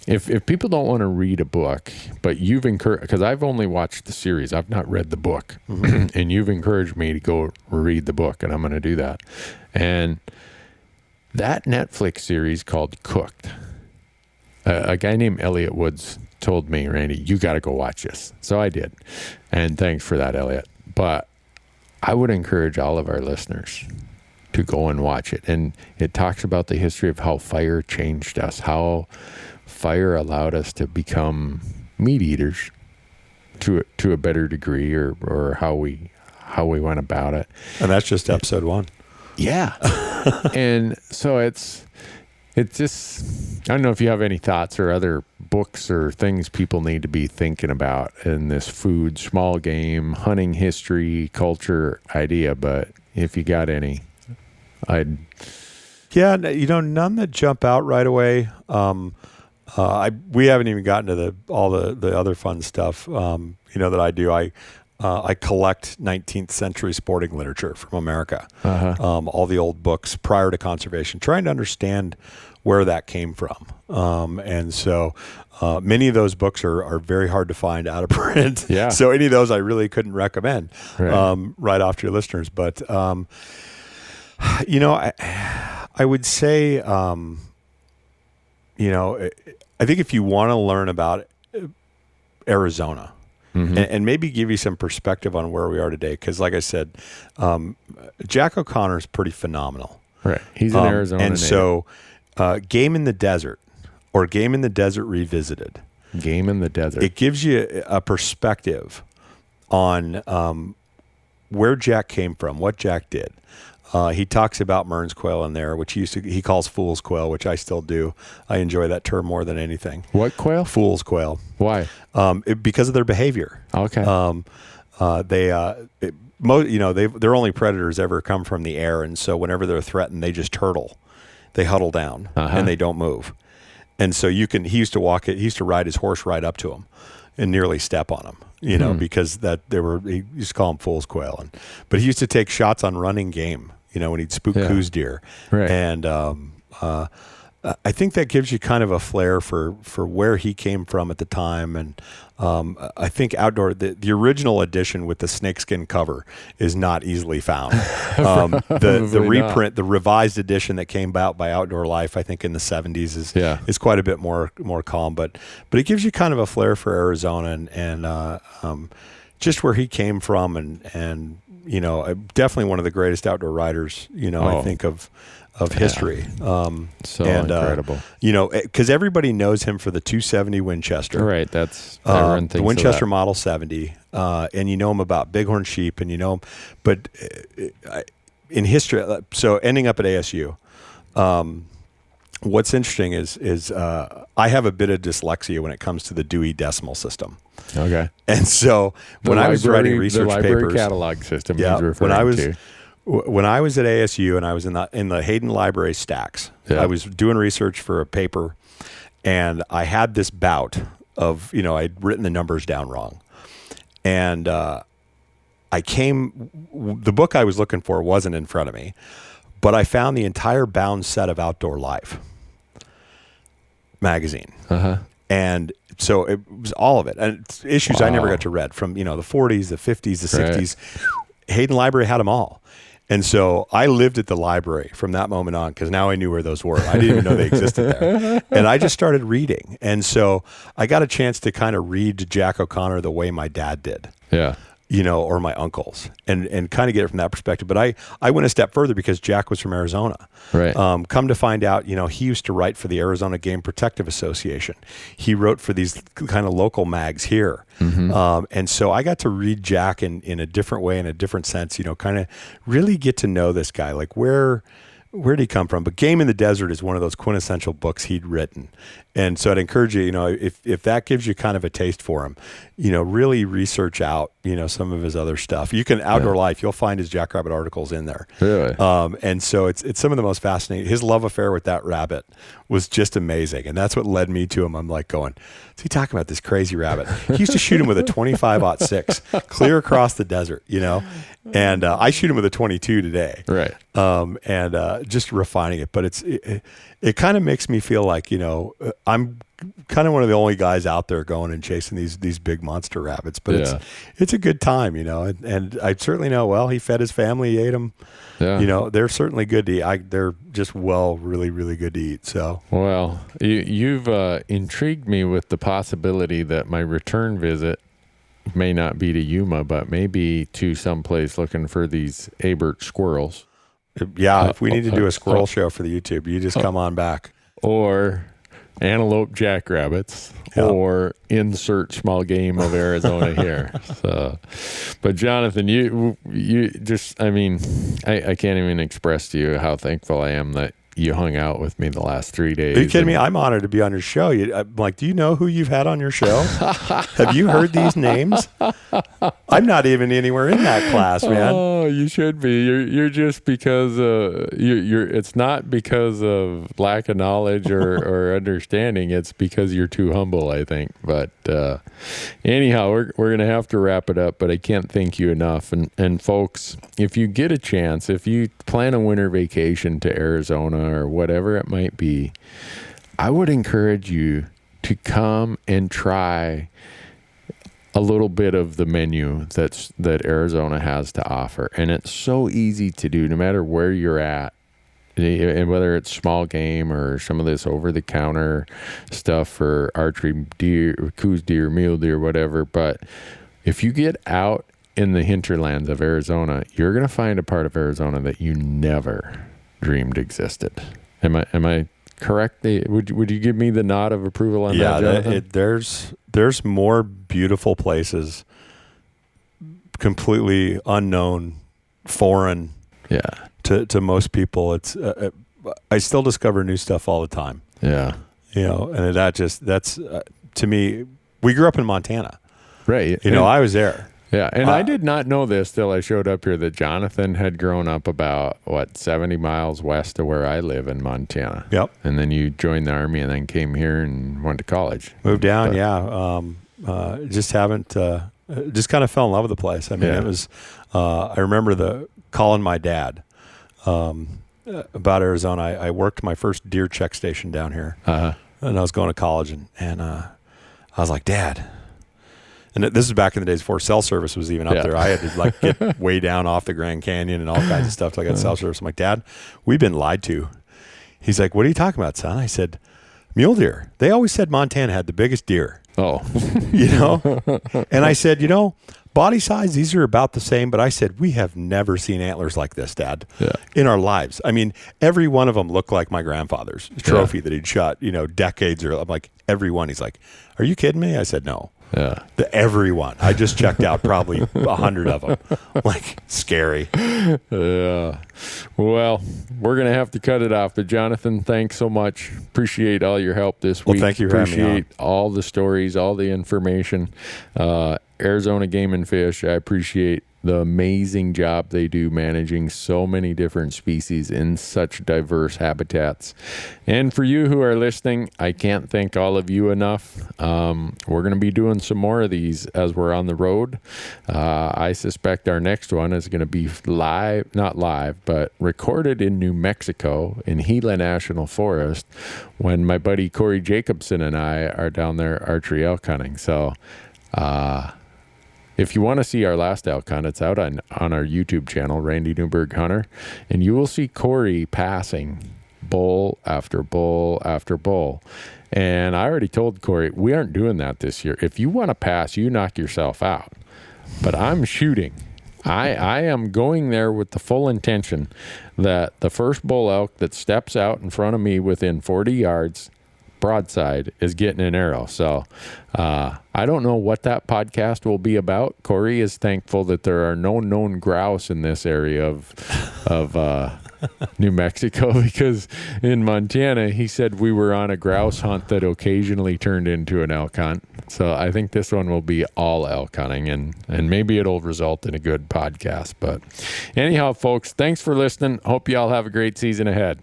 If people don't want to read a book, but you've encouraged, because I've only watched the series, I've not read the book, and you've encouraged me to go read the book, and I'm going to do that. And that Netflix series called Cooked, a guy named Elliot Woods told me, Randy, you got to go watch this. So I did. And thanks for that, Elliot. But I would encourage all of our listeners to go and watch it. And it talks about the history of how fire changed us, how fire allowed us to become meat eaters to a better degree, or how we went about it. And that's just episode 1. Yeah. And so it's just, I don't know if you have any thoughts or other books or things people need to be thinking about in this food, small game, hunting history, culture idea, but if you got any. Yeah, none that jump out right away. We haven't even gotten to all the other fun stuff. That I do. I collect 19th century sporting literature from America. All the old books prior to conservation, trying to understand where that came from. And so many of those books are very hard to find out of print. Yeah. So any of those I really couldn't recommend right off to your listeners. But I would say, I think if you want to learn about Arizona, and maybe give you some perspective on where we are today, because like I said, Jack O'Connor is pretty phenomenal. Right. He's in Arizona. And so Game in the Desert, or Game in the Desert Revisited. Game in the Desert. It gives you a perspective on where Jack came from, what Jack did. He talks about Mearns quail in there, which he calls fool's quail, which I still do. I enjoy that term more than anything. What quail? Fool's quail. Why? Because of their behavior. Okay. Their only predators ever come from the air, and so whenever they're threatened, they just turtle. They huddle down and they don't move. And so he used to ride his horse right up to him and nearly step on him, because he used to call them fool's quail. But he used to take shots on running game, when he'd spook coos deer. Right. And I think that gives you kind of a flair for where he came from at the time. And I think the original edition with the snakeskin cover is not easily found. The reprint, the revised edition that came out by Outdoor Life, I think in the 70s is quite a bit more calm. But it gives you kind of a flair for Arizona and just where he came from and definitely one of the greatest outdoor riders, I think of history. Incredible. Because everybody knows him for the 270 Winchester. Right. That's everyone thinks the Winchester of that. Model 70. And you know him about bighorn sheep, and but in history, so ending up at ASU, what's interesting is I have a bit of dyslexia when it comes to the Dewey Decimal System. Okay. And so when I was writing research the library papers, catalog system he's referring to. When I was at ASU and I was in the Hayden Library stacks, I was doing research for a paper, and I had this bout of, I'd written the numbers down wrong. And the book I was looking for wasn't in front of me, but I found the entire bound set of Outdoor Life magazine. And so it was all of it. And it's issues I never got to read from, the 40s, the 50s, the 60s. Hayden Library had them all. And so I lived at the library from that moment on, because now I knew where those were. I didn't even know they existed there. And I just started reading. And so I got a chance to kind of read Jack O'Connor the way my dad did. Yeah. Or my uncles, and kind of get it from that perspective. But I went a step further because Jack was from Arizona. Right. Come to find out, he used to write for the Arizona Game Protective Association. He wrote for these kind of local mags here. And so I got to read Jack in a different way, in a different sense, kind of really get to know this guy, like where did he come from? But Game in the Desert is one of those quintessential books he'd written. And so I'd encourage you, if that gives you kind of a taste for him, really research out, some of his other stuff. You can Outdoor Life, you'll find his jackrabbit articles in there. Really? And so it's some of the most fascinating. His love affair with that rabbit was just amazing. And that's what led me to him. I'm like going, what's he talking about, this crazy rabbit? He used to shoot him with a 25-06 clear across the desert, and I shoot him with a 22 today. Right. And just refining it. But it kind of makes me feel like, I'm kind of one of the only guys out there going and chasing these big monster rabbits. But it's a good time, and I certainly know, well, he fed his family, he ate them. Yeah. They're certainly good to eat. They're just really, really good to eat. So, well, you've intrigued me with the possibility that my return visit may not be to Yuma, but maybe to someplace looking for these Abert squirrels. Yeah, if we need to do a squirrel show for the YouTube, you just come on back. Or antelope jackrabbits, or insert small game of Arizona here. So, but Jonathan, you just, I can't even express to you how thankful I am that you hung out with me the last 3 days. Are you kidding me? I'm honored to be on your show. I'm like, do you know who you've had on your show? Have you heard these names? I'm not even anywhere in that class, man. Oh, you should be. You're just because you're. It's not because of lack of knowledge or understanding. It's because you're too humble, I think. But anyhow, we're gonna have to wrap it up. But I can't thank you enough. And folks, if you get a chance, if you plan a winter vacation to Arizona or whatever it might be, I would encourage you to come and try a little bit of the menu that Arizona has to offer. And it's so easy to do no matter where you're at, and whether it's small game or some of this over-the-counter stuff for archery, deer, coos deer, mule deer, whatever. But if you get out in the hinterlands of Arizona, you're going to find a part of Arizona that you never dreamed existed. Am I correct? Would you give me the nod of approval on that, Jonathan? There's more beautiful places, completely unknown, foreign. Yeah. To most people, it's I still discover new stuff all the time. Yeah. And that's to me. We grew up in Montana, right? I was there. Yeah, and I did not know this till I showed up here that Jonathan had grown up about 70 miles west of where I live in Montana. Yep. And then you joined the Army and then came here and went to college. Moved down, just haven't. Just kind of fell in love with the place. I mean, It was. I remember calling my dad about Arizona. I worked my first deer check station down here, and I was going to college, and I was like, Dad. And this is back in the days before cell service was even up there. I had to get way down off the Grand Canyon and all kinds of stuff till I got cell service. I'm like, Dad, we've been lied to. He's like, what are you talking about, son? I said, mule deer. They always said Montana had the biggest deer. Oh. And I said, body size, these are about the same. But I said, we have never seen antlers like this, Dad, in our lives. I mean, every one of them looked like my grandfather's trophy that he'd shot, decades or I'm like, every one. He's like, are you kidding me? I said, no. Yeah. Everyone. I just checked out probably 100 of them. Like, scary. Yeah. Well, we're going to have to cut it off. But Jonathan, thanks so much. Appreciate all your help this week. Well, thank you for having me on. Appreciate all the stories, all the information. Arizona Game and Fish, I appreciate the amazing job they do managing so many different species in such diverse habitats. And for you who are listening, I can't thank all of you enough. We're going to be doing some more of these as we're on the road. I suspect our next one is going to be not live, but recorded in New Mexico in Gila National Forest when my buddy Corey Jacobson and I are down there archery elk hunting. So, if you want to see our last elk hunt, it's out on our YouTube channel, Randy Newberg Hunter, and you will see Corey passing bull after bull after bull. And I already told Corey, we aren't doing that this year. If you want to pass, you knock yourself out. But I'm shooting. I am going there with the full intention that the first bull elk that steps out in front of me within 40 yards broadside is getting an arrow. So I don't know what that podcast will be about. Corey is thankful that there are no known grouse in this area of New Mexico, because in Montana he said we were on a grouse hunt that occasionally turned into an elk hunt. So I think this one will be all elk hunting, and maybe it'll result in a good podcast. But anyhow, folks, thanks for listening. Hope you all have a great season ahead.